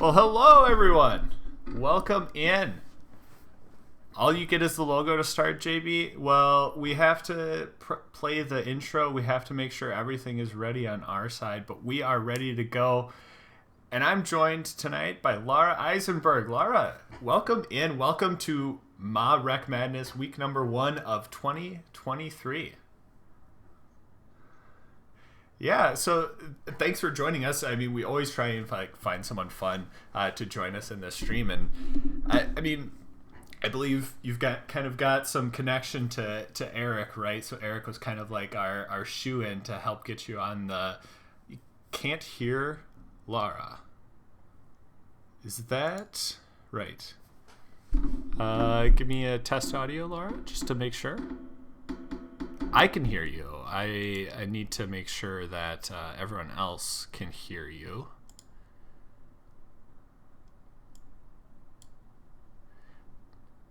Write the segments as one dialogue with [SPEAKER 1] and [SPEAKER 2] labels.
[SPEAKER 1] Well, hello everyone. Welcome in. All you get is the logo to start, JB. Well, we have to play the intro. We have to make sure everything is ready on our side, but we are ready to go. And I'm joined tonight by Lara Eisenberg. Lara, welcome in. Welcome to MaREC Madness, week number 1 of 2023. Yeah, so thanks for joining us. I mean, we always try and find someone fun to join us in this stream, and I believe you've got some connection to Eric, right? So Eric was kind of like our shoe-in to help get you on the. You can't hear Lara. Is that right? Give me a test audio, Lara, just to make sure. I can hear you. I need to make sure that everyone else can hear you.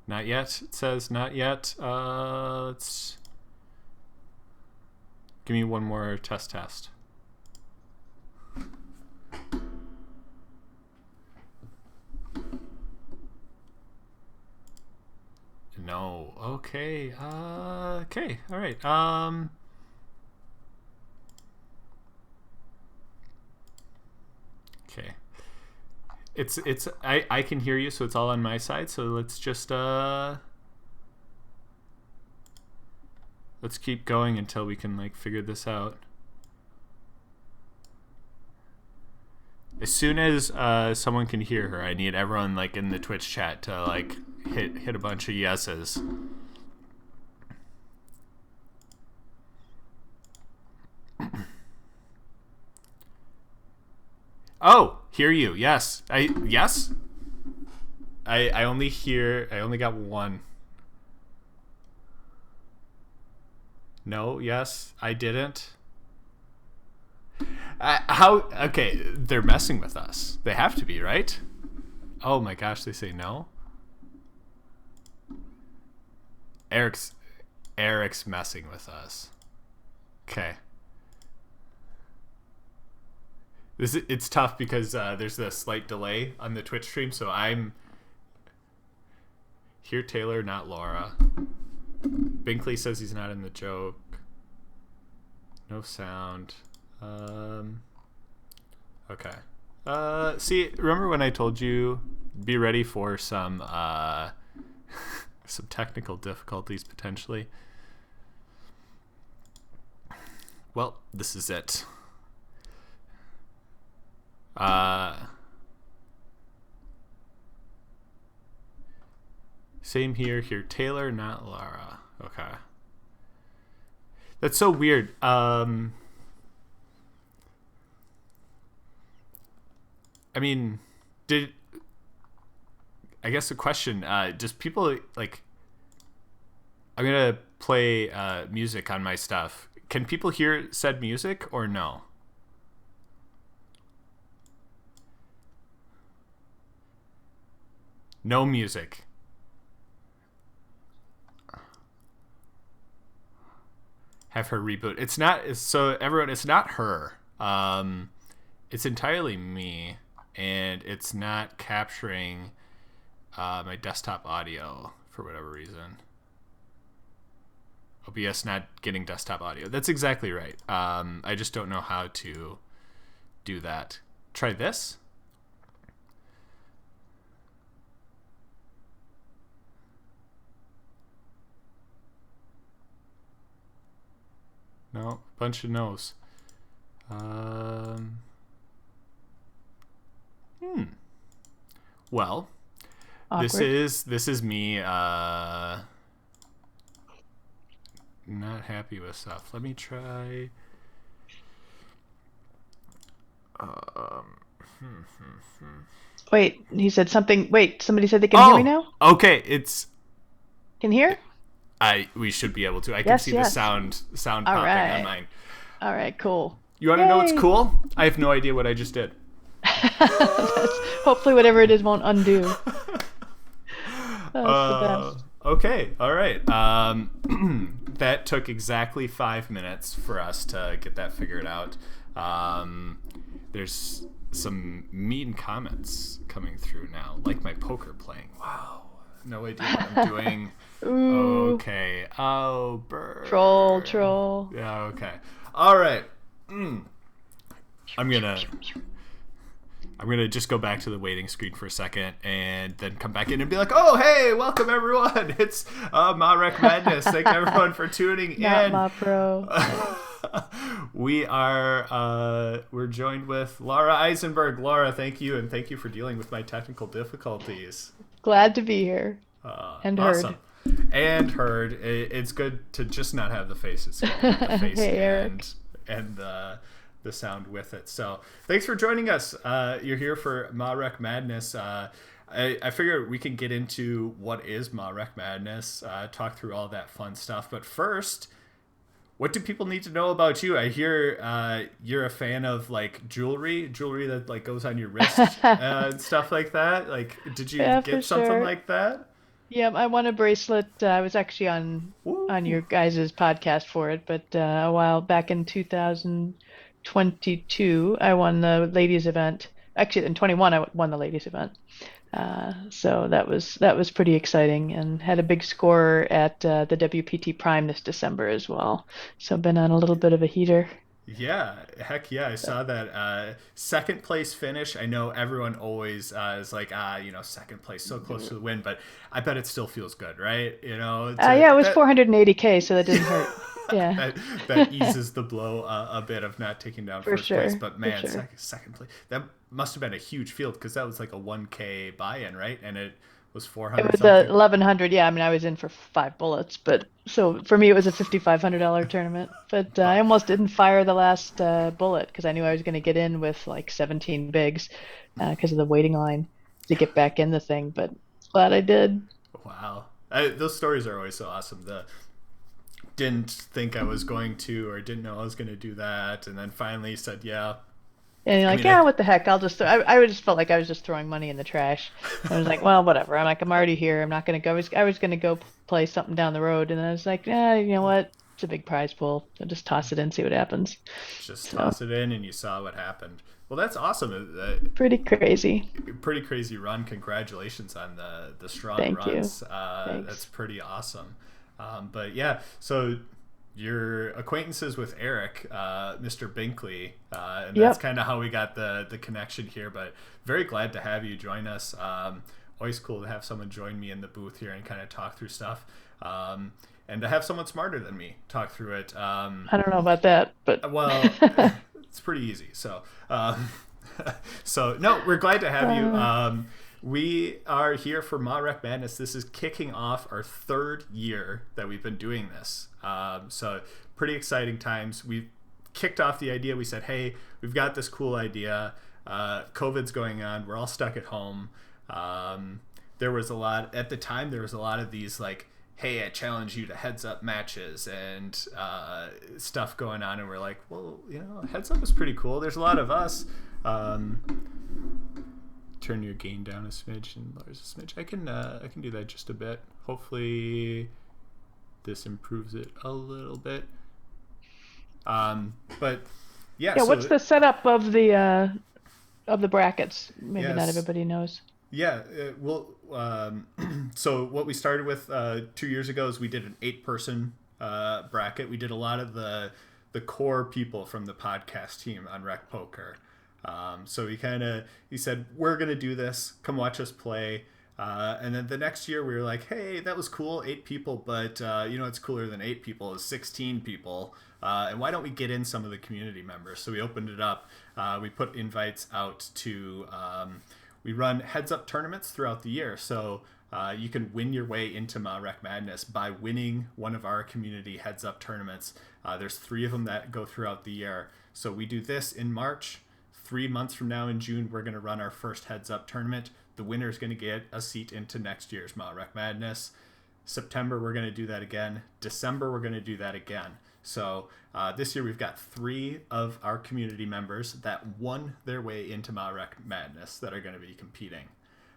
[SPEAKER 1] Not yet. It says not yet. Let's give me one more test. No. Okay. Okay. All right. Okay. I can hear you, so it's all on my side. So let's just let's keep going until we can figure this out. As soon as someone can hear her, I need everyone in the Twitch chat to hit a bunch of yeses. Oh, hear you. Yes. I only got one. No, yes, I didn't. Okay, they're messing with us. They have to be, right? Oh my gosh, they say no. Eric's messing with us. Okay. It's tough because there's a slight delay on the Twitch stream, so I'm here. Taylor, not Laura. Binkley says he's not in the joke. No sound. Okay. See, remember when I told you be ready for some some technical difficulties potentially? Well, this is it. Same here. Taylor, not Lara. Okay. That's so weird. I mean, I guess the question, does people I'm gonna play music on my stuff. Can people hear said music or no? No music. Have her reboot. It's not, so everyone, it's not her. It's entirely me, and it's not capturing my desktop audio for whatever reason. OBS not getting desktop audio. That's exactly right. I just don't know how to do that. Try this. No, bunch of no's. Well, awkward. This is me not happy with stuff. Let me try.
[SPEAKER 2] Wait, he said something. Wait, somebody said they can hear me now?
[SPEAKER 1] Okay, it's.
[SPEAKER 2] Can hear?
[SPEAKER 1] We should be able to. I can see the sound popping on mine.
[SPEAKER 2] All right, cool.
[SPEAKER 1] You want to know what's cool? I have no idea what I just did.
[SPEAKER 2] Hopefully whatever it is won't undo. That's the best.
[SPEAKER 1] Okay, all right. That took exactly 5 minutes for us to get that figured out. There's some mean comments coming through now, like my poker playing. Wow, no idea what I'm doing.
[SPEAKER 2] Ooh.
[SPEAKER 1] Okay. Oh, burn.
[SPEAKER 2] Troll.
[SPEAKER 1] Yeah. Okay. All right. I'm gonna just go back to the waiting screen for a second and then come back in and be like, "Oh, hey, welcome everyone! It's MaREC Madness. Thank everyone for tuning in."
[SPEAKER 2] Not pro.
[SPEAKER 1] We're joined with Lara Eisenberg. Lara, thank you, and thank you for dealing with my technical difficulties.
[SPEAKER 2] Glad to be here. And
[SPEAKER 1] awesome.
[SPEAKER 2] heard.
[SPEAKER 1] And heard. It's good to just not have the face. It's good to have the face
[SPEAKER 2] Hey,
[SPEAKER 1] and the sound with it. So thanks for joining us. You're here for MaREC Madness. I figure we can get into what is MaREC Madness, talk through all that fun stuff. But first, what do people need to know about you? I hear you're a fan of like jewelry that like goes on your wrist and stuff like that. Like, did you get something like that?
[SPEAKER 2] Yeah, I won a bracelet. I was actually on your guys' podcast for it, but a while back in 2022, I won the ladies event. Actually, in 21, I won the ladies event. So that was pretty exciting, and had a big score at the WPT Prime this December as well. So been on a little bit of a heater.
[SPEAKER 1] Yeah, heck yeah, I saw that second place finish. I know everyone always is like, second place, so close to the win, but I bet it still feels good, right? It
[SPEAKER 2] was 480K, so that didn't hurt. Yeah,
[SPEAKER 1] that eases the blow a bit of not taking down first place. But man, second place, that must have been a huge field because that was like a 1K buy-in, right? And it was 400.
[SPEAKER 2] It was 1,100. Yeah, I mean, I was in for 5 bullets, but so for me it was a $5,500 tournament. But I almost didn't fire the last bullet because I knew I was going to get in with like 17 bigs because of the waiting line to get back in the thing. But glad I did.
[SPEAKER 1] Wow, those stories are always so awesome. Didn't think I was going to, or didn't know I was going to do that, and then finally said yeah.
[SPEAKER 2] And you're like, what the heck? I'll just. I just felt like I was just throwing money in the trash. I was like, well, whatever. I'm already here. I'm not gonna go. I was gonna go play something down the road, and I was like, you know what? It's a big prize pool. So just toss it in, see what happens.
[SPEAKER 1] Toss it in, and you saw what happened. Well, that's awesome.
[SPEAKER 2] Pretty crazy.
[SPEAKER 1] Pretty crazy run. Congratulations on the strong
[SPEAKER 2] Thank
[SPEAKER 1] runs.
[SPEAKER 2] You. Thanks.
[SPEAKER 1] That's pretty awesome. But yeah, so your acquaintances with Eric, Mr. Binkley, and that's kind of how we got the connection here. But very glad to have you join us. Always cool to have someone join me in the booth here and kind of talk through stuff. And to have someone smarter than me talk through it.
[SPEAKER 2] I don't know about that, but
[SPEAKER 1] well, it's pretty easy. So, so no, we're glad to have you. We are here for MaREC Madness. This is kicking off our 3rd year that we've been doing this. So pretty exciting times. We kicked off the idea. We said, hey, we've got this cool idea. COVID's going on. We're all stuck at home. There was a lot of these like, hey, I challenge you to heads up matches and stuff going on. And we're like, well, heads up is pretty cool. There's a lot of us. Turn your gain down a smidge and lower a smidge. I can do that just a bit. Hopefully this improves it a little bit. But yeah.
[SPEAKER 2] Yeah. So what's the setup of the brackets? Maybe not everybody knows.
[SPEAKER 1] Yeah. So what we started with 2 years ago is we did an 8-person bracket. We did a lot of the core people from the podcast team on Rec Poker. So he said, we're going to do this. Come watch us play. And then the next year we were like, hey, that was cool. 8 people, but it's cooler than 8 people is 16 people. And why don't we get in some of the community members? So we opened it up. We put invites out to, we run heads up tournaments throughout the year. So you can win your way into MaREC Madness by winning one of our community heads up tournaments. There's 3 of them that go throughout the year. So we do this in March. 3 months from now in June, we're going to run our first heads-up tournament. The winner is going to get a seat into next year's MaREC Madness. September, we're going to do that again. December, we're going to do that again. So this year, we've got 3 of our community members that won their way into MaREC Madness that are going to be competing.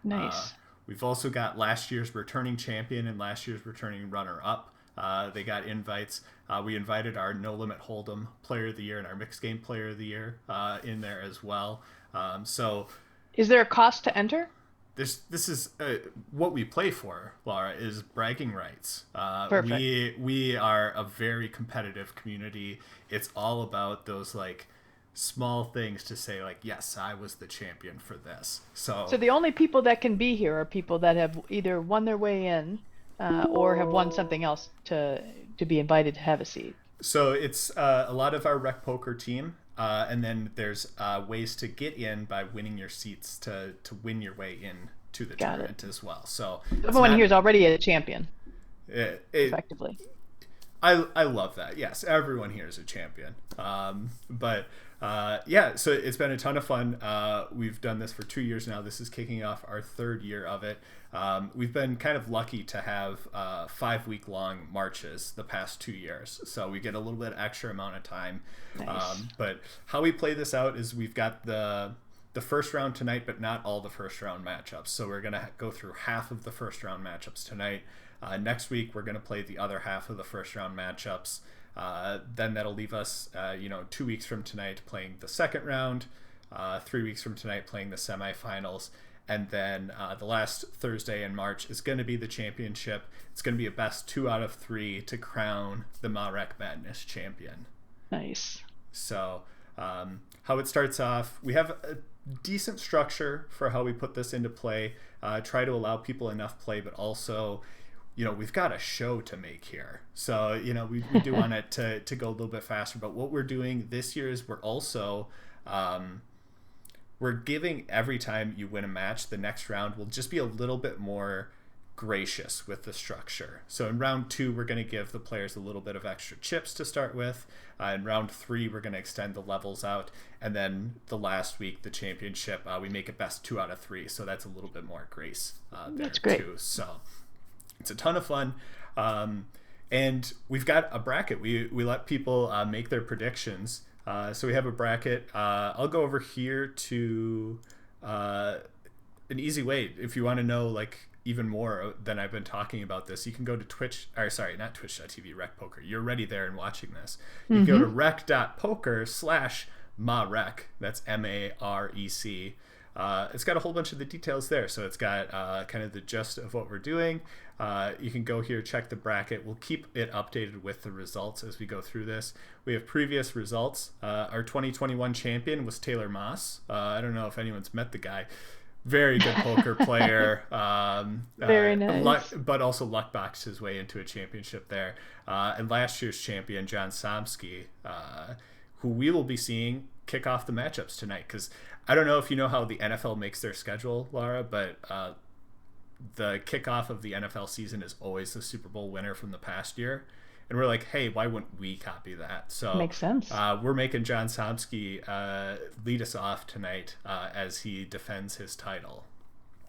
[SPEAKER 2] Nice.
[SPEAKER 1] We've also got last year's returning champion and last year's returning runner-up. They got invites. We invited our No Limit Hold'em Player of the Year and our Mixed Game Player of the Year in there as well. So
[SPEAKER 2] Is there a cost to enter?
[SPEAKER 1] this is what we play for, Lara, is bragging rights.
[SPEAKER 2] Perfect.
[SPEAKER 1] We are a very competitive community. It's all about those like small things to say like, yes, I was the champion for this. So
[SPEAKER 2] So the only people that can be here are people that have either won their way in, or have won something else to be invited to have a seat.
[SPEAKER 1] So it's a lot of our rec poker team, and then there's ways to get in by winning your seats to win your way in to the
[SPEAKER 2] Got
[SPEAKER 1] tournament as well. So
[SPEAKER 2] Everyone here is already a champion,
[SPEAKER 1] it,
[SPEAKER 2] effectively.
[SPEAKER 1] I love that. Yes, everyone here is a champion. But yeah, so it's been a ton of fun. We've done this for 2 years now. This is kicking off our 3rd year of it. We've been kind of lucky to have 5-week-long marches the past 2 years, so we get a little bit extra amount of time.
[SPEAKER 2] Nice.
[SPEAKER 1] But how we play this out is we've got the first round tonight, but not all the first round matchups. So we're gonna go through half of the first round matchups tonight. Next week we're gonna play the other half of the first round matchups. Then that'll leave us, 2 weeks from tonight playing the second round, 3 weeks from tonight playing the semifinals, and then the last Thursday in March is going to be the championship. It's going to be a best 2 out of 3 to crown the MaREC Madness champion.
[SPEAKER 2] Nice.
[SPEAKER 1] So how it starts off, we have a decent structure for how we put this into play. Try to allow people enough play, but also we've got a show to make here. So, we do want it to go a little bit faster. But what we're doing this year is we're also, we're giving every time you win a match, the next round will just be a little bit more gracious with the structure. So in round 2, we're going to give the players a little bit of extra chips to start with. In round 3, we're going to extend the levels out. And then the last week, the championship, we make it best 2 out of 3. So that's a little bit more grace there
[SPEAKER 2] That's great.
[SPEAKER 1] too. So it's a ton of fun. And we've got a bracket. We let people make their predictions. So we have a bracket. I'll go over here to an easy way. If you want to know like even more than I've been talking about this, you can go to Twitch, or sorry, not twitch.tv, Rec Poker. You're already there and watching this. You can go to rec.poker/MaREC. That's MaREC. It's got a whole bunch of the details there. So it's got kind of the gist of what we're doing. You can go here, check the bracket. We'll keep it updated with the results as we go through this. We have previous results. Our 2021 champion was Taylor Moss. I don't know if anyone's met the guy. Very good poker player.
[SPEAKER 2] Very nice.
[SPEAKER 1] But also luckboxed his way into a championship there. And last year's champion, John Somsky, who we will be seeing kick off the matchups tonight. Because I don't know if you know how the NFL makes their schedule, Lara, but the kickoff of the NFL season is always the Super Bowl winner from the past year. And we're like, hey, why wouldn't we copy that? So
[SPEAKER 2] Makes sense.
[SPEAKER 1] We're making John Somsky lead us off tonight as he defends his title.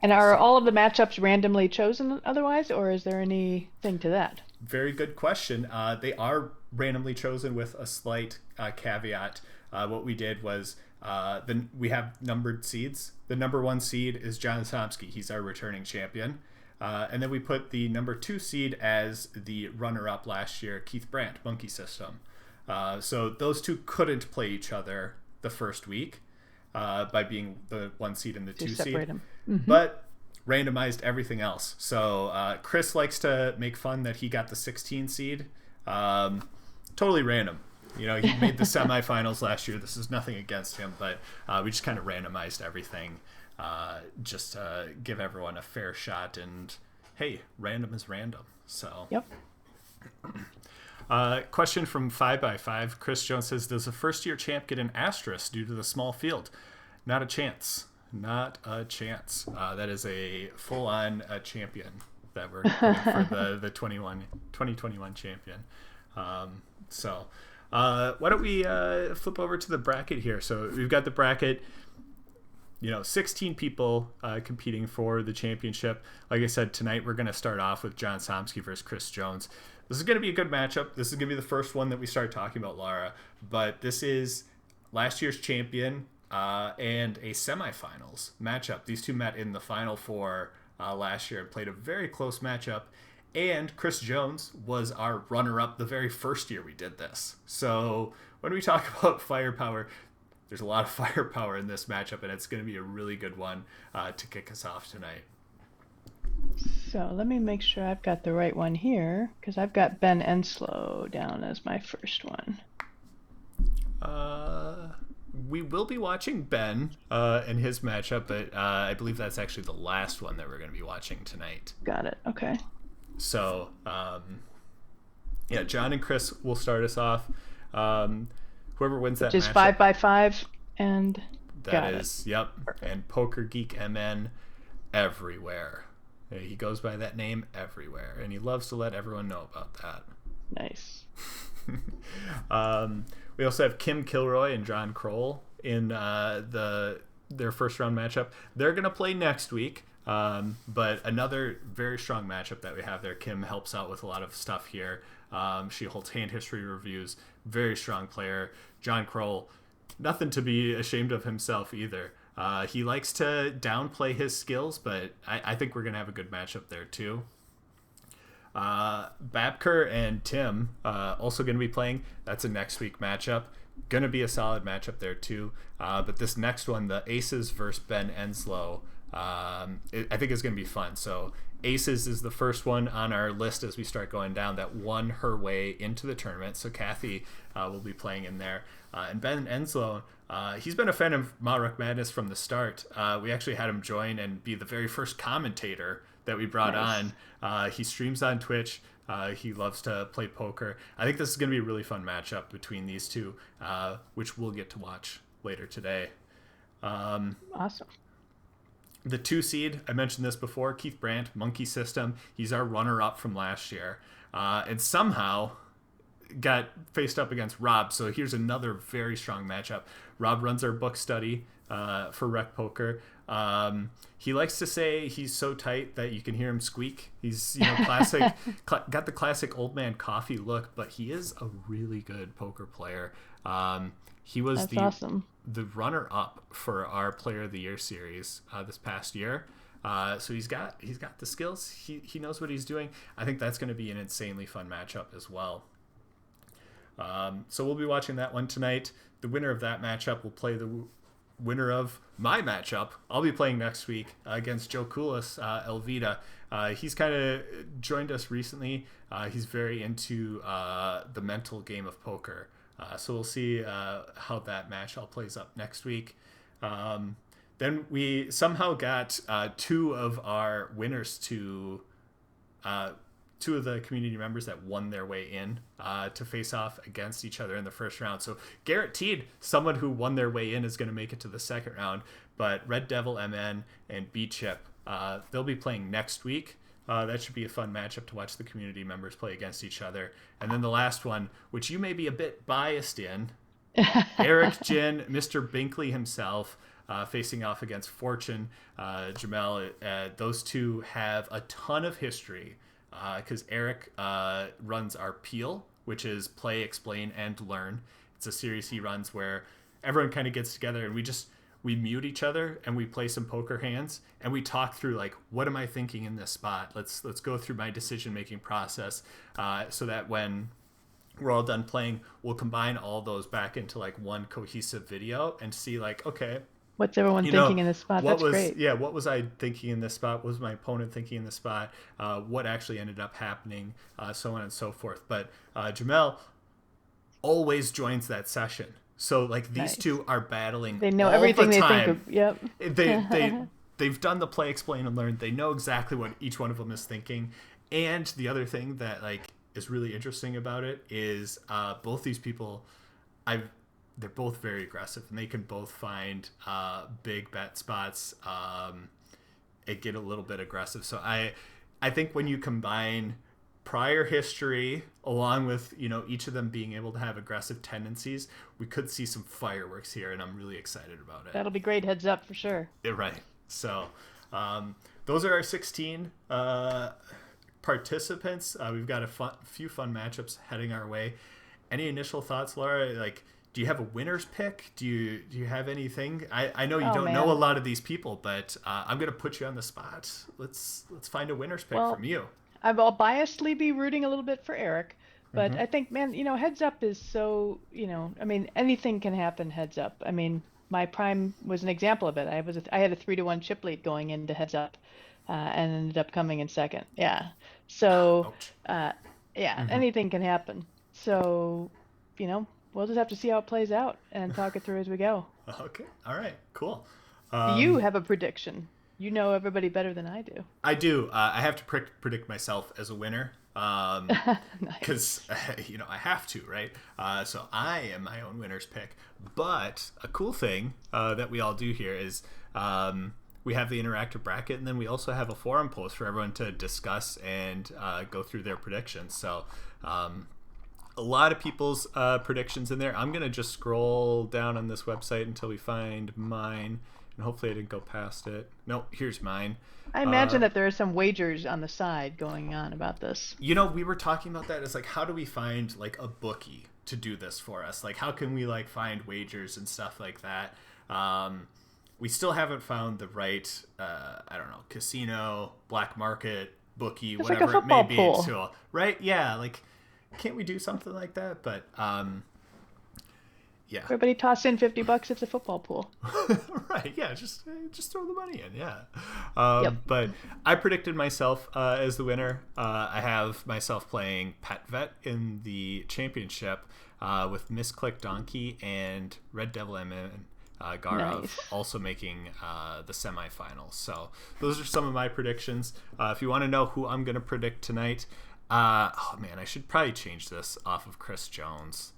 [SPEAKER 2] And are all of the matchups randomly chosen otherwise, or is there anything to that?
[SPEAKER 1] Very good question. They are randomly chosen with a slight caveat. What we did was we have numbered seeds. The number 1 seed is John Somsky. He's our returning champion. And then we put the number 2 seed as the runner-up last year, Keith Brandt, Monkey System. So those two couldn't play each other the first week by being the 1 seed and the 2 seed.
[SPEAKER 2] Them.
[SPEAKER 1] But randomized everything else. So Chris likes to make fun that he got the 16 seed. Totally random. He made the semifinals last year. This is nothing against him, but we just kind of randomized everything just to give everyone a fair shot. And hey, random is random. So
[SPEAKER 2] Yep.
[SPEAKER 1] Question from 5x5. Chris Jones says, does a first-year champ get an asterisk due to the small field? Not a chance. Not a chance. That is a full-on champion that we're putting for the 2021 champion. So why don't we flip over to the bracket here? So we've got the bracket, 16 people competing for the championship. Like I said, tonight we're going to start off with John Somsky versus Chris Jones. This is going to be a good matchup. This is going to be the first one that we start talking about, Lara. But this is last year's champion and a semifinals matchup. These two met in the Final Four last year and played a very close matchup. And Chris Jones was our runner-up the very first year we did this. So when we talk about firepower, there's a lot of firepower in this matchup, and it's going to be a really good one to kick us off tonight.
[SPEAKER 2] So let me make sure I've got the right one here, because I've got Ben Enslow down as my first one.
[SPEAKER 1] We will be watching Ben in his matchup, but I believe that's actually the last one that we're going to be watching tonight.
[SPEAKER 2] Got it. Okay.
[SPEAKER 1] So, yeah, John and Chris will start us off. Whoever wins that matchup.
[SPEAKER 2] Which is 5x5, and
[SPEAKER 1] that is, yep. And Poker Geek MN everywhere. He goes by that name everywhere, and he loves to let everyone know about that.
[SPEAKER 2] Nice.
[SPEAKER 1] We also have Kim Kilroy and John Kroll in their first round matchup. They're going to play next week, but another very strong matchup that we have there. Kim helps out with a lot of stuff here. She holds hand history reviews. Very strong player. John Kroll, nothing to be ashamed of himself either. He likes to downplay his skills, but I think we're going to have a good matchup there too. Babker and Tim also going to be playing. That's a next week matchup. Going to be a solid matchup there too. But this next one, the Aces versus Ben Enslow, I think is going to be fun. So Aces is the first one on our list as we start going down that won her way into the tournament. So Kathy will be playing in there. And Ben Enslow, he's been a fan of MaREC Madness from the start. We actually had him join and be the very first commentator that we brought on. He streams on Twitch. He loves to play poker. I think this is going to be a really fun matchup between these two, which we'll get to watch later today.
[SPEAKER 2] Awesome.
[SPEAKER 1] The 2 seed, I mentioned this before, Keith Brandt, Monkey System. He's our runner-up from last year. And somehow got faced up against Rob. So here's another very strong matchup. Rob runs our book study for Rec Poker. He likes to say he's so tight that you can hear him squeak. He's classic, got the classic old man coffee look, but he is a really good poker player. He was
[SPEAKER 2] awesome.
[SPEAKER 1] The runner-up for our Player of the Year series this past year. So he's got the skills. He knows what he's doing. I think that's going to be an insanely fun matchup as well. So we'll be watching that one tonight. The winner of that matchup will play the winner of my matchup. I'll be playing next week against Joe Koulis, Elvita. He's kind of joined us recently. He's very into the mental game of poker. So we'll see how that match all plays up next week. Then we somehow got two of our winners to two of the community members that won their way in to face off against each other in the first round. So Garrett Teed, someone who won their way in, is going to make it to the second round. But Red Devil MN and B-Chip, they'll be playing next week. That should be a fun matchup to watch the community members play against each other. And then the last one, which you may be a bit biased in, Eric Jin, Mr. Binkley himself, facing off against Fortune Jamel. Those two have a ton of history because Eric runs our Peel, which is Play, Explain, and Learn. It's a series he runs where everyone kind of gets together and we mute each other and we play some poker hands and we talk through like, what am I thinking in this spot? Let's go through my decision-making process so that when we're all done playing, we'll combine all those back into like one cohesive video and see like, okay,
[SPEAKER 2] what's everyone thinking in this spot? That's great.
[SPEAKER 1] Yeah, what was I thinking in this spot? What was my opponent thinking in this spot? What actually ended up happening? So on and so forth. But Jamel always joins that session. So like these two are battling.
[SPEAKER 2] They know
[SPEAKER 1] all
[SPEAKER 2] everything
[SPEAKER 1] the
[SPEAKER 2] they
[SPEAKER 1] time.
[SPEAKER 2] think of. Yep.
[SPEAKER 1] They've done the Play, Explain, and Learn. They know exactly what each one of them is thinking. And the other thing that like is really interesting about it is both these people, they're both very aggressive and they can both find big bet spots and get a little bit aggressive. So I think when you combine prior history along with each of them being able to have aggressive tendencies, we could see some fireworks here, and I'm really excited about it.
[SPEAKER 2] That'll be great. Heads up for sure.
[SPEAKER 1] Yeah, right. So those are our 16 participants. We've got a few fun matchups heading our way. Any initial thoughts, Lara? Like, do you have a winner's pick? Do you have anything? I know you don't know a lot of these people, but I'm gonna put you on the spot. Let's find a winner's pick from you.
[SPEAKER 2] I'll biasedly be rooting a little bit for Eric, but
[SPEAKER 1] Mm-hmm.
[SPEAKER 2] I think, man, heads up is so, I mean, anything can happen heads up. I mean, my prime was an example of it. I had a 3-1 chip lead going into heads up, and ended up coming in second. Yeah. So,
[SPEAKER 1] Ouch.
[SPEAKER 2] uh, yeah,
[SPEAKER 1] Mm-hmm.
[SPEAKER 2] anything can happen. So, we'll just have to see how it plays out and talk it through as we go.
[SPEAKER 1] Okay. All right. Cool.
[SPEAKER 2] Do you
[SPEAKER 1] Um,
[SPEAKER 2] have a prediction? You know everybody better than I do.
[SPEAKER 1] I do. I have to predict myself as a winner. Because
[SPEAKER 2] Nice.
[SPEAKER 1] I have to, right? So I am my own winner's pick. But a cool thing that we all do here is we have the interactive bracket, and then we also have a forum post for everyone to discuss and go through their predictions. So a lot of people's predictions in there. I'm gonna just scroll down on this website until we find mine, and hopefully I didn't go past it. No, here's mine.
[SPEAKER 2] I imagine that there are some wagers on the side going on about this.
[SPEAKER 1] We were talking about that. It's like, how do we find like a bookie to do this for us? Like, how can we like find wagers and stuff like that? We still haven't found the right, I don't know, casino, black market, bookie,
[SPEAKER 2] It's like a
[SPEAKER 1] whatever it may
[SPEAKER 2] football
[SPEAKER 1] be.
[SPEAKER 2] pool.
[SPEAKER 1] Tool, right? Yeah, like, can't we do something like that? But yeah,
[SPEAKER 2] Everybody toss in $50. It's a football pool.
[SPEAKER 1] right. Yeah, just throw the money in. Yeah.
[SPEAKER 2] Yep.
[SPEAKER 1] But I predicted myself as the winner. I have myself playing Pet Vet in the championship with Misclick Donkey and Red Devil M. Garov
[SPEAKER 2] Nice.
[SPEAKER 1] also making the semifinals. So those are some of my predictions. If you want to know who I'm going to predict tonight, oh man, I should probably change this off of Chris Jones.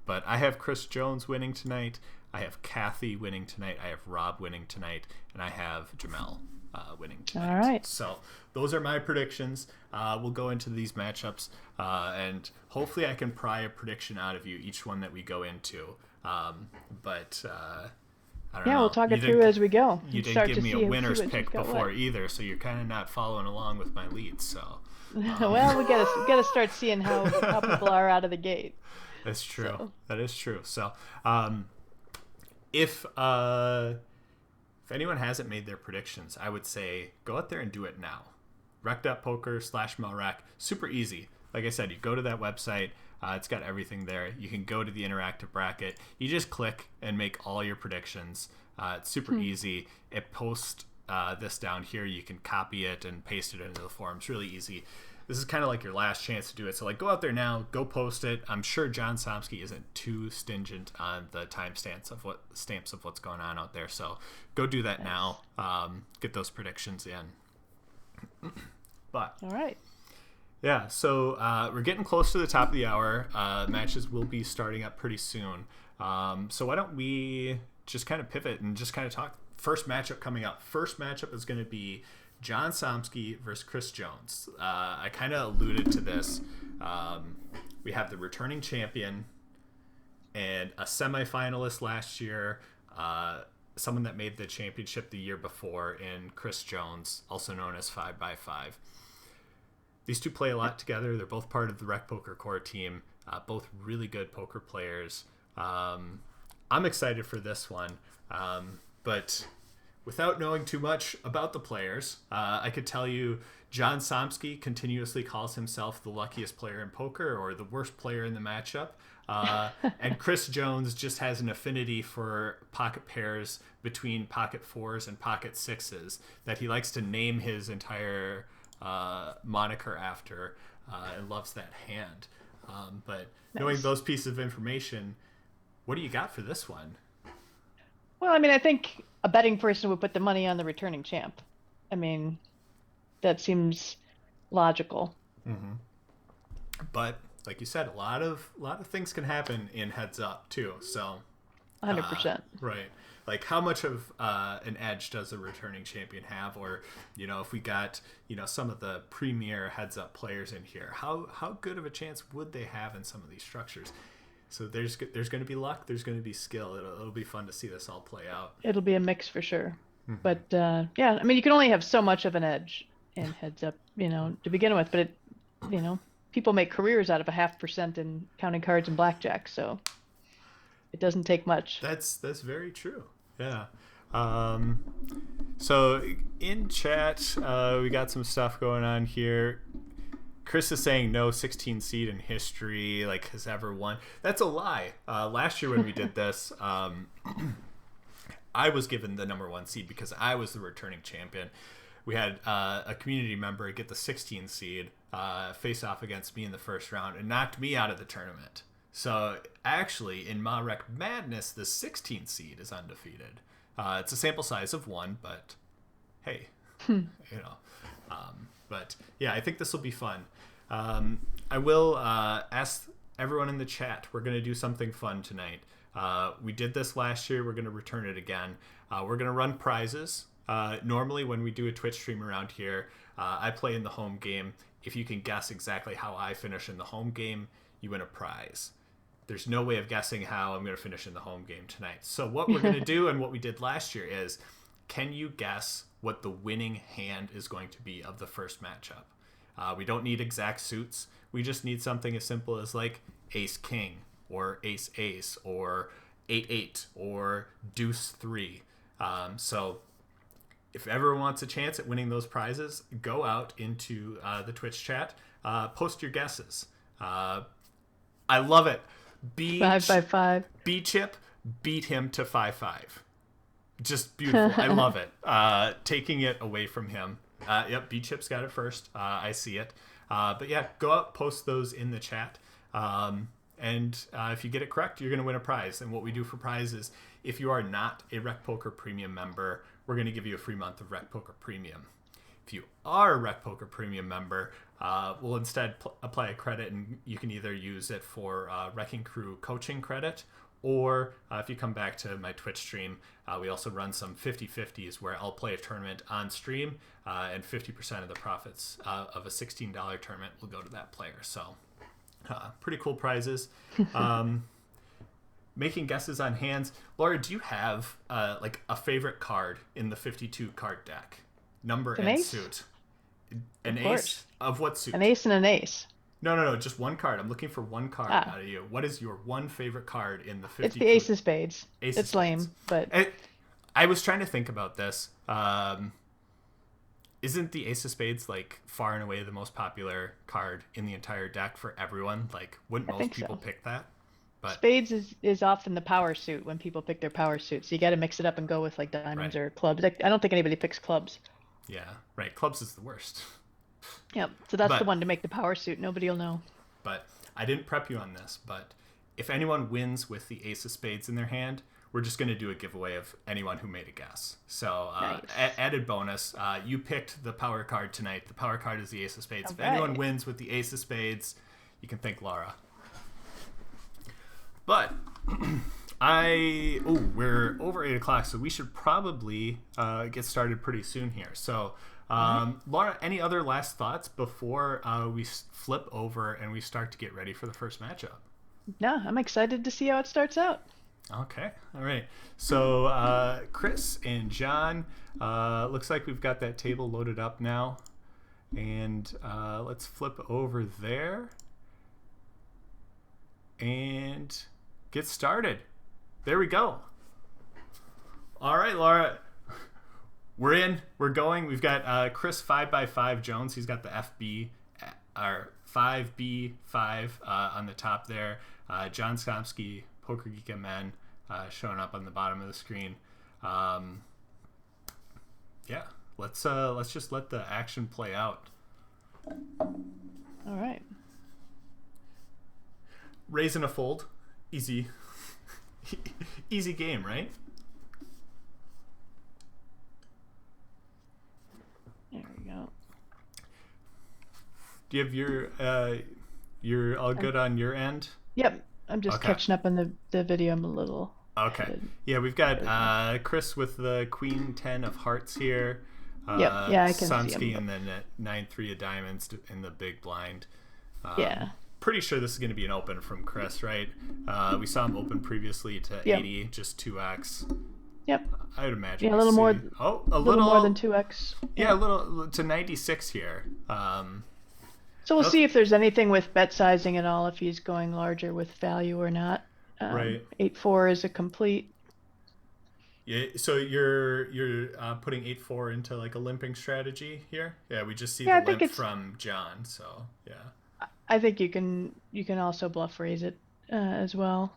[SPEAKER 1] But I have Chris Jones winning tonight. I have Kathy winning tonight. I have Rob winning tonight, and I have Jamel winning tonight.
[SPEAKER 2] All right.
[SPEAKER 1] So those are my predictions. We'll go into these matchups, and hopefully I can pry a prediction out of you each one that we go into. But I don't
[SPEAKER 2] Yeah,
[SPEAKER 1] know.
[SPEAKER 2] we'll talk
[SPEAKER 1] You
[SPEAKER 2] it through
[SPEAKER 1] didn't-
[SPEAKER 2] as we go.
[SPEAKER 1] You
[SPEAKER 2] and
[SPEAKER 1] didn't
[SPEAKER 2] start
[SPEAKER 1] give
[SPEAKER 2] to
[SPEAKER 1] me
[SPEAKER 2] see,
[SPEAKER 1] a winner's
[SPEAKER 2] see
[SPEAKER 1] pick
[SPEAKER 2] got
[SPEAKER 1] before
[SPEAKER 2] what.
[SPEAKER 1] either, so you're kind of not following along with my leads. So
[SPEAKER 2] Well, we gotta start seeing how people are out of the gate.
[SPEAKER 1] that's true.
[SPEAKER 2] So
[SPEAKER 1] That is true. So if anyone hasn't made their predictions, I would say go out there and do it now. Rec.poker/MaREC. Super easy. Like I said, you go to that website. It's got everything there. You can go to the interactive bracket. You just click and make all your predictions. It's super easy. It posts this down here. You can copy it and paste it into the forum. It's really easy. This is kind of like your last chance to do it. So like, go out there now, go post it. I'm sure John Somsky isn't too stingent on the timestamps of what's going on out there. So go do that
[SPEAKER 2] nice.
[SPEAKER 1] now. Get those predictions in. But
[SPEAKER 2] All right.
[SPEAKER 1] yeah, so we're getting close to the top of the hour. Matches will be starting up pretty soon. So why don't we just kind of pivot and just kind of talk. First matchup coming up. First matchup is going to be John Somsky versus Chris Jones. I kind of alluded to this. We have the returning champion and a semifinalist last year, someone that made the championship the year before in Chris Jones, also known as 5x5. These two play a lot together. They're both part of the Rec Poker Core team, both really good poker players. I'm excited for this one, but without knowing too much about the players, I could tell you John Somsky continuously calls himself the luckiest player in poker or the worst player in the matchup. And Chris Jones just has an affinity for pocket pairs between pocket fours and pocket sixes that he likes to name his entire moniker after and loves that hand. But knowing
[SPEAKER 2] Nice.
[SPEAKER 1] those pieces of information, what do you got for this one?
[SPEAKER 2] Well, I mean, I think a betting person would put the money on the returning champ. I mean, that seems logical.
[SPEAKER 1] But like you said, a lot of things can happen in heads up too. So
[SPEAKER 2] 100%.
[SPEAKER 1] right, like how much of an edge does a returning champion have, or if we got some of the premier heads up players in here, how good of a chance would they have in some of these structures? So there's going to be luck, there's going to be skill. It'll be fun to see this all play out.
[SPEAKER 2] It'll be a mix for sure. But yeah, I mean, you can only have so much of an edge in heads up, to begin with. But people make careers out of a 0.5% in counting cards and blackjack, so it doesn't take much.
[SPEAKER 1] That's very true. Yeah. So in chat, we got some stuff going on here. Chris is saying no 16 seed in history like has ever won. That's a lie. Last year when we did this, I was given the number 1 seed because I was the returning champion. We had a community member get the 16 seed, face off against me in the first round and knocked me out of the tournament. So actually in MaREC Madness, the 16 seed is undefeated. It's a sample size of 1, but hey, but yeah, I think this will be fun. I will ask everyone in the chat. We're going to do something fun tonight. We did this last year. We're going to return it again. We're going to run prizes. Normally when we do a Twitch stream around here, I play in the home game. If you can guess exactly how I finish in the home game, you win a prize. There's no way of guessing how I'm going to finish in the home game tonight. So what we're going to do and what we did last year is, can you guess what the winning hand is going to be of the first matchup? We don't need exact suits. We just need something as simple as like ace king or ace ace or 8-8 or deuce 3. So if everyone wants a chance at winning those prizes, go out into the Twitch chat, post your guesses. I love it.
[SPEAKER 2] 5x5.
[SPEAKER 1] B Chip beat him to 5-5. Just beautiful. I love it. Taking it away from him. Yep, B Chip's got it first. I see it. But yeah, go out, post those in the chat. And if you get it correct, you're going to win a prize. And what we do for prizes, if you are not a Rec Poker Premium member, we're going to give you a free month of Rec Poker Premium. If you are a Rec Poker Premium member, we'll instead apply a credit, and you can either use it for Wrecking Crew coaching credit, or if you come back to my Twitch stream, we also run some 50-50s where I'll play a tournament on stream, and 50% of the profits of a $16 tournament will go to that player. So pretty cool prizes. Making guesses on hands. Laura, do you have like a favorite card in the 52 card deck? Number and
[SPEAKER 2] ace?
[SPEAKER 1] Suit. An
[SPEAKER 2] Of
[SPEAKER 1] ace?
[SPEAKER 2] course.
[SPEAKER 1] Of what suit?
[SPEAKER 2] An ace and an ace.
[SPEAKER 1] No, just one card. I'm looking for one card out of you. What is your one favorite card in the 52?
[SPEAKER 2] It's the ace of spades.
[SPEAKER 1] Ace
[SPEAKER 2] it's
[SPEAKER 1] of
[SPEAKER 2] lame,
[SPEAKER 1] spades.
[SPEAKER 2] but
[SPEAKER 1] I was trying to think about this. Isn't the ace of spades like far and away the most popular card in the entire deck for everyone? Like, wouldn't most people pick that? But
[SPEAKER 2] spades is often the power suit when people pick their power suit. So you got to mix it up and go with like diamonds or clubs. Like, I don't think anybody picks clubs.
[SPEAKER 1] Yeah, right. Clubs is the worst.
[SPEAKER 2] Yep. So that's the one to make the power suit. Nobody will know.
[SPEAKER 1] But I didn't prep you on this. But if anyone wins with the ace of spades in their hand, we're just going to do a giveaway of anyone who made a guess. So
[SPEAKER 2] nice.
[SPEAKER 1] Added bonus, you picked the power card tonight. The power card is the ace of spades.
[SPEAKER 2] All
[SPEAKER 1] If anyone wins with the ace of spades, you can thank Lara. But we're over 8 o'clock, so we should probably get started pretty soon here. So, Laura, any other last thoughts before we flip over and we start to get ready for the first matchup?
[SPEAKER 2] No, I'm excited to see how it starts out.
[SPEAKER 1] Okay, all right. So, Chris and John, looks like we've got that table loaded up now. And let's flip over there and get started. There we go. All right, Laura. We're in. We're going. We've got Chris 5x5 Jones. He's got the FB or 5B5 on the top there. John Skomsky, Poker Geek MN, showing up on the bottom of the screen. Yeah, let's just let the action play out.
[SPEAKER 2] All right.
[SPEAKER 1] Raise and a fold. Easy. Easy game, right?
[SPEAKER 2] There we go.
[SPEAKER 1] Do you have you're all good on your end?
[SPEAKER 2] Yep. I'm just catching up on the video. I'm a little
[SPEAKER 1] okay. Yeah, we've got Chris with the Queen 10 of Hearts here.
[SPEAKER 2] Yeah, I can see
[SPEAKER 1] Sonsky
[SPEAKER 2] him.
[SPEAKER 1] And then 9-3 of Diamonds in the big blind.
[SPEAKER 2] Yeah.
[SPEAKER 1] Pretty sure this is going to be an open from Chris, right? We saw him open previously to 80, just 2x.
[SPEAKER 2] Yep.
[SPEAKER 1] I would imagine.
[SPEAKER 2] Yeah, a little more.
[SPEAKER 1] A little
[SPEAKER 2] more than 2x.
[SPEAKER 1] Yeah, a little to 96 here.
[SPEAKER 2] So we'll see if there's anything with bet sizing at all, if he's going larger with value or not.
[SPEAKER 1] Right.
[SPEAKER 2] 8-4 is a complete.
[SPEAKER 1] Yeah, so you're putting 8-4 into like a limping strategy here. Yeah, we just see
[SPEAKER 2] Yeah,
[SPEAKER 1] the
[SPEAKER 2] I think
[SPEAKER 1] limp
[SPEAKER 2] it's.
[SPEAKER 1] from John. So yeah,
[SPEAKER 2] I think you can also bluff raise it as well.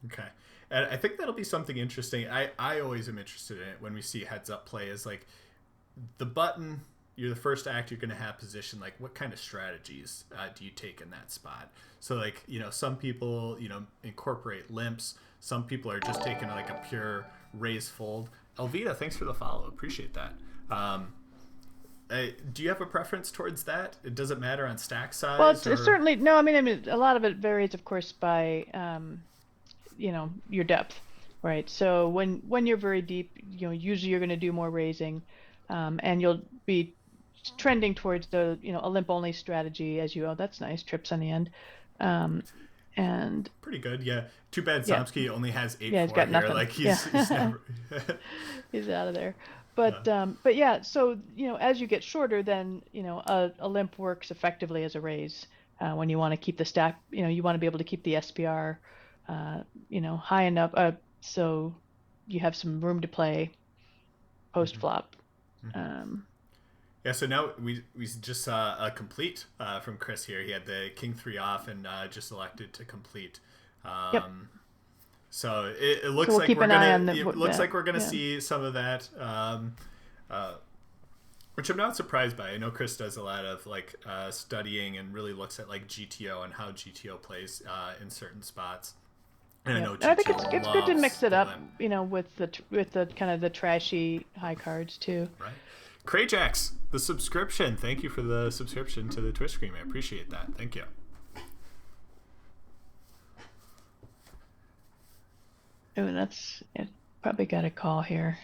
[SPEAKER 1] okay. And I think that'll be something interesting. I always am interested in it when we see heads up play. Is like the button. You're the first act. You're going to have position. Like, what kind of strategies do you take in that spot? So, like, some people, incorporate limps. Some people are just taking like a pure raise fold. Elvita, thanks for the follow. Appreciate that. Do you have a preference towards that? It doesn't matter on stack
[SPEAKER 2] Well,
[SPEAKER 1] size
[SPEAKER 2] it's
[SPEAKER 1] or
[SPEAKER 2] certainly no. I mean, a lot of it varies, of course, by your depth, right? So when you're very deep, usually you're going to do more raising, and you'll be trending towards the a limp only strategy as you. Oh, that's nice. Trips on the end, um, and
[SPEAKER 1] pretty good. Yeah. Too bad
[SPEAKER 2] yeah,
[SPEAKER 1] Somsky only has eight
[SPEAKER 2] yeah, he's
[SPEAKER 1] four
[SPEAKER 2] got
[SPEAKER 1] here.
[SPEAKER 2] nothing.
[SPEAKER 1] Like he's
[SPEAKER 2] Yeah.
[SPEAKER 1] never.
[SPEAKER 2] He's out of there.
[SPEAKER 1] uh,
[SPEAKER 2] But yeah, so as you get shorter, then a limp works effectively as a raise when you want to keep the stack. You want to be able to keep the SPR, high enough so you have some room to play post
[SPEAKER 1] mhm,
[SPEAKER 2] flop.
[SPEAKER 1] mhm.
[SPEAKER 2] Um,
[SPEAKER 1] Yeah, so now we just saw a complete from Chris here. He had the king three off and just elected to complete.
[SPEAKER 2] yep.
[SPEAKER 1] Um, so it
[SPEAKER 2] So
[SPEAKER 1] looks
[SPEAKER 2] we'll
[SPEAKER 1] like
[SPEAKER 2] keep
[SPEAKER 1] we're
[SPEAKER 2] an eye
[SPEAKER 1] gonna
[SPEAKER 2] on
[SPEAKER 1] it looks like
[SPEAKER 2] that.
[SPEAKER 1] we're gonna
[SPEAKER 2] Yeah.
[SPEAKER 1] see some of that, uh, which I'm not surprised by. I know Chris does a lot of like studying and really looks at like GTO and how GTO plays in certain spots. And I
[SPEAKER 2] Yep.
[SPEAKER 1] know
[SPEAKER 2] And I think
[SPEAKER 1] GTO
[SPEAKER 2] it's good to mix
[SPEAKER 1] loves
[SPEAKER 2] it
[SPEAKER 1] the
[SPEAKER 2] up,
[SPEAKER 1] limp,
[SPEAKER 2] with the kind of the trashy high cards too.
[SPEAKER 1] right? Crayjax, the subscription. Thank you for the subscription to the Twitch stream. I appreciate that. Thank you.
[SPEAKER 2] Oh, probably got a call here.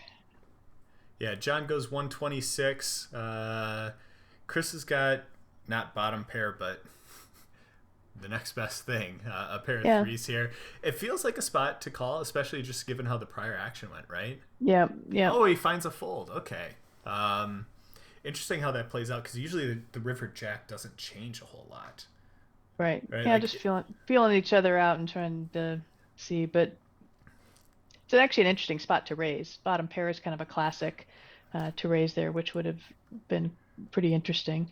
[SPEAKER 1] Yeah, John goes 126. Chris has got not bottom pair, but the next best thing, a pair of
[SPEAKER 2] Yeah.
[SPEAKER 1] threes here. It feels like a spot to call, especially just given how the prior action went, right?
[SPEAKER 2] Yeah. Yeah.
[SPEAKER 1] Oh, he finds a fold. Okay. Um, Interesting how that plays out because usually the river jack doesn't change a whole lot,
[SPEAKER 2] Right.
[SPEAKER 1] right?
[SPEAKER 2] Yeah, just feeling each other out and trying to see. But it's actually an interesting spot to raise. Bottom pair is kind of a classic to raise there, which would have been pretty interesting.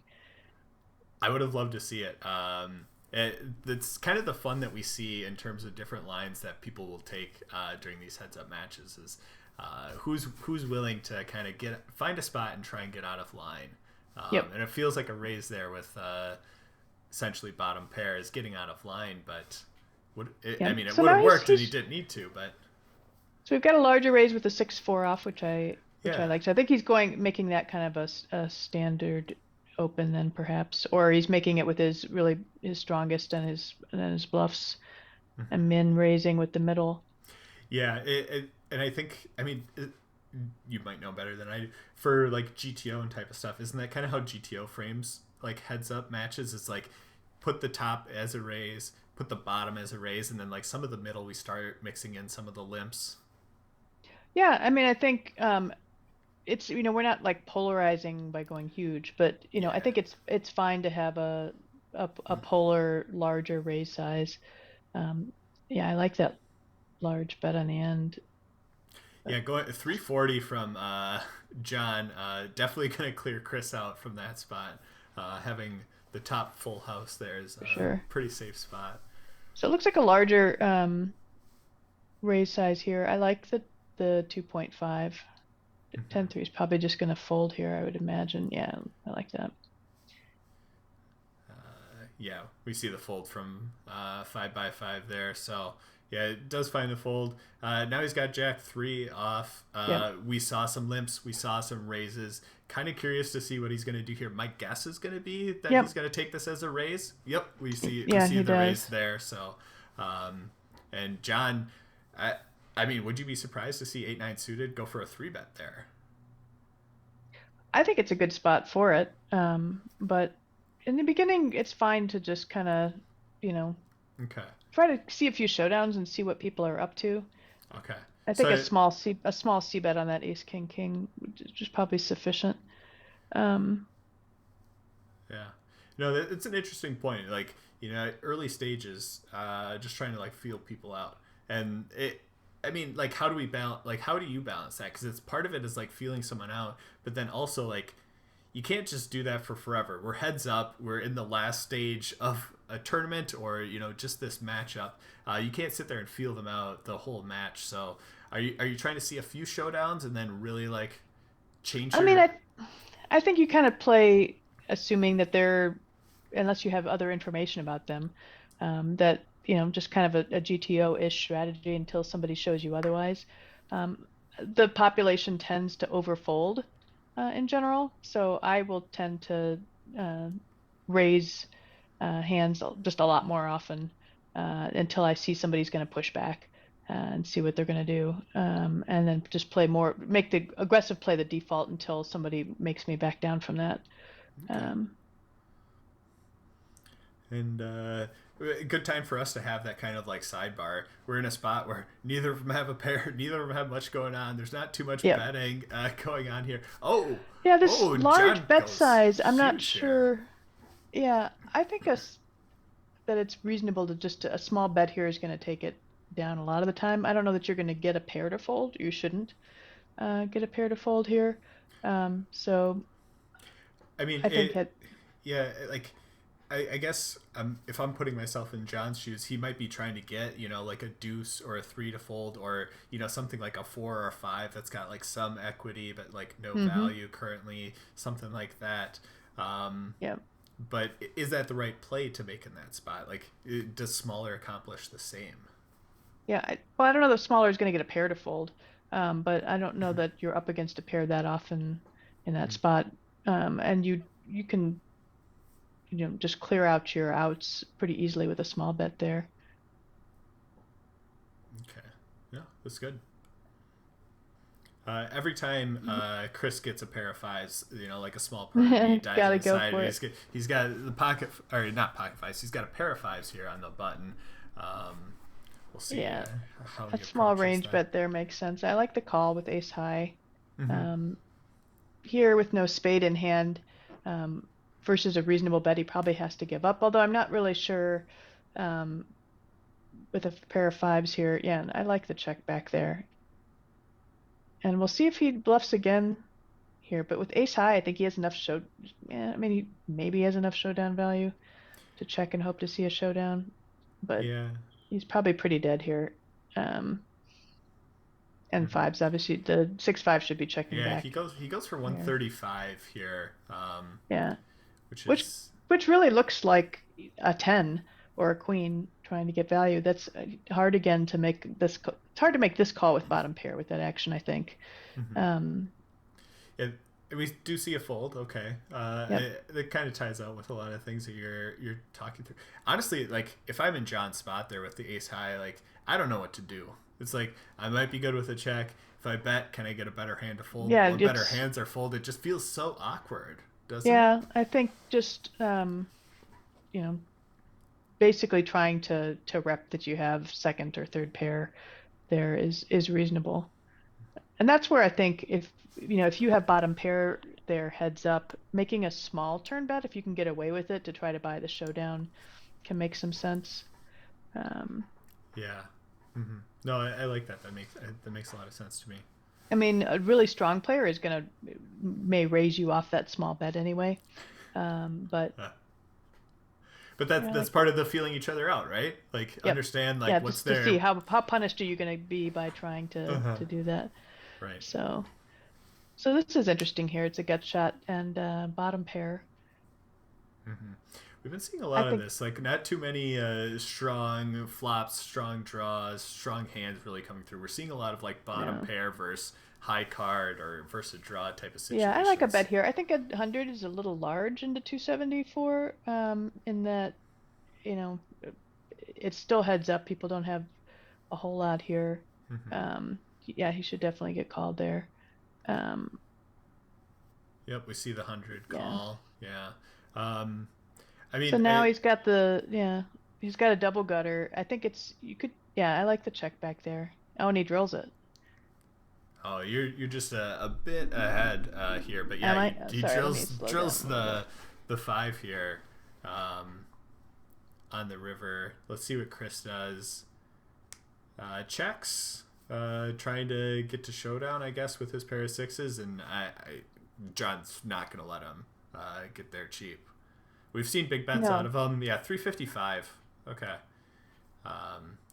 [SPEAKER 1] I would have loved to see it. It's kind of the fun that we see in terms of different lines that people will take during these heads-up matches is who's willing to kind of find a spot and try and get out of line.
[SPEAKER 2] Yep.
[SPEAKER 1] And it feels like a raise there with essentially bottom pair is getting out of line, but
[SPEAKER 2] Yeah.
[SPEAKER 1] I mean, it
[SPEAKER 2] So
[SPEAKER 1] would
[SPEAKER 2] now
[SPEAKER 1] have
[SPEAKER 2] he's,
[SPEAKER 1] worked and he
[SPEAKER 2] he's
[SPEAKER 1] didn't need to, but
[SPEAKER 2] so we've got a larger raise with the 6-4 off, which I
[SPEAKER 1] yeah.
[SPEAKER 2] like. So I think he's making that kind of a standard open then perhaps, or he's making it with his strongest and his bluffs
[SPEAKER 1] Mhm.
[SPEAKER 2] and min raising with the middle.
[SPEAKER 1] Yeah, and I think you might know better than I do for like GTO and type of stuff. Isn't that kind of how GTO frames like heads up matches? It's like put the top as a raise, put the bottom as a raise, and then like some of the middle we start mixing in some of the limps.
[SPEAKER 2] Yeah, I mean, I think it's we're not like polarizing by going huge, but I
[SPEAKER 1] Yeah.
[SPEAKER 2] think it's fine to have a polar larger raise size. Um, yeah, I like that large bet on the end.
[SPEAKER 1] Yeah, going 340 from John, definitely going to clear Chris out from that spot. Having the top full house there is
[SPEAKER 2] For
[SPEAKER 1] a
[SPEAKER 2] sure.
[SPEAKER 1] pretty safe spot.
[SPEAKER 2] So it looks like a larger raise size here. I like the 2.5.
[SPEAKER 1] Mhm.
[SPEAKER 2] 10-3 is probably just going to fold here, I would imagine. Yeah, I like that.
[SPEAKER 1] Yeah, we see the fold from 5x5 there. So yeah, it does find the fold. Now he's got Jack 3 off.
[SPEAKER 2] Yep.
[SPEAKER 1] We saw some limps. We saw some raises. Kind of curious to see what he's going to do here. My guess is going to be that he's
[SPEAKER 2] Yep.
[SPEAKER 1] going to take this as a raise. Yep, we
[SPEAKER 2] Yeah,
[SPEAKER 1] see
[SPEAKER 2] he
[SPEAKER 1] the raise
[SPEAKER 2] does.
[SPEAKER 1] there. So, and John, I mean, would you be surprised to see 8-9 suited go for a 3-bet there?
[SPEAKER 2] I think it's a good spot for it. But in the beginning, it's fine to just kind of, you know,
[SPEAKER 1] Okay,
[SPEAKER 2] try to see a few showdowns and see what people are up to.
[SPEAKER 1] okay.
[SPEAKER 2] I think
[SPEAKER 1] So
[SPEAKER 2] a small C bet on that Ace King King is just probably sufficient. Um,
[SPEAKER 1] yeah. No, it's an interesting point. Like, early stages, just trying to like feel people out. And I mean, like, how do we balance? Like, how do you balance that? Because it's part of it is like feeling someone out, but then also like you can't just do that for forever. We're heads up. We're in the last stage of a tournament, or just this matchup. You can't sit there and feel them out the whole match. So, are you trying to see a few showdowns and then really like change
[SPEAKER 2] I
[SPEAKER 1] your?
[SPEAKER 2] mean, I think you kind of play assuming that they're, unless you have other information about them, that just kind of a GTO-ish strategy until somebody shows you otherwise. The population tends to overfold in general, so I will tend to uh, raise hands just a lot more often until I see somebody's going to push back and see what they're going to do, and then just play more, make the aggressive play the default until somebody makes me back down from that.
[SPEAKER 1] Okay.
[SPEAKER 2] Um,
[SPEAKER 1] And a good time for us to have that kind of like sidebar. We're in a spot where neither of them have a pair, neither of them have much going on. There's not too much
[SPEAKER 2] yeah,
[SPEAKER 1] betting going on here. Oh,
[SPEAKER 2] yeah, this
[SPEAKER 1] oh,
[SPEAKER 2] large
[SPEAKER 1] John
[SPEAKER 2] bet
[SPEAKER 1] goes
[SPEAKER 2] size, I'm not
[SPEAKER 1] huge here.
[SPEAKER 2] sure. Yeah, I think that it's reasonable to just a small bet here is going to take it down a lot of the time. I don't know that you're going to get a pair to fold. You shouldn't get a pair to fold here. So
[SPEAKER 1] I mean,
[SPEAKER 2] I think it,
[SPEAKER 1] yeah, like I guess if I'm putting myself in John's shoes, he might be trying to get like a deuce or a three to fold, or something like a four or a five that's got like some equity but like no
[SPEAKER 2] hmm
[SPEAKER 1] value currently, something like that.
[SPEAKER 2] yeah.
[SPEAKER 1] But is that the right play to make in that spot? Like, does smaller accomplish the same?
[SPEAKER 2] Yeah, well, I don't know that smaller is going to get a pair to fold, but I don't know that you're up against a pair that often in that spot. And you can just clear out your outs pretty easily with a small bet there.
[SPEAKER 1] Okay, yeah, that's good. Every time Chris gets a pair of fives, like a small part of me dives
[SPEAKER 2] Gotta go
[SPEAKER 1] inside.
[SPEAKER 2] for it.
[SPEAKER 1] He's got the pocket, or not pocket fives. He's got a pair of fives here on the button. We'll see
[SPEAKER 2] Yeah,
[SPEAKER 1] how he
[SPEAKER 2] that small
[SPEAKER 1] approaches
[SPEAKER 2] range
[SPEAKER 1] that.
[SPEAKER 2] bet there makes sense. I like the call with ace high.
[SPEAKER 1] Mm-hmm.
[SPEAKER 2] Um, Here with no spade in hand, um, versus a reasonable bet, he probably has to give up. Although I'm not really sure um, with a pair of fives here. Yeah, and I like the check back there. And we'll see if he bluffs again here. But with ace high, I think he has enough show. Yeah, I mean, he maybe has enough showdown value to check and hope to see a showdown. But
[SPEAKER 1] Yeah.
[SPEAKER 2] he's probably pretty dead here. Um, and
[SPEAKER 1] Mm-hmm.
[SPEAKER 2] fives, obviously, the 6-5 should be checking
[SPEAKER 1] Yeah,
[SPEAKER 2] back
[SPEAKER 1] he goes for
[SPEAKER 2] here.
[SPEAKER 1] 135 here,
[SPEAKER 2] Yeah.
[SPEAKER 1] which
[SPEAKER 2] which
[SPEAKER 1] is
[SPEAKER 2] which really looks like a 10 or a queen trying to get value. That's hard again to make this. It's hard to make this call with bottom pair with that action, I think.
[SPEAKER 1] mm-hmm.
[SPEAKER 2] Um,
[SPEAKER 1] Yeah, we do see a fold. Okay,
[SPEAKER 2] yep.
[SPEAKER 1] it kind of ties out with a lot of things that you're talking through. Honestly, like if I'm in John's spot there with the ace high, like I don't know what to do. It's like I might be good with a check. If I bet, can I get a better hand to fold? But
[SPEAKER 2] Yeah,
[SPEAKER 1] when better
[SPEAKER 2] it's
[SPEAKER 1] hands are folded, it just feels so awkward, doesn't it?
[SPEAKER 2] yeah. I think just you know, basically trying to rep that you have second or third pair there is reasonable. And that's where I think if you have bottom pair there heads up, making a small turn bet if you can get away with it to try to buy the showdown can make some sense. Um,
[SPEAKER 1] Yeah. Mm-hmm. No, I like that. That makes a lot of sense to me.
[SPEAKER 2] I mean, a really strong player is gonna may raise you off that small bet anyway. But
[SPEAKER 1] Uh, but that's
[SPEAKER 2] yeah, I
[SPEAKER 1] that's
[SPEAKER 2] like
[SPEAKER 1] part of the feeling each other out, right? Like
[SPEAKER 2] yep,
[SPEAKER 1] understand
[SPEAKER 2] yeah,
[SPEAKER 1] like what's
[SPEAKER 2] just to see
[SPEAKER 1] there.
[SPEAKER 2] how punished are you gonna be by trying
[SPEAKER 1] Uh-huh.
[SPEAKER 2] to do that.
[SPEAKER 1] Right.
[SPEAKER 2] So this is interesting here. It's a gut shot and bottom pair.
[SPEAKER 1] Mm-hmm. We've been seeing a
[SPEAKER 2] I
[SPEAKER 1] lot of
[SPEAKER 2] think
[SPEAKER 1] this, like not too many strong flops, strong draws, strong hands really coming through. We're seeing a lot of like bottom
[SPEAKER 2] yeah.
[SPEAKER 1] pair versus high card or versus a draw type of
[SPEAKER 2] Yeah, I like a bet
[SPEAKER 1] situations.
[SPEAKER 2] here. I think 100 is a little large into 274, in that, you know, it still heads up. People don't have a whole lot here.
[SPEAKER 1] Mm-hmm.
[SPEAKER 2] Yeah, he should definitely get called there. Um,
[SPEAKER 1] Yep, we see the 100
[SPEAKER 2] yeah.
[SPEAKER 1] call. Yeah. Um, I
[SPEAKER 2] So
[SPEAKER 1] mean,
[SPEAKER 2] now he's got a double gutter. I think you could, yeah, I like the check back there. Oh, and he drills it.
[SPEAKER 1] oh, you're just a bit ahead here, but yeah,
[SPEAKER 2] Am I?
[SPEAKER 1] he
[SPEAKER 2] Sorry, let me
[SPEAKER 1] drills
[SPEAKER 2] slow down
[SPEAKER 1] drills
[SPEAKER 2] a little bit.
[SPEAKER 1] the five here um, on the river. Let's see what Chris does. Checks. trying to get to showdown, I guess, with his pair of sixes, and John's not going to let him get there cheap. We've seen big bets out of him. Yeah, 355. Okay.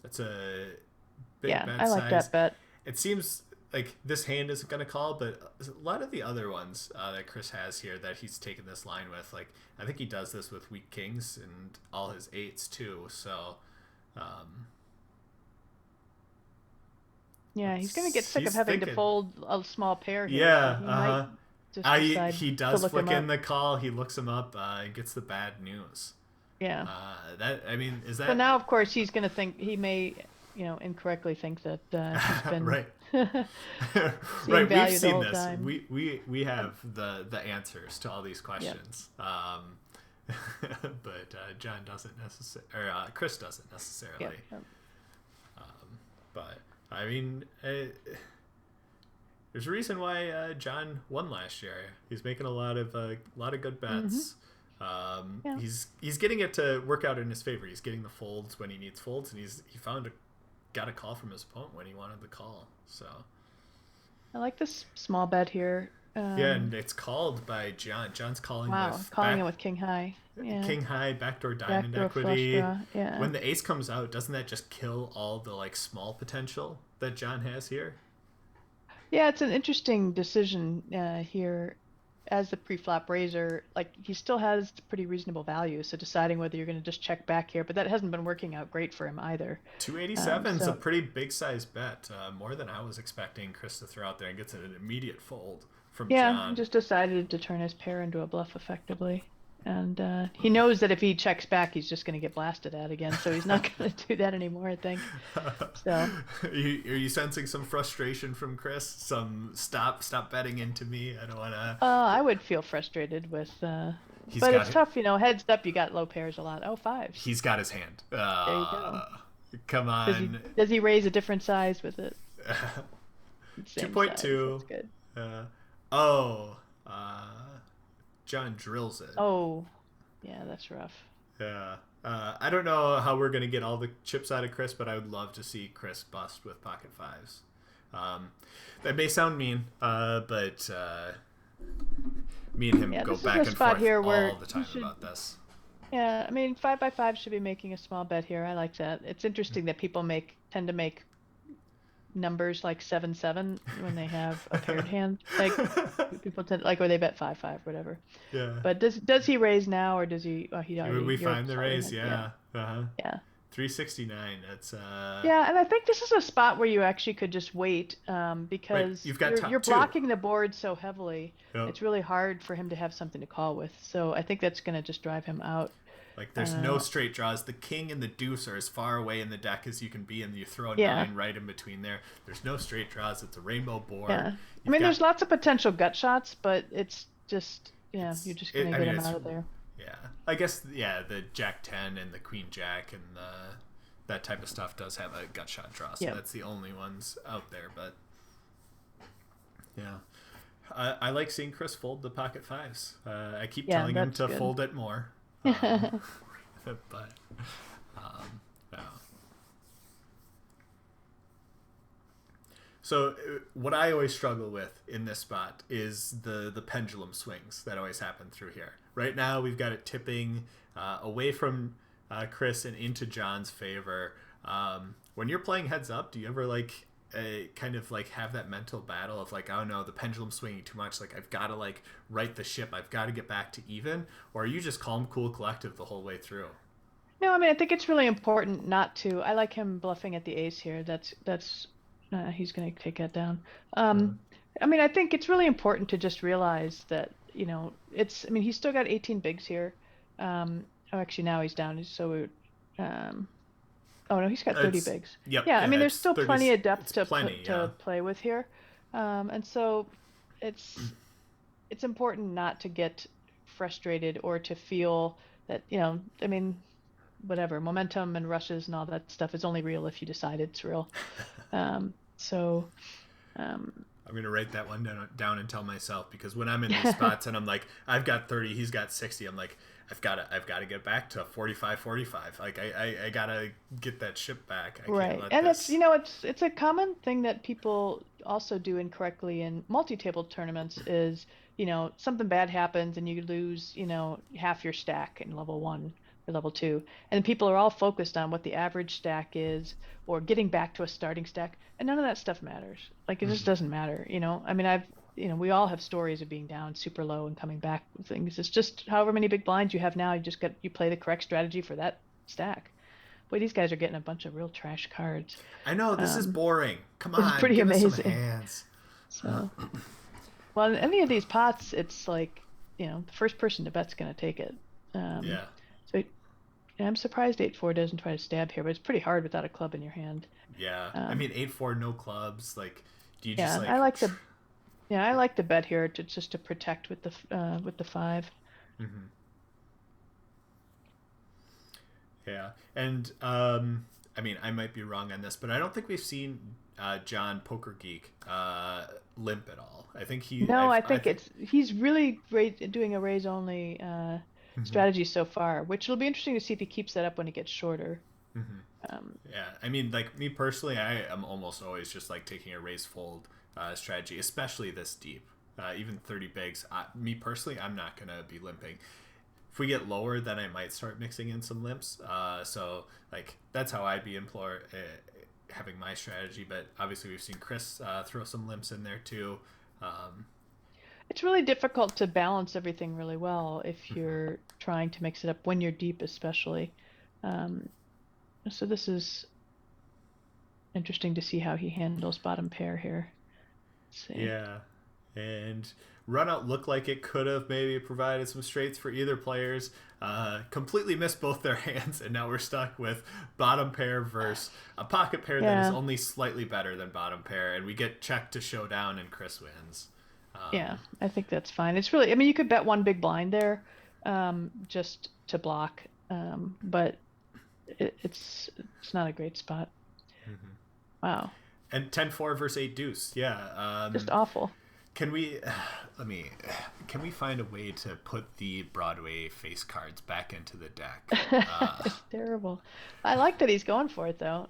[SPEAKER 1] That's a big bet
[SPEAKER 2] I like
[SPEAKER 1] size.
[SPEAKER 2] that bet.
[SPEAKER 1] It seems like this hand isn't going to call, but a lot of the other ones that Chris has here that he's taken this line with, like, I think he does this with weak kings and all his eights too, so...
[SPEAKER 2] yeah, he's going to get sick of having to fold a small pair here.
[SPEAKER 1] Yeah,
[SPEAKER 2] he
[SPEAKER 1] does flick in the call. He looks him up and gets the bad news.
[SPEAKER 2] Yeah.
[SPEAKER 1] Is that...
[SPEAKER 2] So now, of course, he's going to think, he may, incorrectly think that he's been
[SPEAKER 1] right.
[SPEAKER 2] Right,
[SPEAKER 1] we've seen this.
[SPEAKER 2] Time.
[SPEAKER 1] We have the answers to all these questions. Yep. But John doesn't necessarily, or Chris doesn't necessarily.
[SPEAKER 2] Yep.
[SPEAKER 1] But I mean, there's a reason why John won last year. He's making a lot of good bets. Mm-hmm. He's getting it to work out in his favor. He's getting the folds when he needs folds, and he got a call from his opponent when he wanted the call. So
[SPEAKER 2] I like this small bet here.
[SPEAKER 1] And it's called by John. John's calling
[SPEAKER 2] it with king high. Yeah.
[SPEAKER 1] King high, backdoor diamond equity. Yeah. When the ace comes out, doesn't that just kill all the small potential that John has here?
[SPEAKER 2] Yeah, it's an interesting decision here. As the pre-flop raiser, he still has pretty reasonable value. So deciding whether you're going to just check back here, but that hasn't been working out great for him either.
[SPEAKER 1] 287 is a pretty big size bet, more than I was expecting Chris to throw out there, and gets an immediate fold from John.
[SPEAKER 2] Yeah, he just decided to turn his pair into a bluff effectively. And he knows that if he checks back, he's just going to get blasted at again. So he's not going to do that anymore, I think. So,
[SPEAKER 1] are you sensing some frustration from Chris? Some stop betting into me. I don't want to.
[SPEAKER 2] I would feel frustrated with. But it's tough, Heads up, you got low pairs a lot. Oh, fives.
[SPEAKER 1] He's got his hand. There
[SPEAKER 2] you go.
[SPEAKER 1] Come on.
[SPEAKER 2] Does he raise a different size with it?
[SPEAKER 1] 2.2.
[SPEAKER 2] That's good.
[SPEAKER 1] John drills it.
[SPEAKER 2] Oh, yeah, that's rough.
[SPEAKER 1] Yeah. I don't know how we're going to get all the chips out of Chris, but I would love to see Chris bust with pocket fives. That may sound mean, but me and him go back and forth here all the time about this.
[SPEAKER 2] Yeah, I mean, 5x5 should be making a small bet here. I like that. It's interesting that people tend to make numbers like 7-7 when they have a paired hand. People tend or they bet 5-5, whatever.
[SPEAKER 1] Yeah.
[SPEAKER 2] But does he raise now, or does he? Oh, he already.
[SPEAKER 1] We find the raise. Yeah.
[SPEAKER 2] Yeah.
[SPEAKER 1] 369. That's
[SPEAKER 2] Yeah, and I think this is a spot where you actually could just wait because you're blocking the board so heavily. Yep. It's really hard for him to have something to call with. So I think that's going to just drive him out.
[SPEAKER 1] There's no straight draws. The king and the deuce are as far away in the deck as you can be, and you throw a 9 right in between there. There's no straight draws. It's a rainbow board.
[SPEAKER 2] Yeah. There's lots of potential gut shots, but it's just, you're just going to get him out of there.
[SPEAKER 1] Yeah. I guess, the Jack 10 and the Queen Jack and that type of stuff does have a gut shot draw, so that's the only ones out there. But, yeah. I like seeing Chris fold the pocket fives. I keep telling him to fold it more. But yeah. So what I always struggle with in this spot is the pendulum swings that always happen through here. Right now we've got it tipping away from Chris and into John's favor. When you're playing heads up, do you ever kind of have that mental battle of oh no, the pendulum swinging too much, I've got to right the ship, I've got to get back to even? Or are you just calm, cool, collective the whole way through?
[SPEAKER 2] No, I think it's really important not to. I like him bluffing at the ace here. That's he's going to take that down. I think it's really important to just realize that he's still got 18 bigs here. Actually now he's down, so oh no, he's got 30 bigs.
[SPEAKER 1] Yep,
[SPEAKER 2] yeah, there's still plenty of depth to play with here, and so it's important not to get frustrated or to feel that whatever momentum and rushes and all that stuff is only real if you decide it's real.
[SPEAKER 1] I'm gonna write that one down and tell myself, because when I'm in these spots and I'm like, I've got 30, he's got 60, I'm like, I've got to get back to 45. Like I gotta get that ship back. I
[SPEAKER 2] Right.
[SPEAKER 1] can't let
[SPEAKER 2] And
[SPEAKER 1] this.
[SPEAKER 2] it's a common thing that people also do incorrectly in multi-table tournaments is, something bad happens and you lose, half your stack in level 1 or level 2. And people are all focused on what the average stack is or getting back to a starting stack, and none of that stuff matters. Like, it just doesn't matter, I mean, we all have stories of being down super low and coming back with things. It's just however many big blinds you have now, you play the correct strategy for that stack. Boy, these guys are getting a bunch of real trash cards.
[SPEAKER 1] I know, this is boring. Come
[SPEAKER 2] It's
[SPEAKER 1] on,
[SPEAKER 2] pretty
[SPEAKER 1] give us some
[SPEAKER 2] amazing.
[SPEAKER 1] hands.
[SPEAKER 2] So, well, in any of these pots, it's like, the first person to bet's going to take it.
[SPEAKER 1] Yeah.
[SPEAKER 2] So I'm surprised 8-4 doesn't try to stab here, but it's pretty hard without a club in your hand.
[SPEAKER 1] Yeah. I mean, 8-4, no clubs. Like, do you just
[SPEAKER 2] Yeah,
[SPEAKER 1] like?
[SPEAKER 2] I like the bet here just to protect with the 5.
[SPEAKER 1] Mm-hmm. Yeah, and I mean, I might be wrong on this, but I don't think we've seen John Poker Geek limp at all. I think he.
[SPEAKER 2] No, I think he's really great doing a raise only strategy so far, which will be interesting to see if he keeps that up when he gets shorter.
[SPEAKER 1] Yeah, I mean, like me personally, I am almost always just like taking a raise fold strategy, especially this deep. Even 30 bigs. Me personally, I'm not gonna be limping. If we get lower, then I might start mixing in some limps. So like that's how I'd be having my strategy. But obviously, we've seen Chris throw some limps in there too.
[SPEAKER 2] It's really difficult to balance everything really well if you're trying to mix it up when you're deep, especially. So this is interesting to see how he handles bottom pair here. Let's see.
[SPEAKER 1] Yeah, and runout looked like it could have maybe provided some straights for either players. Completely missed both their hands, and now we're stuck with bottom pair versus a pocket pair that is only slightly better than bottom pair, and we get checked to showdown, and Chris wins.
[SPEAKER 2] Yeah, I think that's fine. It's really, I mean, you could bet one big blind there, just to block, but it's not a great spot. Wow.
[SPEAKER 1] And 10-4 versus 8 deuce. Yeah.
[SPEAKER 2] Just awful.
[SPEAKER 1] Can we find a way to put the Broadway face cards back into the deck?
[SPEAKER 2] It's terrible. I like that he's going for it though.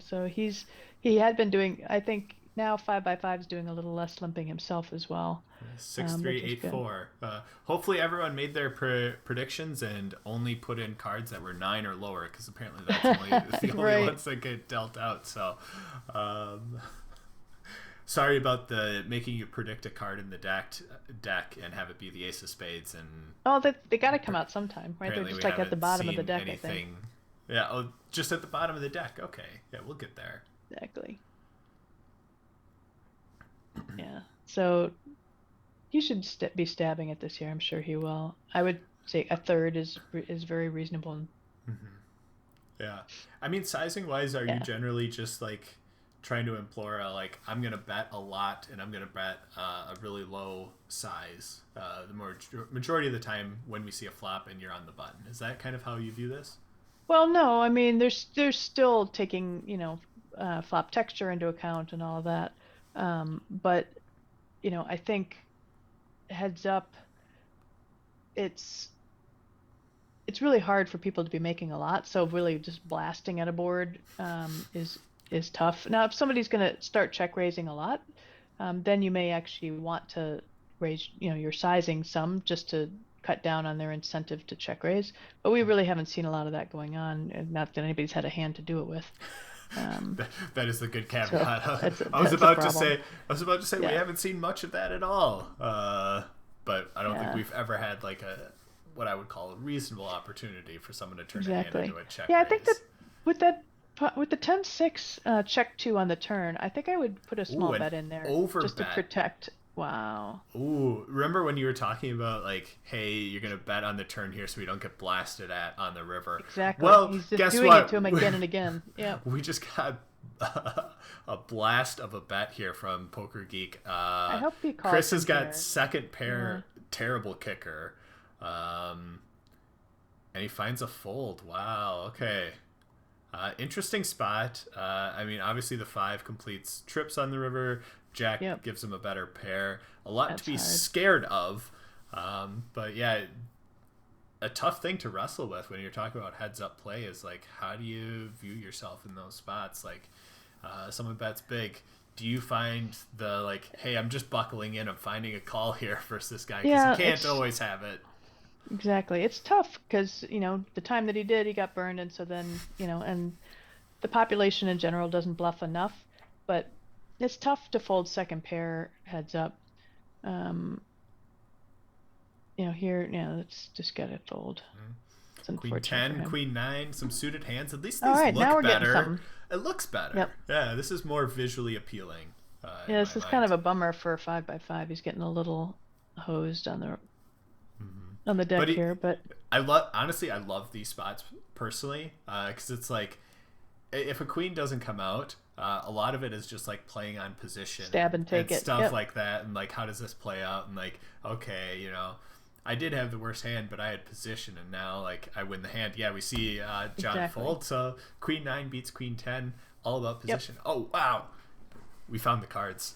[SPEAKER 2] So he had been doing, I think now 5x5 is doing a little less limping himself as well.
[SPEAKER 1] 6-3, 8-4. Hopefully everyone made their predictions and only put in cards that were 9 or lower, because apparently that's only the only
[SPEAKER 2] Right.
[SPEAKER 1] ones that get dealt out. So sorry about the making you predict a card in the deck and have it be the ace of spades. And
[SPEAKER 2] they got to come out sometime, right? They're
[SPEAKER 1] apparently
[SPEAKER 2] just
[SPEAKER 1] we
[SPEAKER 2] like at the
[SPEAKER 1] haven't
[SPEAKER 2] bottom of the
[SPEAKER 1] seen
[SPEAKER 2] deck, I
[SPEAKER 1] anything.
[SPEAKER 2] think.
[SPEAKER 1] Yeah, just at the bottom of the deck. Okay, yeah, we'll get there.
[SPEAKER 2] Exactly. Yeah. So he should be stabbing it this year. I'm sure he will. I would say a third is very reasonable.
[SPEAKER 1] Yeah, I mean, sizing wise, are you generally just like trying to implore like, I'm gonna bet a lot and I'm gonna bet a really low size the majority of the time when we see a flop and you're on the button? Is that kind of how you view this?
[SPEAKER 2] Well, no, I mean, there's still taking, flop texture into account and all of that. But, I think heads up, it's really hard for people to be making a lot. So really just blasting at a board is tough. Now, if somebody's going to start check raising a lot, then you may actually want to raise, your sizing some just to cut down on their incentive to check raise. But we really haven't seen a lot of that going on, and not that anybody's had a hand to do it with.
[SPEAKER 1] That is the good caveat.
[SPEAKER 2] So
[SPEAKER 1] I was about to say
[SPEAKER 2] Yeah.
[SPEAKER 1] we haven't seen much of that at all. But I don't think we've ever had like what I would call a reasonable opportunity for someone to turn a hand into a check.
[SPEAKER 2] Yeah, I
[SPEAKER 1] raise.
[SPEAKER 2] think that with the 10-6 check 2 on the turn, I think I would put a small
[SPEAKER 1] an
[SPEAKER 2] bet in there just to
[SPEAKER 1] overbet.
[SPEAKER 2] protect. Wow.
[SPEAKER 1] Ooh, remember when you were talking about like, hey, you're gonna bet on the turn here so we don't get blasted at on the river?
[SPEAKER 2] Exactly.
[SPEAKER 1] Well,
[SPEAKER 2] He's just
[SPEAKER 1] guess
[SPEAKER 2] doing
[SPEAKER 1] what?
[SPEAKER 2] it to him again and again. Yeah.
[SPEAKER 1] We just got a blast of a bet here from Poker Geek.
[SPEAKER 2] I hope he calls
[SPEAKER 1] Chris has
[SPEAKER 2] him
[SPEAKER 1] got
[SPEAKER 2] there.
[SPEAKER 1] second pair, terrible kicker, and he finds a fold. Wow. Okay. Interesting spot. I mean, obviously the 5 completes trips on the river. Jack gives him a better pair. A lot
[SPEAKER 2] That's
[SPEAKER 1] to be
[SPEAKER 2] hard.
[SPEAKER 1] scared of. But yeah, a tough thing to wrestle with when you're talking about heads up play is like, how do you view yourself in those spots? Like, someone bets big. Do you find the like, hey, I'm just buckling in, I'm finding a call here versus this guy because he can't always have it.
[SPEAKER 2] Exactly. It's tough because, the time that he did, he got burned. And so then, and the population in general doesn't bluff enough. But it's tough to fold second pair heads up. Here, let's just get it fold. It's
[SPEAKER 1] Queen 10, Queen 9, some suited hands. At least these
[SPEAKER 2] All right,
[SPEAKER 1] look
[SPEAKER 2] now we're
[SPEAKER 1] better.
[SPEAKER 2] getting something.
[SPEAKER 1] It looks better.
[SPEAKER 2] Yep.
[SPEAKER 1] Yeah, this is more visually appealing.
[SPEAKER 2] This is kind of a bummer for a 5x5. He's getting a little hosed on the deck here, but
[SPEAKER 1] I love these spots personally because it's like if a queen doesn't come out, a lot of it is just like playing on position,
[SPEAKER 2] stab and take
[SPEAKER 1] and
[SPEAKER 2] it,
[SPEAKER 1] stuff like that, and like how does this play out, and like okay, I did have the worst hand, but I had position, and now like I win the hand. Yeah, we see John fold. So Queen 9 beats Queen 10, all about position. Oh wow, we found the cards.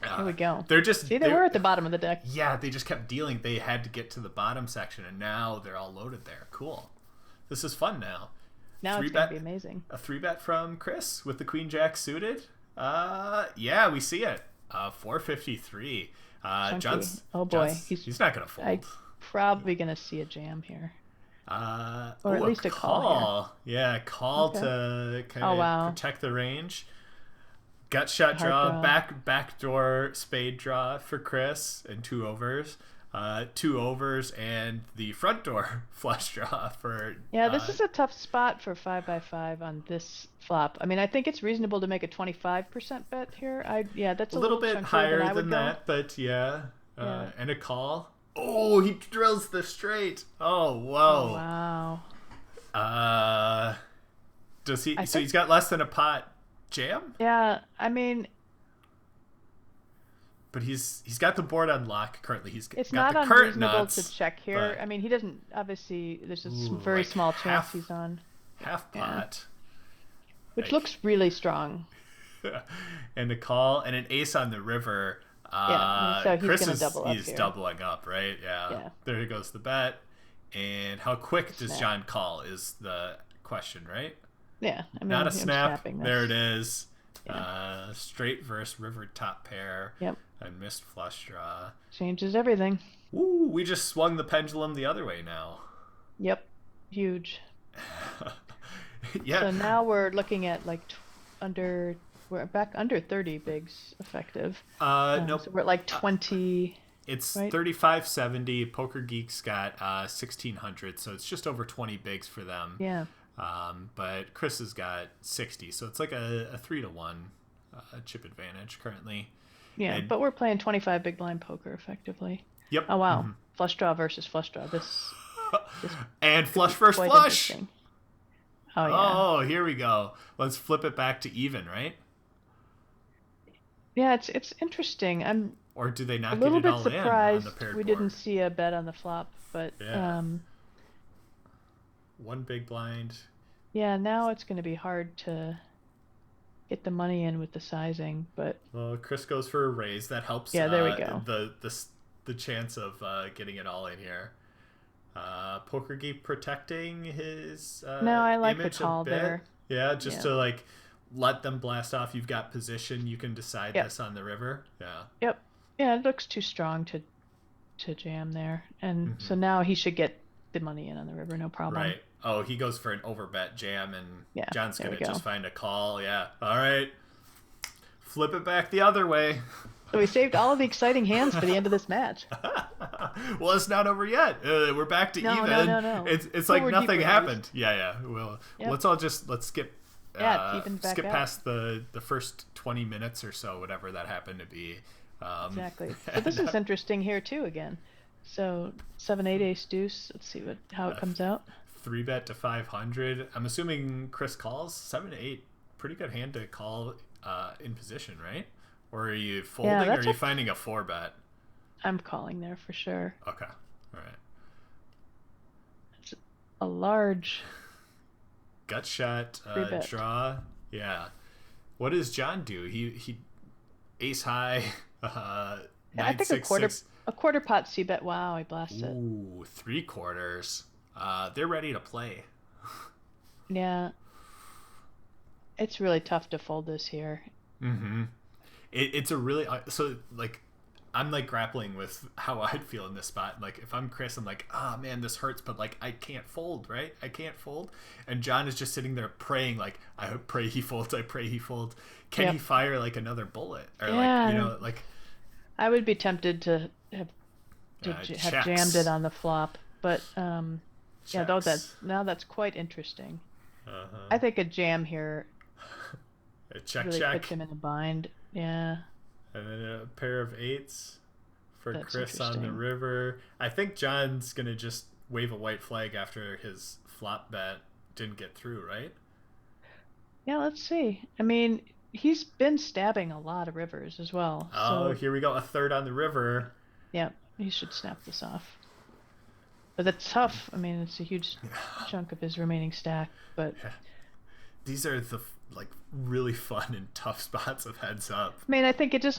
[SPEAKER 2] Here we go.
[SPEAKER 1] They
[SPEAKER 2] were at the bottom of the deck.
[SPEAKER 1] Yeah, they just kept dealing. They had to get to the bottom section, and now they're all loaded there. Cool. This is fun now.
[SPEAKER 2] Now it's going to be amazing.
[SPEAKER 1] A 3-bet from Chris with the Queen Jack suited. Yeah, we see it. 453. John's.
[SPEAKER 2] Oh boy,
[SPEAKER 1] he's not going to fold.
[SPEAKER 2] I'm probably going to see a jam here. Or at least a call here.
[SPEAKER 1] Yeah, call to kind of protect the range. Gut shot draw, backdoor spade draw for Chris, and 2 overs. 2 overs and the front door flush draw for...
[SPEAKER 2] Yeah, this is a tough spot for 5x5 on this flop. I mean, I think it's reasonable to make a 25% bet here. That's a
[SPEAKER 1] little bit higher than that, but yeah. And a call. Oh, he drills the straight. Oh, whoa.
[SPEAKER 2] Oh,
[SPEAKER 1] wow. Does he? So he's got less than a pot jam?
[SPEAKER 2] Yeah, I mean...
[SPEAKER 1] But he's got the board on lock currently.
[SPEAKER 2] It's
[SPEAKER 1] got
[SPEAKER 2] not
[SPEAKER 1] the current
[SPEAKER 2] unreasonable
[SPEAKER 1] nuts,
[SPEAKER 2] to check here. I mean, he doesn't, obviously, there's a very small chance he's on.
[SPEAKER 1] Half pot.
[SPEAKER 2] Which looks really strong.
[SPEAKER 1] And a call and an ace on the river.
[SPEAKER 2] So he's
[SPEAKER 1] Chris
[SPEAKER 2] going to double up
[SPEAKER 1] he's
[SPEAKER 2] here.
[SPEAKER 1] Doubling up, right? Yeah. There goes the bet. And how quick does John call is the question, right?
[SPEAKER 2] Yeah. I mean,
[SPEAKER 1] not a snap.
[SPEAKER 2] Snapping
[SPEAKER 1] there it is. Yeah. Straight versus river top pair.
[SPEAKER 2] Yep.
[SPEAKER 1] And missed flush draw.
[SPEAKER 2] Changes everything.
[SPEAKER 1] Ooh, we just swung the pendulum the other way now.
[SPEAKER 2] Yep. Huge.
[SPEAKER 1] Yeah.
[SPEAKER 2] So now we're looking at like we're back under 30 bigs effective.
[SPEAKER 1] Nope.
[SPEAKER 2] So we're at like 20.
[SPEAKER 1] It's
[SPEAKER 2] right?
[SPEAKER 1] 3570. Poker Geek's got 1600, so it's just over 20 bigs for them.
[SPEAKER 2] Yeah.
[SPEAKER 1] But Chris has got 60, so it's like a 3-1 chip advantage currently.
[SPEAKER 2] Yeah, but we're playing 25 big blind poker effectively.
[SPEAKER 1] Yep.
[SPEAKER 2] Oh wow, flush draw versus flush draw. This
[SPEAKER 1] and flush versus flush.
[SPEAKER 2] Oh yeah.
[SPEAKER 1] Oh, here we go. Let's flip it back to even, right?
[SPEAKER 2] Yeah, it's interesting. I'm
[SPEAKER 1] or do they not
[SPEAKER 2] a little
[SPEAKER 1] get it
[SPEAKER 2] bit
[SPEAKER 1] all
[SPEAKER 2] surprised
[SPEAKER 1] in on the paired
[SPEAKER 2] we
[SPEAKER 1] board?
[SPEAKER 2] didn't see a bet on the flop, but
[SPEAKER 1] one big blind.
[SPEAKER 2] Yeah, now it's going to be hard to get the money in with the sizing, but
[SPEAKER 1] well, Chris goes for a raise. That helps.
[SPEAKER 2] Yeah, there we go.
[SPEAKER 1] The chance of getting it all in here. Poker Geek protecting his
[SPEAKER 2] no, I like
[SPEAKER 1] image
[SPEAKER 2] the call
[SPEAKER 1] a bit.
[SPEAKER 2] there.
[SPEAKER 1] Yeah, just to like let them blast off. You've got position. You can decide this on the river. Yeah.
[SPEAKER 2] Yep. Yeah, it looks too strong to jam there, and so now he should get the money in on the river, no problem.
[SPEAKER 1] Right. Oh, he goes for an overbet jam, and John's going to
[SPEAKER 2] go.
[SPEAKER 1] just find a call. Yeah. All right. Flip it back the other way.
[SPEAKER 2] So we saved all of the exciting hands for the end of this match.
[SPEAKER 1] Well, it's not over yet. We're back to even.
[SPEAKER 2] No.
[SPEAKER 1] It's like nothing happened. Yeah. Well, let's skip.
[SPEAKER 2] It's even back
[SPEAKER 1] skip
[SPEAKER 2] out.
[SPEAKER 1] past the first 20 minutes or so, whatever that happened to be.
[SPEAKER 2] Exactly. So this is interesting here too. Again, so 7-8 ace deuce. Let's see how it comes out.
[SPEAKER 1] 3-bet to 500. I'm assuming Chris calls 7-8. Pretty good hand to call in position, right? Or are you folding, or are you finding a 4-bet?
[SPEAKER 2] I'm calling there for sure.
[SPEAKER 1] Okay. All right.
[SPEAKER 2] It's a large
[SPEAKER 1] gut shot,
[SPEAKER 2] Free bet.
[SPEAKER 1] draw. Yeah. What does John do? He ace high,
[SPEAKER 2] I
[SPEAKER 1] nine
[SPEAKER 2] think
[SPEAKER 1] six six.
[SPEAKER 2] a quarter pot C bet. Wow, he blasted it.
[SPEAKER 1] Ooh, 3/4. They're ready to play.
[SPEAKER 2] Yeah. It's really tough to fold this here.
[SPEAKER 1] Mm-hmm. It's a really so like I'm like grappling with how I'd feel in this spot. Like if I'm Chris, I'm like, ah, man, this hurts, but like I can't fold, right? I can't fold. And John is just sitting there praying, like, I pray he folds. I pray he folds. Can he fire like another bullet or like like?
[SPEAKER 2] I would be tempted to have jammed it on the flop, but yeah, though that's quite interesting. I think a jam here really puts him in a bind. Yeah.
[SPEAKER 1] And then a pair of 8s for
[SPEAKER 2] That's
[SPEAKER 1] Chris on the river. I think John's gonna just wave a white flag after his flop bet didn't get through, right?
[SPEAKER 2] Yeah, let's see. I mean, he's been stabbing a lot of rivers as well.
[SPEAKER 1] Oh, here we go. A 3rd on the river.
[SPEAKER 2] Yeah, he should snap this off. But that's tough. I mean, it's a huge chunk of his remaining stack. But
[SPEAKER 1] these are the like really fun and tough spots of heads up.
[SPEAKER 2] I mean, I think it just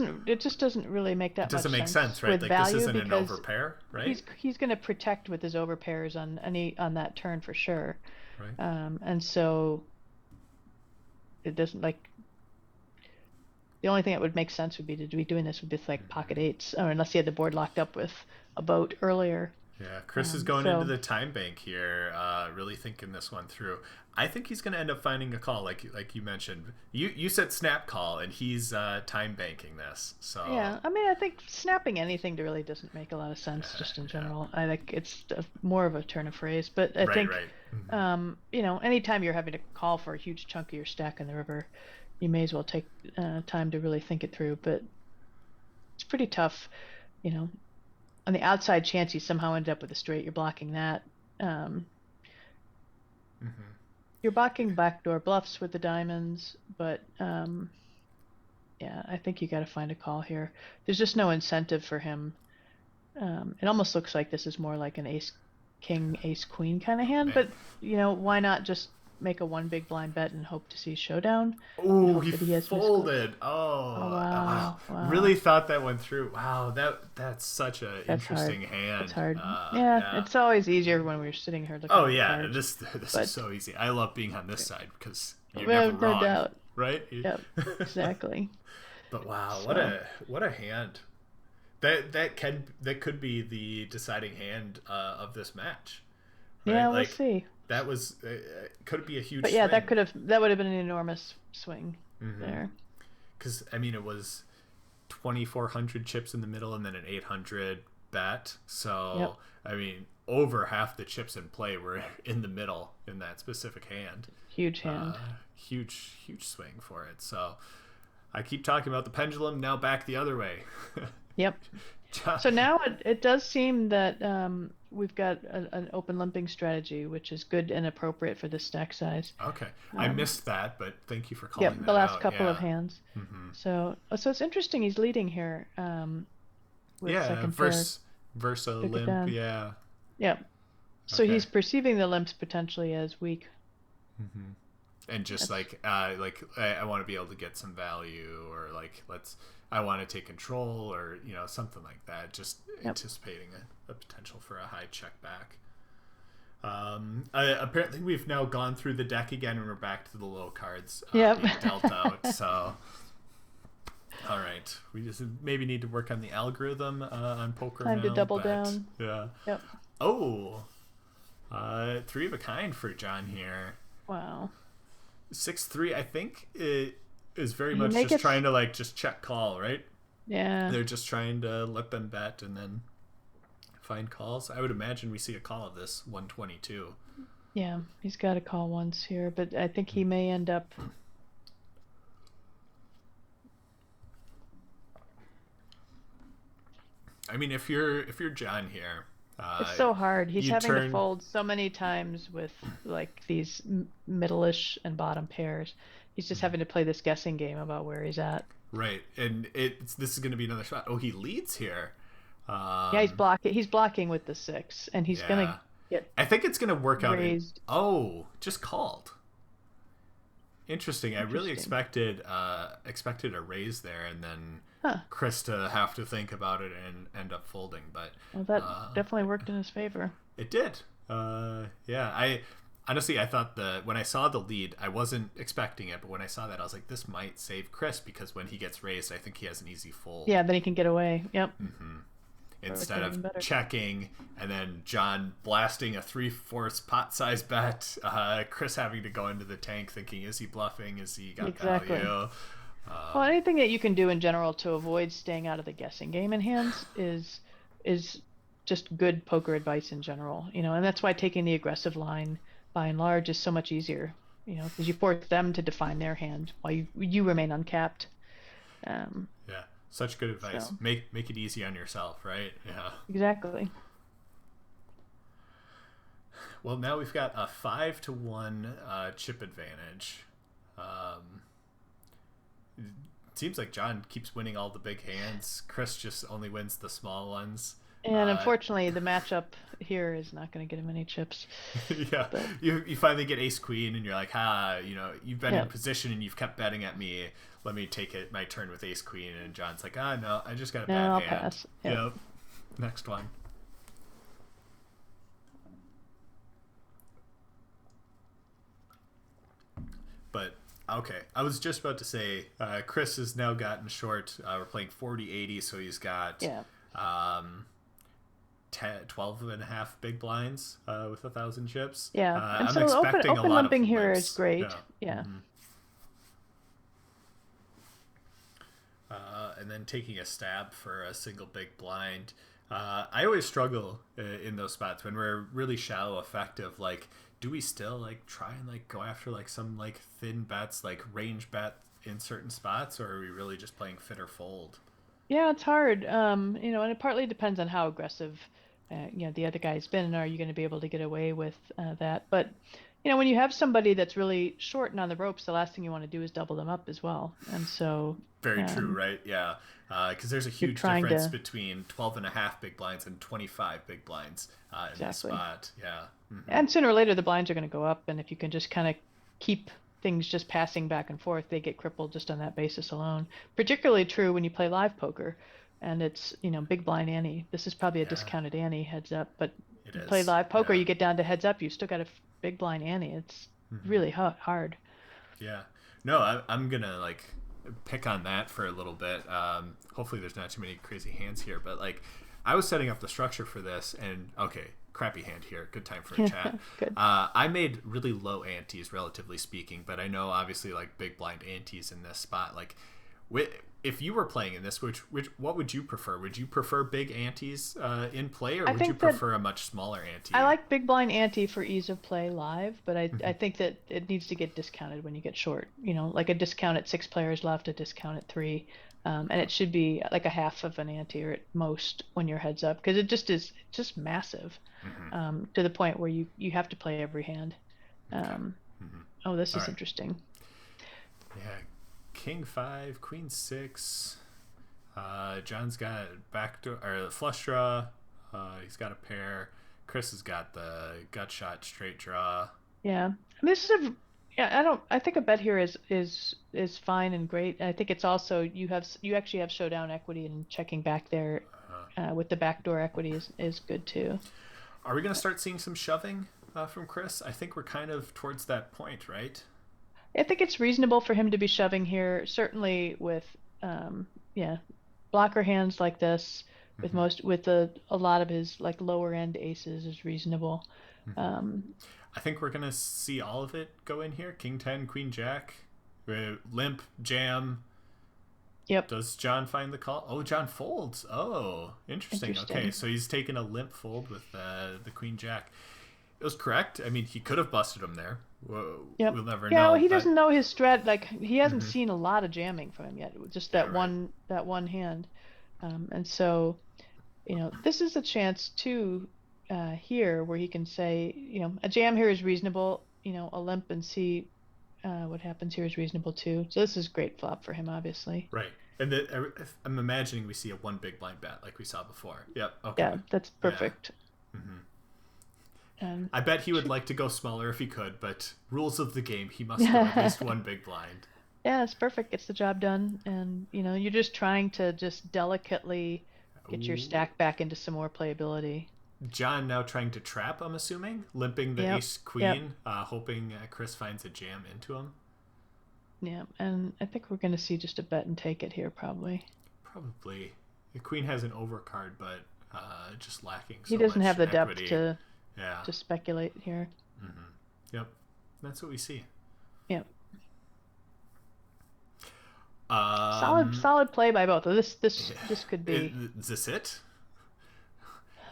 [SPEAKER 2] doesn't really make that much sense.
[SPEAKER 1] It doesn't make sense, right? Like this isn't an overpair, right?
[SPEAKER 2] He's going to protect with his overpairs on that turn for sure.
[SPEAKER 1] Right.
[SPEAKER 2] And so it doesn't like. The only thing that would make sense would be to be doing this with like pocket 8s, or unless he had the board locked up with a boat earlier.
[SPEAKER 1] Yeah, Chris is going into the time bank here, really thinking this one through. I think he's going to end up finding a call, like you mentioned. You said snap call, and he's time banking this. So
[SPEAKER 2] yeah, I mean, I think snapping anything really doesn't make a lot of sense, just in general. I think it's more of a turn of phrase, but I think, Mm-hmm. Anytime you're having to call for a huge chunk of your stack in the river, you may as well take time to really think it through. But it's pretty tough, On the outside chance you somehow ended up with a straight, you're blocking that. You're blocking backdoor bluffs with the diamonds, but I think you got to find a call here. There's just no incentive for him. It almost looks like this is more like an ace king, ace queen kind of hand, but why not just make a one big blind bet and hope to see showdown?
[SPEAKER 1] Oh, he folded. Wow. Really thought that went through. Wow, that's such an interesting hand.
[SPEAKER 2] It's hard. It's always easier when we're sitting here looking.
[SPEAKER 1] Oh yeah, this is so easy. I love being on this side because you're never wrong. No doubt. Right?
[SPEAKER 2] Yep. Exactly.
[SPEAKER 1] But wow, what a hand. That could be the deciding hand of this match. Right?
[SPEAKER 2] Yeah, we'll see.
[SPEAKER 1] That was could be a huge.
[SPEAKER 2] But yeah,
[SPEAKER 1] swing.
[SPEAKER 2] that would have been an enormous swing there.
[SPEAKER 1] Because I mean, it was 2,400 chips in the middle and then an 800 bet. So I mean, over half the chips in play were in the middle in that specific hand.
[SPEAKER 2] Huge hand.
[SPEAKER 1] Huge swing for it. So I keep talking about the pendulum. Now back the other way.
[SPEAKER 2] Yep. So now it does seem that we've got an open limping strategy, which is good and appropriate for this stack size.
[SPEAKER 1] Okay. I missed that, but thank you for calling that out.
[SPEAKER 2] The last couple of hands. Mm-hmm. So it's interesting he's leading here. With second versus
[SPEAKER 1] a limp, yeah.
[SPEAKER 2] Yep. So he's perceiving the limps potentially as weak.
[SPEAKER 1] Mm-hmm. And just I want to be able to get some value, or I want to take control, or something like that. Just anticipating a potential for a high check back. Apparently, we've now gone through the deck again, and we're back to the low cards being dealt out. So, all right, we just maybe need to work on the algorithm on poker.
[SPEAKER 2] Time to double down.
[SPEAKER 1] Yeah.
[SPEAKER 2] Yep.
[SPEAKER 1] Oh, 3 of a kind for John here.
[SPEAKER 2] Wow.
[SPEAKER 1] 6-3, I think it is very much just trying to just check call, right?
[SPEAKER 2] Yeah.
[SPEAKER 1] They're just trying to let them bet and then find calls. I would imagine we see a call of this 122.
[SPEAKER 2] Yeah, he's got a call once here, but I think he may end up.
[SPEAKER 1] I mean, if you're John here.
[SPEAKER 2] It's so hard. He's having to fold so many times with these middle-ish and bottom pairs. He's just having to play this guessing game about where he's at.
[SPEAKER 1] Right, and this is going to be another shot. Oh, he leads here.
[SPEAKER 2] Yeah, he's blocking. He's blocking with the 6, and he's going to get.
[SPEAKER 1] I think it's going to work
[SPEAKER 2] raised.
[SPEAKER 1] out. Oh, just called. Interesting. I really expected a raise there, and then Chris to have to think about it and end up folding. But
[SPEAKER 2] well, that definitely worked in his favor.
[SPEAKER 1] It did. Yeah. I thought when I saw the lead, I wasn't expecting it, but when I saw that, I was like, this might save Chris, because when he gets raised, I think he has an easy fold.
[SPEAKER 2] Yeah, then he can get away. Yep.
[SPEAKER 1] Mm-hmm. Instead of checking and then John blasting a 3/4 pot size bet, Chris having to go into the tank thinking, is he bluffing? Is he got value?
[SPEAKER 2] Well, anything that you can do in general to avoid staying out of the guessing game in hands is just good poker advice in general, and that's why taking the aggressive line by and large is so much easier, because you force them to define their hand while you remain uncapped.
[SPEAKER 1] Yeah. Such good advice. So. Make it easy on yourself, right? Yeah.
[SPEAKER 2] Exactly.
[SPEAKER 1] Well, now we've got a 5-1 chip advantage. It seems like John keeps winning all the big hands. Chris just only wins the small ones.
[SPEAKER 2] And unfortunately, the matchup here is not going to get him any chips.
[SPEAKER 1] Yeah, but you finally get ace queen, and you're like, you've been in position and you've kept betting at me. Let me take my turn with ace queen, and John's like, no, I just got a bad
[SPEAKER 2] I'll
[SPEAKER 1] hand.
[SPEAKER 2] Pass.
[SPEAKER 1] Yep. Next one. But okay, I was just about to say, Chris has now gotten short. We're playing 40-80, so he's got 12 and a half big blinds with 1,000 chips.
[SPEAKER 2] Yeah, and
[SPEAKER 1] I'm
[SPEAKER 2] so
[SPEAKER 1] expecting
[SPEAKER 2] open
[SPEAKER 1] a lot
[SPEAKER 2] lumping
[SPEAKER 1] of
[SPEAKER 2] here
[SPEAKER 1] limps.
[SPEAKER 2] is great. Yeah.
[SPEAKER 1] Mm-hmm. And then taking a stab for a single big blind. I always struggle in those spots when we're really shallow effective. Like, do we still try and go after some thin bets, range bet in certain spots, or are we really just playing fit or fold?
[SPEAKER 2] Yeah, it's hard. And it partly depends on how aggressive, the other guy's been, and are you going to be able to get away with that? But, when you have somebody that's really short and on the ropes, the last thing you want to do is double them up as well. And so.
[SPEAKER 1] Very true, right? Yeah. Because there's a huge difference between 12 and a half big blinds and 25 big blinds in this spot. Yeah. Mm-hmm.
[SPEAKER 2] And sooner or later, the blinds are going to go up. And if you can just kind of keep things just passing back and forth, they get crippled just on that basis alone. Particularly true when you play live poker, and it's big blind ante. This is probably a discounted ante, heads up, but you play live poker, you get down to heads up, you still got a big blind ante. It's really hard.
[SPEAKER 1] Yeah. No, I'm gonna pick on that for a little bit. Hopefully there's not too many crazy hands here, but I was setting up the structure for this, and crappy hand here. Good time for a chat.
[SPEAKER 2] Good.
[SPEAKER 1] I made really low antes, relatively speaking, but I know obviously big blind antes in this spot. If you were playing in this, what would you prefer? Would you prefer big antes in play, or would you prefer a much smaller ante?
[SPEAKER 2] I like big blind ante for ease of play live, but I think that it needs to get discounted when you get short. A discount at 6 players left, a discount at 3. And it should be a half of an ante or at most when you're heads up, because it is just massive, to the point where you have to play every hand. Oh, this is interesting.
[SPEAKER 1] Yeah, King 5, Queen 6. John's got backdoor or flush draw. He's got a pair. Chris has got the gut shot straight draw.
[SPEAKER 2] Yeah, I mean, this is I think a bet here is fine and great. I think it's also you actually have showdown equity, and checking back there with the backdoor equity is good too.
[SPEAKER 1] Are we going to start seeing some shoving from Chris? I think we're kind of towards that point, right?
[SPEAKER 2] I think it's reasonable for him to be shoving here, certainly with blocker hands like this. With a lot of his lower end aces is reasonable.
[SPEAKER 1] I think we're gonna see all of it go in here. King 10, Queen Jack, limp, jam.
[SPEAKER 2] Yep.
[SPEAKER 1] Does John find the call? Oh, John folds. Oh, interesting. Okay, so he's taking a limp fold with the Queen Jack. It was correct. I mean, he could have busted him there.
[SPEAKER 2] Yep.
[SPEAKER 1] We'll never know.
[SPEAKER 2] Yeah, well, he doesn't know his strat. He hasn't seen a lot of jamming from him yet. Just that one hand, and so, this is a chance too. Here where he can say, a jam here is reasonable, a limp and see what happens here is reasonable too. So this is great flop for him, obviously.
[SPEAKER 1] Right. And I'm imagining we see a one big blind bet like we saw before. Yep. Okay.
[SPEAKER 2] Yeah, that's perfect.
[SPEAKER 1] Yeah.
[SPEAKER 2] And
[SPEAKER 1] I bet he would like to go smaller if he could, but rules of the game, he must go at least one big blind.
[SPEAKER 2] yeah, it's perfect. Gets the job done. And, you're just trying to just delicately get your
[SPEAKER 1] Ooh.
[SPEAKER 2] stack back into some more playability.
[SPEAKER 1] John now trying to trap, I'm assuming, limping the
[SPEAKER 2] Yep.
[SPEAKER 1] ace queen, hoping Chris finds a jam into him.
[SPEAKER 2] Yeah, and I think we're going to see just a bet and take it here, probably.
[SPEAKER 1] Probably. The queen has an overcard, but just lacking so
[SPEAKER 2] He doesn't
[SPEAKER 1] much
[SPEAKER 2] have the
[SPEAKER 1] equity.
[SPEAKER 2] depth
[SPEAKER 1] Yeah.
[SPEAKER 2] to speculate here.
[SPEAKER 1] Yep. That's what we see.
[SPEAKER 2] Yep. Solid play by both. This could be.
[SPEAKER 1] Is this it?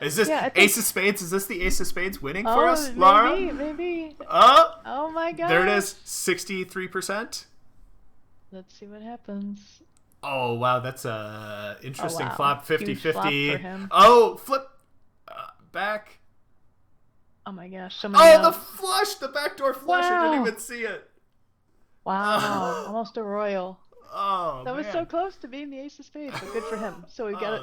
[SPEAKER 1] Is this
[SPEAKER 2] Yeah, I think-
[SPEAKER 1] Ace of Spades? Is this the Ace of Spades winning for us,
[SPEAKER 2] maybe,
[SPEAKER 1] Lara?
[SPEAKER 2] maybe.
[SPEAKER 1] Oh,
[SPEAKER 2] Oh my god.
[SPEAKER 1] there it is, 63%.
[SPEAKER 2] Let's see what happens.
[SPEAKER 1] Oh, wow, that's a interesting
[SPEAKER 2] wow.
[SPEAKER 1] flop,
[SPEAKER 2] Huge flop
[SPEAKER 1] 50-50.
[SPEAKER 2] for him.
[SPEAKER 1] Oh, flip back.
[SPEAKER 2] Oh my gosh, so many
[SPEAKER 1] Oh, the
[SPEAKER 2] outs.
[SPEAKER 1] flush, the backdoor flush. I
[SPEAKER 2] Wow.
[SPEAKER 1] didn't even see it.
[SPEAKER 2] Wow, almost a royal.
[SPEAKER 1] Oh,
[SPEAKER 2] That was
[SPEAKER 1] man.
[SPEAKER 2] so close to being the ace of spades, but good for him. So we've got it.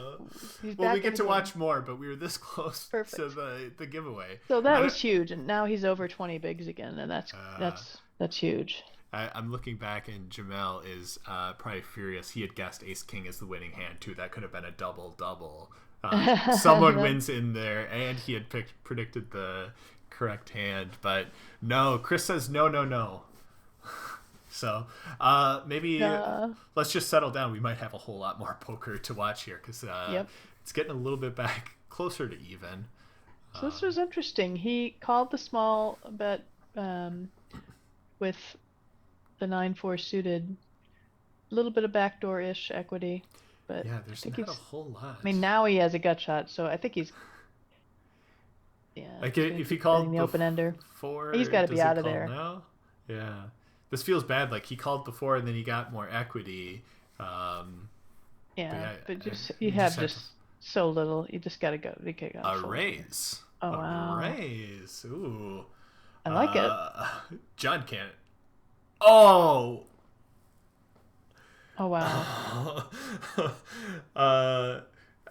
[SPEAKER 2] He's
[SPEAKER 1] Well,
[SPEAKER 2] back
[SPEAKER 1] we
[SPEAKER 2] in
[SPEAKER 1] get
[SPEAKER 2] the
[SPEAKER 1] to
[SPEAKER 2] game.
[SPEAKER 1] watch more, but we were this close
[SPEAKER 2] Perfect.
[SPEAKER 1] to the giveaway.
[SPEAKER 2] So
[SPEAKER 1] I
[SPEAKER 2] that
[SPEAKER 1] don't-
[SPEAKER 2] was huge, and now he's over 20 bigs again, and that's huge.
[SPEAKER 1] I'm looking back, and Jamel is probably furious. He had guessed Ace King as the winning hand too. That could have been a double. Someone wins in there, and he had predicted the correct hand, but no. Chris says no. So maybe let's just settle down. We might have a whole lot more poker to watch here because it's getting a little bit back closer to even.
[SPEAKER 2] So this was interesting. He called the small bet with the 9-4 suited, a little bit of backdoor-ish equity, but
[SPEAKER 1] Yeah,
[SPEAKER 2] I
[SPEAKER 1] there's
[SPEAKER 2] think
[SPEAKER 1] not a
[SPEAKER 2] he's.
[SPEAKER 1] whole lot.
[SPEAKER 2] I mean, now he has a gut shot, so I think he's. Yeah.
[SPEAKER 1] Like
[SPEAKER 2] he's
[SPEAKER 1] if he
[SPEAKER 2] getting
[SPEAKER 1] called
[SPEAKER 2] the open ender,
[SPEAKER 1] before,
[SPEAKER 2] he's got to be
[SPEAKER 1] does he
[SPEAKER 2] out of
[SPEAKER 1] call
[SPEAKER 2] there.
[SPEAKER 1] now? Yeah, this feels bad. Like he called before, and then he got more equity.
[SPEAKER 2] Yeah, but
[SPEAKER 1] you
[SPEAKER 2] you have
[SPEAKER 1] have
[SPEAKER 2] just so little. You just gotta go. You gotta go
[SPEAKER 1] A
[SPEAKER 2] full.
[SPEAKER 1] raise.
[SPEAKER 2] Oh, wow.
[SPEAKER 1] A raise. Ooh.
[SPEAKER 2] I like it.
[SPEAKER 1] John can't. Oh.
[SPEAKER 2] Oh wow!
[SPEAKER 1] A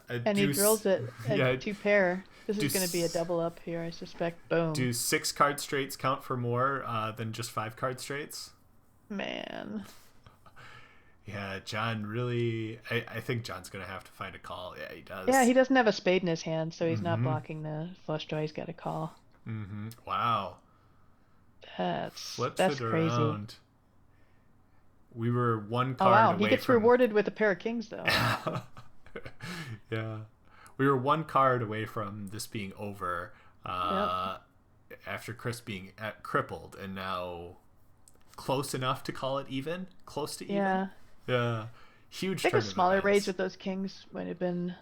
[SPEAKER 2] And he
[SPEAKER 1] deuce-
[SPEAKER 2] drills it at
[SPEAKER 1] yeah,
[SPEAKER 2] 2 pair. This is
[SPEAKER 1] deuce-
[SPEAKER 2] going to be a double up here, I suspect. Boom.
[SPEAKER 1] Do 6 card straights count for more than just 5 card straights?
[SPEAKER 2] Man.
[SPEAKER 1] Yeah, John really. I think John's gonna have to find a call. Yeah, he does.
[SPEAKER 2] Yeah, he doesn't have a spade in his hand, so he's not blocking the flush draw. He's got a call.
[SPEAKER 1] Wow.
[SPEAKER 2] That's
[SPEAKER 1] Flips
[SPEAKER 2] that's
[SPEAKER 1] it
[SPEAKER 2] crazy.
[SPEAKER 1] around. We were 1
[SPEAKER 2] Oh
[SPEAKER 1] card
[SPEAKER 2] wow,
[SPEAKER 1] away
[SPEAKER 2] he gets
[SPEAKER 1] from.
[SPEAKER 2] rewarded with a pair of kings though.
[SPEAKER 1] Yeah, we were 1 card away from this being over. After Chris being crippled, and now close enough to call it even. Close to even.
[SPEAKER 2] Yeah.
[SPEAKER 1] Yeah. Huge.
[SPEAKER 2] I think a
[SPEAKER 1] turn of
[SPEAKER 2] smaller
[SPEAKER 1] events.
[SPEAKER 2] raise with those kings might have been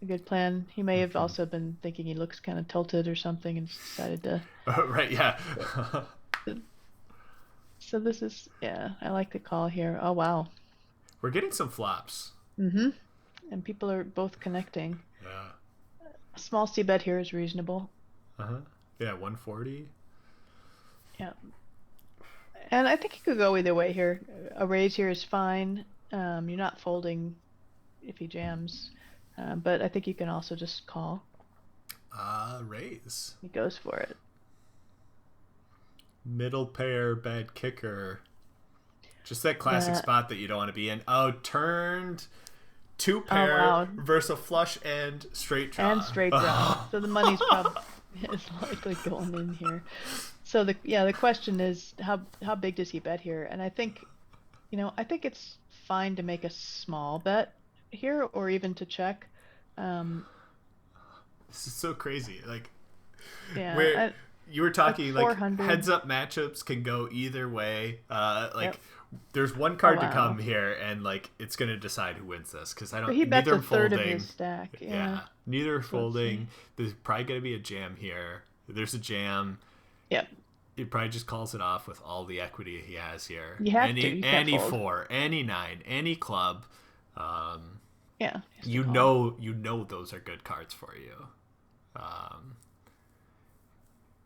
[SPEAKER 2] a good plan. He may have also been thinking he looks kind of tilted or something and decided to.
[SPEAKER 1] Right. Yeah.
[SPEAKER 2] So this is, yeah, I like the call here. Oh wow.
[SPEAKER 1] We're getting some flops.
[SPEAKER 2] And people are both connecting.
[SPEAKER 1] Yeah.
[SPEAKER 2] A small C bet here is reasonable.
[SPEAKER 1] Yeah, 140.
[SPEAKER 2] Yeah. And I think you could go either way here. A raise here is fine. You're not folding if he jams. But I think you can also just call.
[SPEAKER 1] Raise.
[SPEAKER 2] He goes for it.
[SPEAKER 1] Middle pair, bad kicker. Just that classic spot that you don't want to be in. Oh, turned 2 pair
[SPEAKER 2] wow.
[SPEAKER 1] versus a flush and straight draw.
[SPEAKER 2] And straight draw. So the money's probably is likely going in here. So the question is how big does he bet here? And I think it's fine to make a small bet here or even to check.
[SPEAKER 1] This is so crazy. Like,
[SPEAKER 2] Yeah.
[SPEAKER 1] where you were talking like
[SPEAKER 2] 400.
[SPEAKER 1] heads up matchups can go either way. There's 1 card to
[SPEAKER 2] wow.
[SPEAKER 1] come here, and like it's gonna decide who wins this because I don't.
[SPEAKER 2] But he bets
[SPEAKER 1] neither
[SPEAKER 2] a third
[SPEAKER 1] folding.
[SPEAKER 2] of his stack.
[SPEAKER 1] Yeah.
[SPEAKER 2] Yeah.
[SPEAKER 1] Neither
[SPEAKER 2] let's
[SPEAKER 1] folding. There's probably gonna be a jam here. There's a jam.
[SPEAKER 2] Yep.
[SPEAKER 1] He probably just calls it off with all the equity he has here.
[SPEAKER 2] You have to. You can't
[SPEAKER 1] any
[SPEAKER 2] fold.
[SPEAKER 1] 4, any 9, any club.
[SPEAKER 2] Yeah.
[SPEAKER 1] You know those are good cards for you.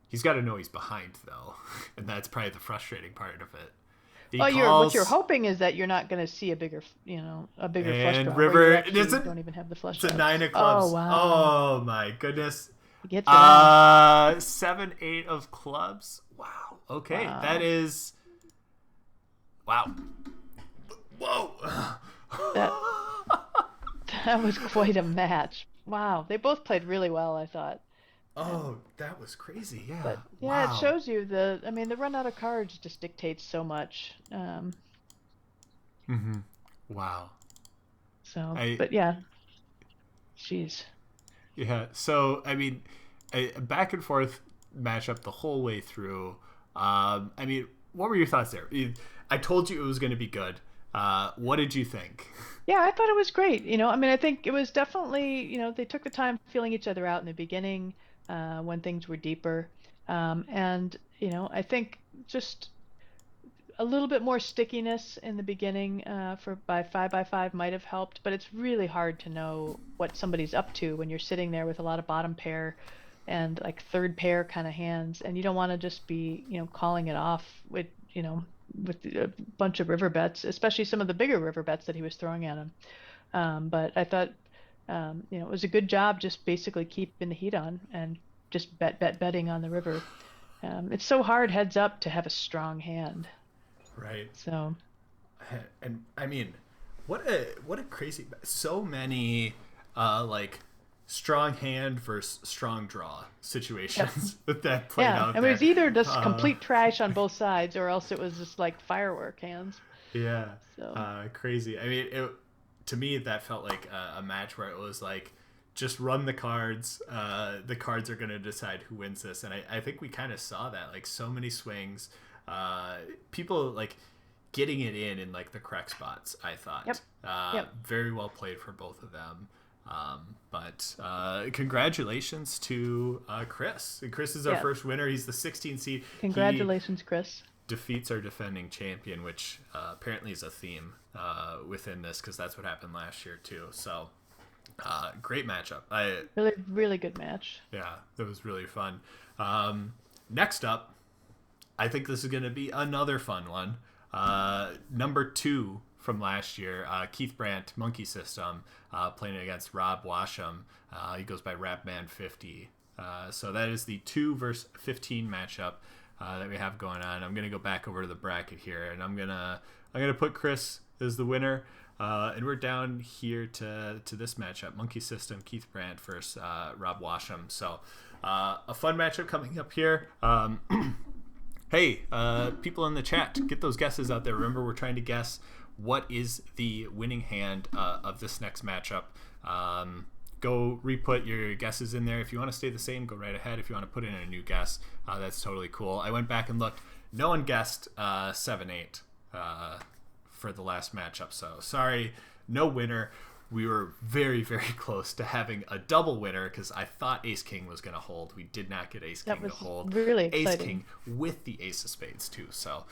[SPEAKER 1] He's got to know he's behind though, and that's probably the frustrating part of it.
[SPEAKER 2] What you're hoping is that you're not going to see a bigger flush draw.
[SPEAKER 1] And
[SPEAKER 2] where
[SPEAKER 1] river.
[SPEAKER 2] you actually
[SPEAKER 1] It's
[SPEAKER 2] don't even have the flush
[SPEAKER 1] It's a
[SPEAKER 2] draws.
[SPEAKER 1] 9 of clubs.
[SPEAKER 2] Oh wow.
[SPEAKER 1] Oh my goodness.
[SPEAKER 2] He gets it on.
[SPEAKER 1] 7-8 of clubs. Wow. Okay,
[SPEAKER 2] Wow.
[SPEAKER 1] that is. Wow. Whoa.
[SPEAKER 2] That was quite a match. Wow. They both played really well, I thought.
[SPEAKER 1] Oh, that was crazy. Yeah.
[SPEAKER 2] But yeah, it
[SPEAKER 1] Wow.
[SPEAKER 2] shows you I mean, the run out of cards just dictates so much.
[SPEAKER 1] Mm-hmm. Wow. I
[SPEAKER 2] But yeah, she's.
[SPEAKER 1] Yeah. So I mean, a back and forth matchup the whole way through. I mean, what were your thoughts there? I told you it was going to be good. What did you think?
[SPEAKER 2] Yeah, I thought it was great. I mean, I think it was definitely, they took the time feeling each other out in the beginning, when things were deeper. And, I think just a little bit more stickiness in the beginning for by 5x5 might have helped, but it's really hard to know what somebody's up to when you're sitting there with a lot of bottom pair and like third pair kind of hands, and you don't want to just be, calling it off with a bunch of river bets, especially some of the bigger river bets that he was throwing at him. But I thought, it was a good job just basically keeping the heat on and just betting on the river. It's so hard heads up to have a strong hand.
[SPEAKER 1] Right.
[SPEAKER 2] So
[SPEAKER 1] And I mean, what a crazy. So many like strong hand versus strong draw situations that played
[SPEAKER 2] yeah,
[SPEAKER 1] out
[SPEAKER 2] I mean, it
[SPEAKER 1] there.
[SPEAKER 2] was either just complete trash on both sides, or else it was just like firework hands.
[SPEAKER 1] Yeah,
[SPEAKER 2] So
[SPEAKER 1] crazy. I mean, to me that felt like a match where it was like just run the cards. The cards are going to decide who wins this, and I think we kind of saw that, like so many swings, people like getting it in like the correct spots. I thought,
[SPEAKER 2] yep, yep,
[SPEAKER 1] very well played for both of them. But congratulations to Chris. Chris is our
[SPEAKER 2] yeah.
[SPEAKER 1] first winner. He's the 16th seed.
[SPEAKER 2] Congratulations, Chris.
[SPEAKER 1] Defeats our defending champion, which apparently is a theme within this, because that's what happened last year too. So great matchup.
[SPEAKER 2] Really, really good match.
[SPEAKER 1] Yeah, that was really fun. Next up, I think this is going to be another fun one. Number 2 from last year, Keith Brandt, Monkey System, playing against Rob Washam. He goes by Rapman50. So that is the 2 versus 15 matchup that we have going on. I'm gonna go back over to the bracket here, and I'm gonna put Chris as the winner, and we're down here to this matchup: Monkey System, Keith Brandt versus Rob Washam. So a fun matchup coming up here. Hey, people in the chat, get those guesses out there. Remember, we're trying to guess what is the winning hand of this next matchup. Go re-put your guesses in there. If you want to stay the same, go right ahead. If you want to put in a new guess, that's totally cool. I went back and looked. No one guessed 7-8 for the last matchup, so sorry, no winner. We were very, very close to having a double winner, because I thought Ace King was going to hold. We did not get Ace King to hold.
[SPEAKER 2] Really
[SPEAKER 1] Ace
[SPEAKER 2] exciting.
[SPEAKER 1] King with the Ace of Spades too. So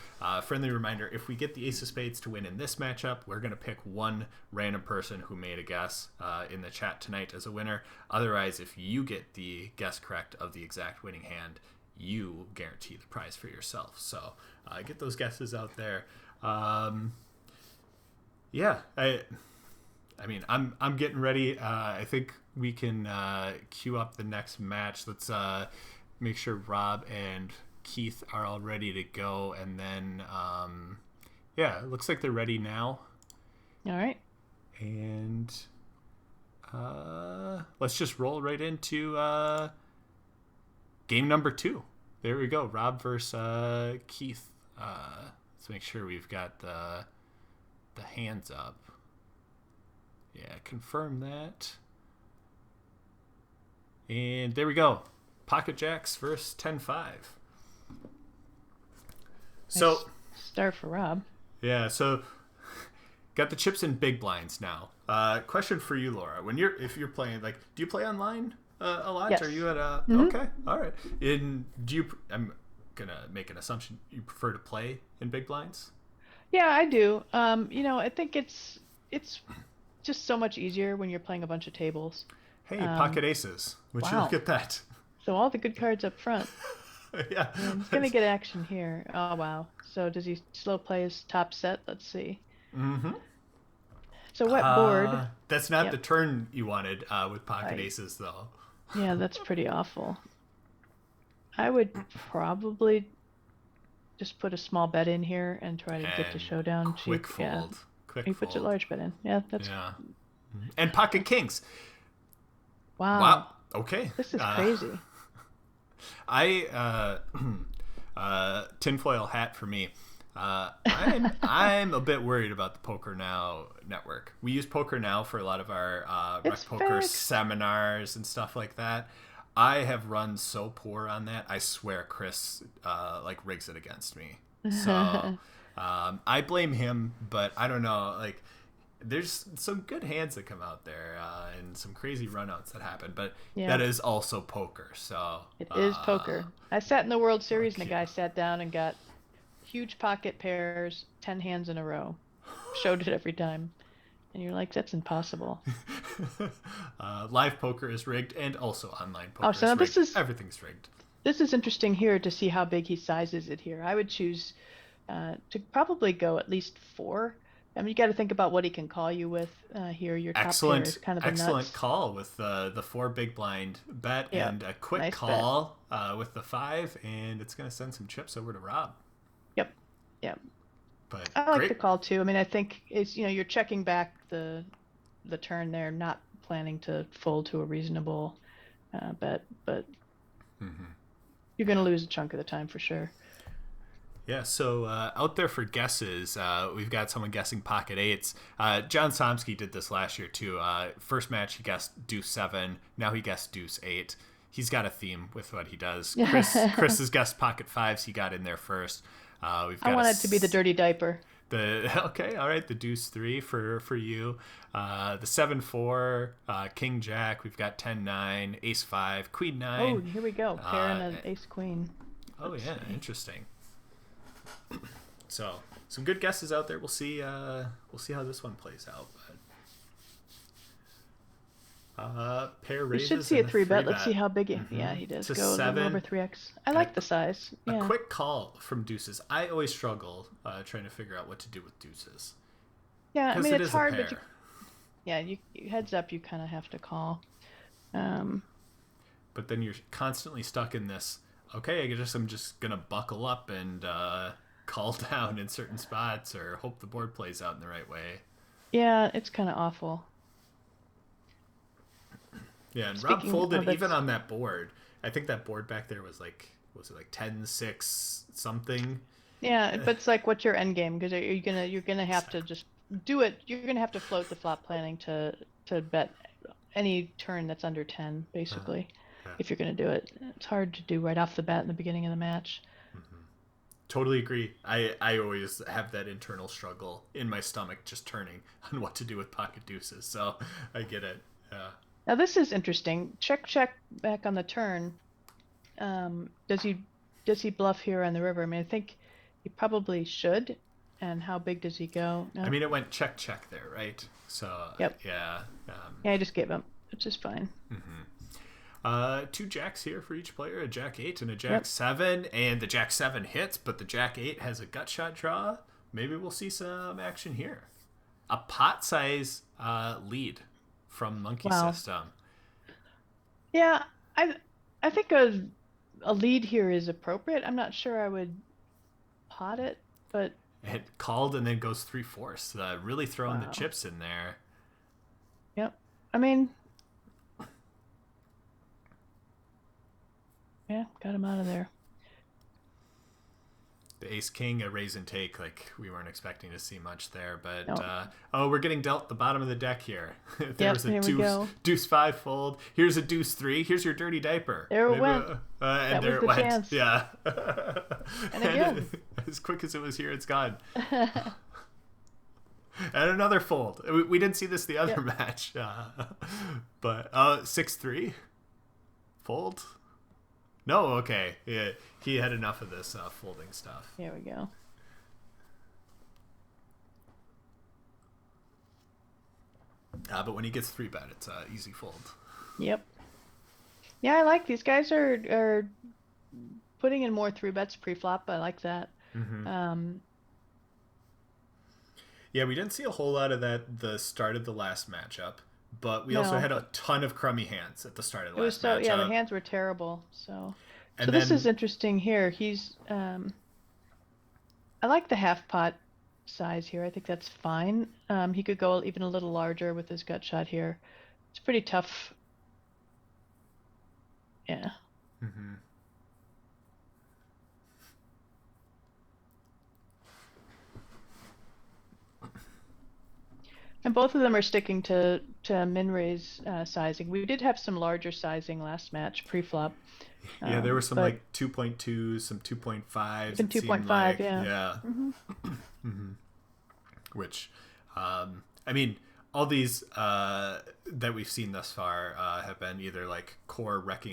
[SPEAKER 1] friendly reminder, if we get the Ace of Spades to win in this matchup, we're going to pick one random person who made a guess in the chat tonight as a winner. Otherwise, if you get the guess correct of the exact winning hand, you guarantee the prize for yourself. So get those guesses out there. Yeah, I mean, I'm getting ready. I think we can queue up the next match. Let's make sure Rob and Keith are all ready to go, and then yeah, it looks like they're ready now.
[SPEAKER 2] All right.
[SPEAKER 1] And let's just roll right into game number 2. There we go. Rob versus Keith. Let's make sure we've got the hands up. Yeah, confirm that. And there we go. Pocket Jacks versus 10-5. So
[SPEAKER 2] Nice start for Rob.
[SPEAKER 1] yeah, so got the chips in big blinds now. Question for you, Laura. If you're playing, like, do you play online a lot?
[SPEAKER 2] Yes.
[SPEAKER 1] Are you at a okay? All right. I'm gonna make an assumption you prefer to play in big blinds.
[SPEAKER 2] Yeah, I do. I think it's just so much easier when you're playing a bunch of tables.
[SPEAKER 1] Hey, pocket aces. Would you
[SPEAKER 2] wow.
[SPEAKER 1] look at that?
[SPEAKER 2] So all the good cards up front.
[SPEAKER 1] Yeah.
[SPEAKER 2] He's gonna get action here. Oh wow. So does he slow play his top set? Let's see.
[SPEAKER 1] Mm-hmm.
[SPEAKER 2] So wet board.
[SPEAKER 1] That's not
[SPEAKER 2] Yep.
[SPEAKER 1] the turn you wanted with pocket
[SPEAKER 2] Right.
[SPEAKER 1] aces, though.
[SPEAKER 2] Yeah, that's pretty awful. I would probably just put a small bet in here and try to get to
[SPEAKER 1] And
[SPEAKER 2] showdown
[SPEAKER 1] quick
[SPEAKER 2] cheap. Yeah,
[SPEAKER 1] fold. Quick
[SPEAKER 2] he puts a
[SPEAKER 1] fold.
[SPEAKER 2] large bet in. Yeah, that's
[SPEAKER 1] Yeah. And pocket kings. Wow.
[SPEAKER 2] wow.
[SPEAKER 1] Okay.
[SPEAKER 2] This is crazy.
[SPEAKER 1] I tinfoil hat for me. I'm a bit worried about the Poker Now network. We use Poker Now for a lot of our
[SPEAKER 2] It's
[SPEAKER 1] Rec Poker
[SPEAKER 2] fixed.
[SPEAKER 1] seminars and stuff like that. I have run so poor on that. I swear Chris like rigs it against me. So I blame him, but I don't know. Like, there's some good hands that come out there and some crazy runouts that happen, but
[SPEAKER 2] Yeah.
[SPEAKER 1] that is also poker. So
[SPEAKER 2] It is poker. I sat in the World Series and a
[SPEAKER 1] okay.
[SPEAKER 2] guy sat down and got huge pocket pairs, 10 hands in a row. Showed it every time. And you're like, that's impossible.
[SPEAKER 1] Live poker is rigged, and also online
[SPEAKER 2] Oh,
[SPEAKER 1] poker
[SPEAKER 2] so
[SPEAKER 1] is
[SPEAKER 2] now
[SPEAKER 1] rigged. Everything's rigged.
[SPEAKER 2] this is interesting here to see how big he sizes it here. I would choose to probably go at least 4. I mean, you got to think about what he can call you with here. Your top pair is kind of the
[SPEAKER 1] Excellent
[SPEAKER 2] nuts.
[SPEAKER 1] call with the 4 big blind bet,
[SPEAKER 2] Yeah,
[SPEAKER 1] and a quick
[SPEAKER 2] nice bet.
[SPEAKER 1] call with the 5, and it's going to send some chips over to Rob.
[SPEAKER 2] Yep, yep.
[SPEAKER 1] But
[SPEAKER 2] I like the
[SPEAKER 1] great.
[SPEAKER 2] call too. I mean, I think it's you're checking back the turn there, not planning to fold to a reasonable bet, but you're going to lose a chunk of the time for sure.
[SPEAKER 1] Yeah, so out there for guesses, we've got someone guessing pocket 8s. John Somsky did this last year too. First match he guessed deuce 7. Now he guessed deuce 8. He's got a theme with what he does. Chris has guessed pocket 5s. He got in there first. We've got
[SPEAKER 2] I want it to be the dirty diaper.
[SPEAKER 1] Okay, all right. The deuce 3 for you. The 7-4, king jack. We've got 10-9, ace 5, queen 9.
[SPEAKER 2] Oh, here we go. Pair and an ace queen.
[SPEAKER 1] Oh yeah, interesting. So some good guesses out there. We'll see how this one plays out. But pair
[SPEAKER 2] You
[SPEAKER 1] raises.
[SPEAKER 2] should see a
[SPEAKER 1] and
[SPEAKER 2] 3 bet.
[SPEAKER 1] bet.
[SPEAKER 2] Let's see how big yeah, he does
[SPEAKER 1] To
[SPEAKER 2] go a little
[SPEAKER 1] 7.
[SPEAKER 2] over 3x. I like the size.
[SPEAKER 1] A
[SPEAKER 2] Yeah.
[SPEAKER 1] quick call from deuces. I always struggle trying to figure out what to do with deuces.
[SPEAKER 2] Yeah, I
[SPEAKER 1] Because
[SPEAKER 2] mean
[SPEAKER 1] it
[SPEAKER 2] it's
[SPEAKER 1] is a
[SPEAKER 2] hard,
[SPEAKER 1] pair.
[SPEAKER 2] but you heads up, you kind of have to call. Um,
[SPEAKER 1] But then you're constantly stuck in this. Okay, I'm just gonna buckle up and call down in certain spots, or hope the board plays out in the right way.
[SPEAKER 2] yeah, it's kind of awful.
[SPEAKER 1] Yeah, and Rob
[SPEAKER 2] Speaking
[SPEAKER 1] folded
[SPEAKER 2] of it,
[SPEAKER 1] even on that board. I think that board back there was like 10-6 something.
[SPEAKER 2] yeah, but it's like, what's your end game? Because you're gonna have to just do it. You're gonna have to float the flop planning to bet any turn that's under 10, basically.
[SPEAKER 1] Yeah.
[SPEAKER 2] If you're gonna do it, it's hard to do right off the bat in the beginning of the match.
[SPEAKER 1] Totally agree. I always have that internal struggle in my stomach just turning on what to do with pocket deuces. So I get it. Yeah.
[SPEAKER 2] Now this is interesting. Check back on the turn. Does he bluff here on the river? I mean, I think he probably should. And how big does he go? No?
[SPEAKER 1] I mean, it went check there, right? So
[SPEAKER 2] Yep.
[SPEAKER 1] yeah.
[SPEAKER 2] Yeah, I just gave him, which is fine.
[SPEAKER 1] 2 jacks here for each player, a jack 8 and a jack
[SPEAKER 2] Yep.
[SPEAKER 1] 7, and the jack 7 hits, but the jack 8 has a gut shot draw. Maybe we'll see some action here. A pot size lead from Monkey
[SPEAKER 2] Wow.
[SPEAKER 1] System.
[SPEAKER 2] Yeah, I think a lead here is appropriate. I'm not sure I would pot it, but
[SPEAKER 1] It called and then goes 3/4. Really throwing the
[SPEAKER 2] wow.
[SPEAKER 1] chips in there.
[SPEAKER 2] Yep. I mean, yeah, got him out of there.
[SPEAKER 1] The ace king, a raise and take, like we weren't expecting to see much there, but
[SPEAKER 2] No.
[SPEAKER 1] we're getting dealt the bottom of the deck here. There
[SPEAKER 2] Yep,
[SPEAKER 1] was a
[SPEAKER 2] here we go.
[SPEAKER 1] deuce 5 fold. Here's a deuce 3. Here's your dirty diper.
[SPEAKER 2] There it
[SPEAKER 1] Maybe,
[SPEAKER 2] went.
[SPEAKER 1] and
[SPEAKER 2] That
[SPEAKER 1] there
[SPEAKER 2] was
[SPEAKER 1] it
[SPEAKER 2] the
[SPEAKER 1] went.
[SPEAKER 2] chance.
[SPEAKER 1] Yeah.
[SPEAKER 2] And again.
[SPEAKER 1] As quick as it was here, it's gone. And another fold. We didn't see this the other
[SPEAKER 2] Yep.
[SPEAKER 1] match, but 6-3 fold. No, okay. Yeah, he had enough of this folding stuff.
[SPEAKER 2] Here we go.
[SPEAKER 1] But when he gets 3-bet, it's easy fold.
[SPEAKER 2] Yep. Yeah, I like these guys are putting in more 3 bets pre-flop. I like that.
[SPEAKER 1] Yeah, we didn't see a whole lot of that the start of the last matchup. but we also
[SPEAKER 2] No,
[SPEAKER 1] had a ton of crummy hands at the start of the
[SPEAKER 2] it was
[SPEAKER 1] last
[SPEAKER 2] so yeah. The
[SPEAKER 1] matchup.
[SPEAKER 2] hands were terrible. So
[SPEAKER 1] And
[SPEAKER 2] this is
[SPEAKER 1] then,
[SPEAKER 2] interesting here. I like the half pot size here. I think that's fine. He could go even a little larger with his gut shot here. It's pretty tough. Yeah.
[SPEAKER 1] mhm.
[SPEAKER 2] And both of them are sticking to min raise sizing. We did have some larger sizing last match pre-flop,
[SPEAKER 1] Yeah, there were some
[SPEAKER 2] but
[SPEAKER 1] like 2.2s, some 2.5s.
[SPEAKER 2] even
[SPEAKER 1] It seemed
[SPEAKER 2] 2.5,
[SPEAKER 1] like,
[SPEAKER 2] yeah.
[SPEAKER 1] yeah,
[SPEAKER 2] Hmm.
[SPEAKER 1] which, I mean, all these that we've seen thus far have been either like core rec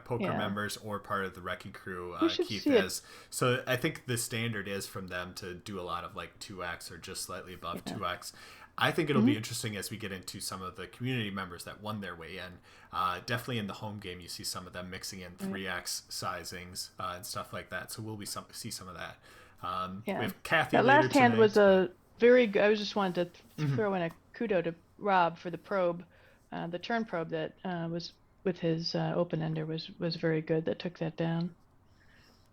[SPEAKER 1] poker
[SPEAKER 2] Yeah.
[SPEAKER 1] members or part of the wrecking crew.
[SPEAKER 2] You should
[SPEAKER 1] Keith
[SPEAKER 2] see it.
[SPEAKER 1] is. So I think the standard is from them to do a lot of like 2x or just slightly above
[SPEAKER 2] Yeah.
[SPEAKER 1] 2x. I think it'll
[SPEAKER 2] Hmm.
[SPEAKER 1] be interesting as we get into some of the community members that won their way in. Definitely in the home game, you see some of them mixing in 3x sizings and stuff like that. So we'll see some of that. We
[SPEAKER 2] Yeah.
[SPEAKER 1] have Kathy
[SPEAKER 2] That
[SPEAKER 1] later
[SPEAKER 2] last hand
[SPEAKER 1] tonight.
[SPEAKER 2] was a very good. I was just wanted to throw in a kudo to Rob for the probe, the turn probe that was with his open ender was very good. That took that down.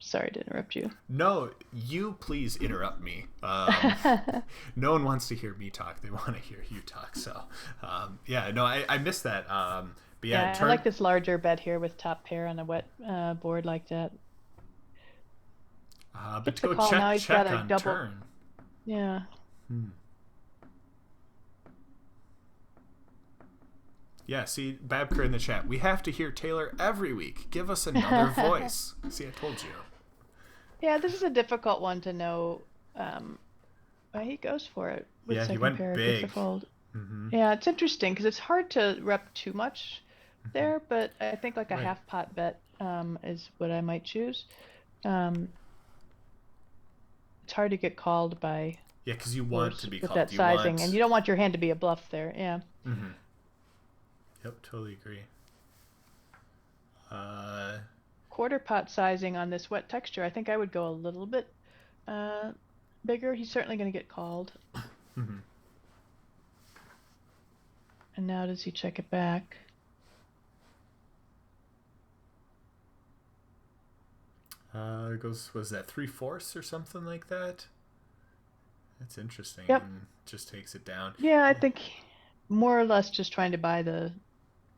[SPEAKER 2] Sorry to interrupt you.
[SPEAKER 1] No, you please interrupt me. No one wants to hear me talk. They want to hear you talk. So, yeah, no, I missed that. But yeah,
[SPEAKER 2] Yeah, I like this larger bet here with top pair on a wet board like that.
[SPEAKER 1] but
[SPEAKER 2] Gets
[SPEAKER 1] to
[SPEAKER 2] the
[SPEAKER 1] go
[SPEAKER 2] call now. He's
[SPEAKER 1] check
[SPEAKER 2] got a
[SPEAKER 1] on
[SPEAKER 2] double.
[SPEAKER 1] turn.
[SPEAKER 2] Yeah.
[SPEAKER 1] Yeah, see, Babker in the chat. We have to hear Taylor every week. Give us another voice. See, I told you.
[SPEAKER 2] Yeah, this is a difficult one to know. But he goes for it with
[SPEAKER 1] Yeah, he
[SPEAKER 2] second
[SPEAKER 1] went
[SPEAKER 2] pair. Gets
[SPEAKER 1] big.
[SPEAKER 2] the fold. Yeah, it's interesting because it's hard to rep too much there, but I think like a
[SPEAKER 1] Right.
[SPEAKER 2] half pot bet is what I might choose. Um, it's hard to get called by
[SPEAKER 1] Yeah, because you want to
[SPEAKER 2] worse
[SPEAKER 1] be
[SPEAKER 2] with
[SPEAKER 1] called.
[SPEAKER 2] that
[SPEAKER 1] You
[SPEAKER 2] sizing,
[SPEAKER 1] want.
[SPEAKER 2] and you don't want your hand to be a bluff there. Yeah.
[SPEAKER 1] Yep, totally agree.
[SPEAKER 2] Quarter pot sizing on this wet texture, I think I would go a little bit bigger. He's certainly going to get called. And now does he check it back?
[SPEAKER 1] Was that 3/4 or something like that? That's interesting.
[SPEAKER 2] Yep.
[SPEAKER 1] And just takes it down.
[SPEAKER 2] Yeah, I think more or less just trying to buy the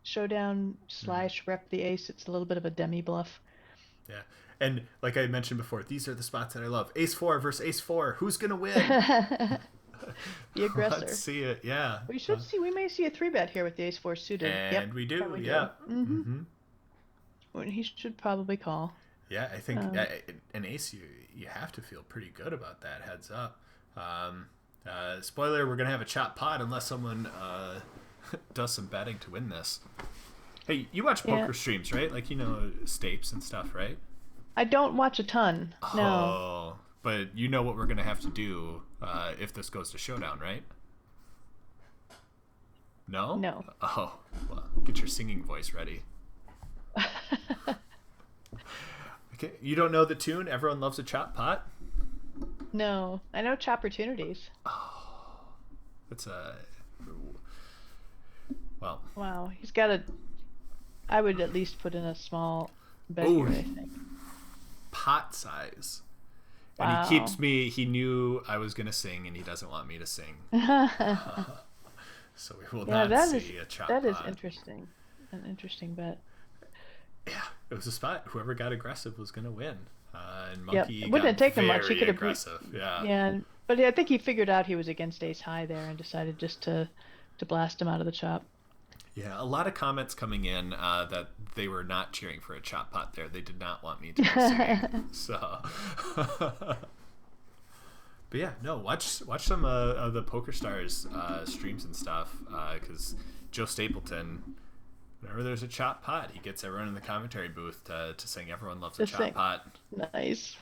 [SPEAKER 2] showdown / rep the ace. It's a little bit of a demi bluff.
[SPEAKER 1] Yeah. And like I mentioned before, these are the spots that I love. Ace 4 versus Ace 4. Who's going to win?
[SPEAKER 2] The aggressor.
[SPEAKER 1] Let's see it. Yeah.
[SPEAKER 2] We may see a 3-bet here with the ace 4 suited.
[SPEAKER 1] And we do.
[SPEAKER 2] probably
[SPEAKER 1] Yeah.
[SPEAKER 2] Well, he should probably call.
[SPEAKER 1] Yeah, I think an ace, you have to feel pretty good about that. Heads up. Spoiler, we're going to have a chop pot unless someone does some betting to win this. Hey, you watch poker streams, right? Like, Stapes and stuff, right?
[SPEAKER 2] I don't watch a ton. No.
[SPEAKER 1] Oh, but you know what we're going to have to do if this goes to showdown, right? No?
[SPEAKER 2] No.
[SPEAKER 1] Oh, well, get your singing voice ready. Okay, you don't know the tune? Everyone Loves a Chop Pot?
[SPEAKER 2] No. I know Chopportunities.
[SPEAKER 1] It's a... Well...
[SPEAKER 2] Wow. He's got a... I would at least put in a small bet
[SPEAKER 1] Ooh.
[SPEAKER 2] here, I think.
[SPEAKER 1] Pot size. And
[SPEAKER 2] Wow.
[SPEAKER 1] he keeps me... He knew I was going to sing, and he doesn't want me to sing. So we will not see a chop pot.
[SPEAKER 2] That is interesting. An interesting bet.
[SPEAKER 1] Yeah, it was a spot. Whoever got aggressive was going to win. And Monkey
[SPEAKER 2] It wouldn't have taken much. He could have
[SPEAKER 1] aggressive. Yeah.
[SPEAKER 2] Yeah, but I think he figured out he was against ace high there and decided just to blast him out of the chop.
[SPEAKER 1] Yeah, a lot of comments coming in that they were not cheering for a chop pot there. They did not want me to be singing. So, but yeah, no, watch some of the Poker Stars streams and stuff because Joe Stapleton, whenever there's a chop pot, he gets everyone in the commentary booth to sing "Everyone Loves a Chop Pot."
[SPEAKER 2] Nice.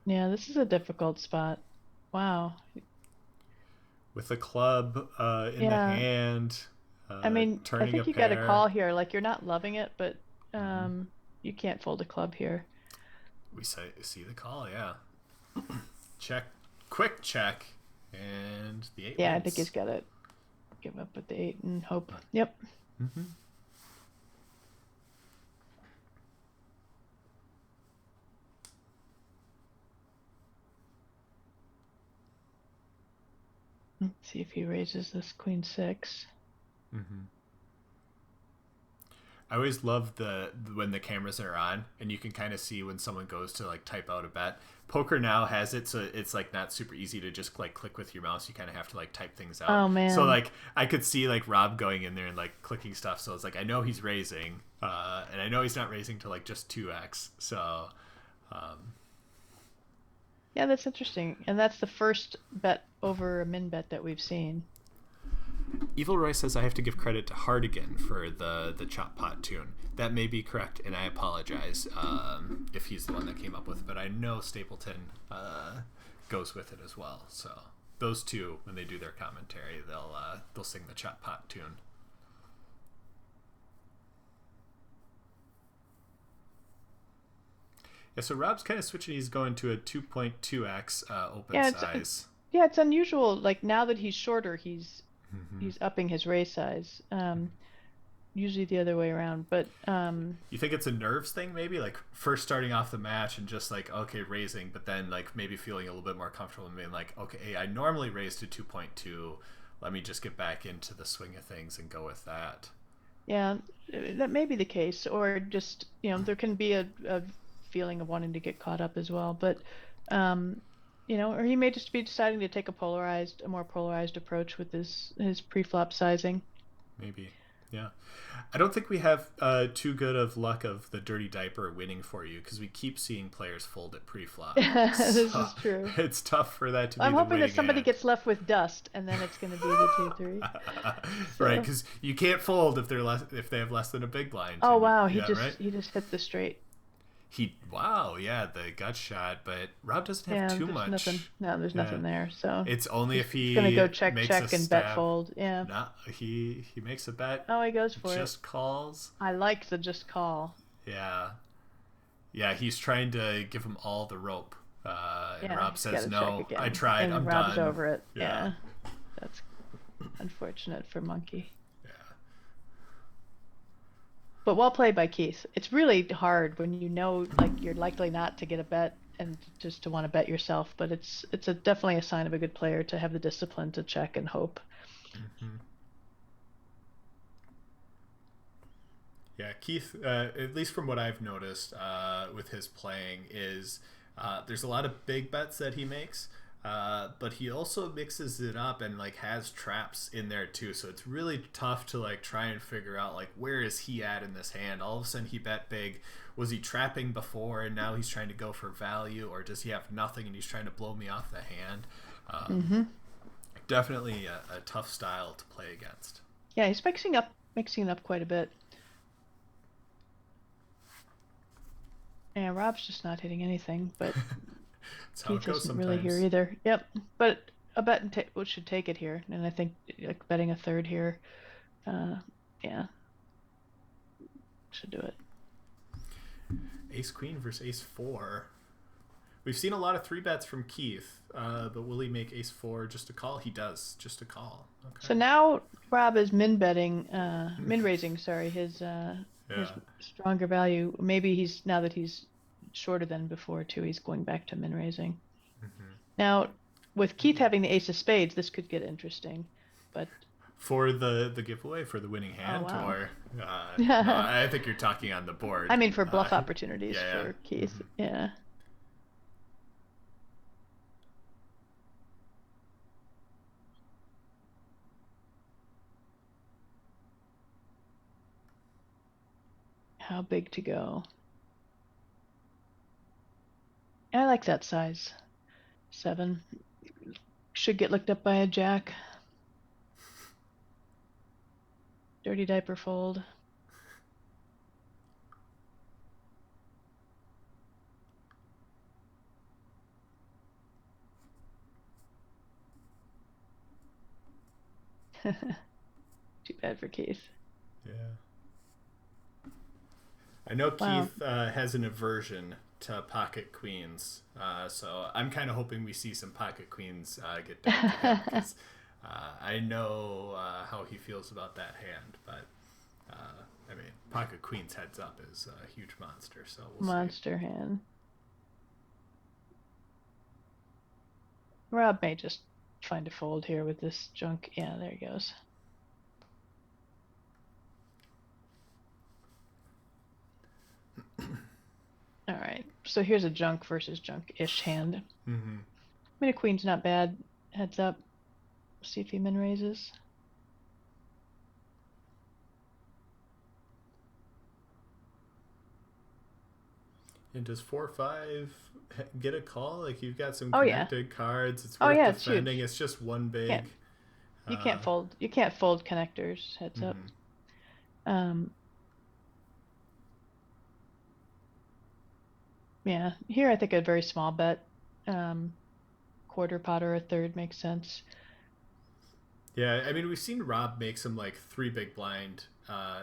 [SPEAKER 2] Yeah, this is a difficult spot. Wow.
[SPEAKER 1] With the club in the hand.
[SPEAKER 2] I mean, I think you got a call here. Like, you're not loving it, but you can't fold a club here.
[SPEAKER 1] We see the call, yeah. Check, quick check, and the 8
[SPEAKER 2] Yeah,
[SPEAKER 1] wins.
[SPEAKER 2] I think he's got to give up with the 8 and hope. Yep.
[SPEAKER 1] Mm-hmm.
[SPEAKER 2] Let's see if he raises this queen 6.
[SPEAKER 1] Mm-hmm. I always love when the cameras are on and you can kind of see when someone goes to like type out a bet. Poker Now has it so it's like not super easy to just like click with your mouse. You kind of have to like type things out.
[SPEAKER 2] Oh man!
[SPEAKER 1] So like I could see like Rob going in there and like clicking stuff. So it's like I know he's raising, and I know he's not raising to like just 2x. So
[SPEAKER 2] yeah, that's interesting, and that's the first bet over a min bet that we've seen.
[SPEAKER 1] Evil Roy says I have to give credit to Hardigan for the chop pot tune. That may be correct, and I apologize if he's the one that came up with it. But I know Stapleton goes with it as well. So those two, when they do their commentary, they'll sing the chop pot tune. Yeah, so Rob's kind of switching. He's going to a 2.2x open size.
[SPEAKER 2] It's unusual. Like now that he's shorter, he's upping his raise size. Usually the other way around, but
[SPEAKER 1] you think it's a nerves thing, maybe like first starting off the match and just like okay raising, but then like maybe feeling a little bit more comfortable and being like okay, I normally raise to 2.2. Let me just get back into the swing of things and go with that.
[SPEAKER 2] Yeah, that may be the case, or just there can be a feeling of wanting to get caught up as well, but or he may just be deciding to take a more polarized approach with his pre-flop sizing.
[SPEAKER 1] Maybe, yeah. I don't think we have too good of luck of the dirty diaper winning for you because we keep seeing players fold at pre-flop.
[SPEAKER 2] This is true.
[SPEAKER 1] It's tough for that to be.
[SPEAKER 2] I'm
[SPEAKER 1] the
[SPEAKER 2] hoping that somebody
[SPEAKER 1] hand.
[SPEAKER 2] Gets left with dust, and then it's going to be the 2-3.
[SPEAKER 1] So. Right, because you can't fold if they have less than a big blind.
[SPEAKER 2] Oh wow, he
[SPEAKER 1] right?
[SPEAKER 2] just hit the straight.
[SPEAKER 1] The gut shot, but Rob doesn't have too much.
[SPEAKER 2] There's nothing there. So
[SPEAKER 1] it's only if he
[SPEAKER 2] gonna go check and
[SPEAKER 1] stab.
[SPEAKER 2] bet fold. Yeah.
[SPEAKER 1] No, he makes a bet.
[SPEAKER 2] Oh, he goes for
[SPEAKER 1] just calls.
[SPEAKER 2] I like the just call.
[SPEAKER 1] Yeah, he's trying to give him all the rope, and Rob says no. I tried. I'm
[SPEAKER 2] Rob's
[SPEAKER 1] done.
[SPEAKER 2] over it. Yeah, that's unfortunate for Monkey. But well played by Keith. It's really hard when you know like you're likely not to get a bet and just to want to bet yourself. But it's definitely a sign of a good player to have the discipline to check and hope.
[SPEAKER 1] Mm-hmm. Yeah, Keith. At least from what I've noticed with his playing, is there's a lot of big bets that he makes. But he also mixes it up and like has traps in there too, so it's really tough to like try and figure out like where is he at in this hand. All of a sudden he bet big. Was he trapping before and now he's trying to go for value, or does he have nothing and he's trying to blow me off the hand? Definitely a tough style to play against.
[SPEAKER 2] Yeah, he's mixing it up quite a bit. And Rob's just not hitting anything, but Keith isn't really here either. Yep, but a bet should take it here, and I think like betting a third here, should do it.
[SPEAKER 1] Ace Queen versus Ace 4. We've seen a lot of 3-bets from Keith, but will he make Ace 4 just a call? He does, just a call. Okay.
[SPEAKER 2] So now Rob is min raising. Sorry, his stronger value. Maybe now that he's shorter than before too, he's going back to min raising. Mm-hmm. Now, with Keith having the Ace of Spades, this could get interesting, but
[SPEAKER 1] for the giveaway for the winning hand, or no, I think you're talking on the board.
[SPEAKER 2] I mean, for bluff opportunities for Keith. Mm-hmm. Yeah. How big to go? I like that size. 7. Should get looked up by a jack. Dirty diaper fold. Too bad for Keith.
[SPEAKER 1] Yeah. I know Keith has an aversion to pocket queens. So I'm kind of hoping we see some pocket queens get dealt to him, because I know how he feels about that hand. But I mean, pocket queens heads up is a huge monster. So we'll
[SPEAKER 2] Monster hand. Rob may just find a fold here with this junk. Yeah, there he goes. All right, so here's a junk versus junk-ish hand.
[SPEAKER 1] Mm-hmm.
[SPEAKER 2] I mean, a queen's not bad. Heads up. See if he min raises.
[SPEAKER 1] And does 4-5 get a call? Like, you've got some
[SPEAKER 2] Oh,
[SPEAKER 1] connected cards. It's worth
[SPEAKER 2] yeah, it's
[SPEAKER 1] defending.
[SPEAKER 2] huge.
[SPEAKER 1] It's just one big.
[SPEAKER 2] You can't fold. You can't fold connectors. Heads up. Yeah, here I think a very small bet. Quarter pot or a third makes sense.
[SPEAKER 1] Yeah, I mean, we've seen Rob make some like 3 big blind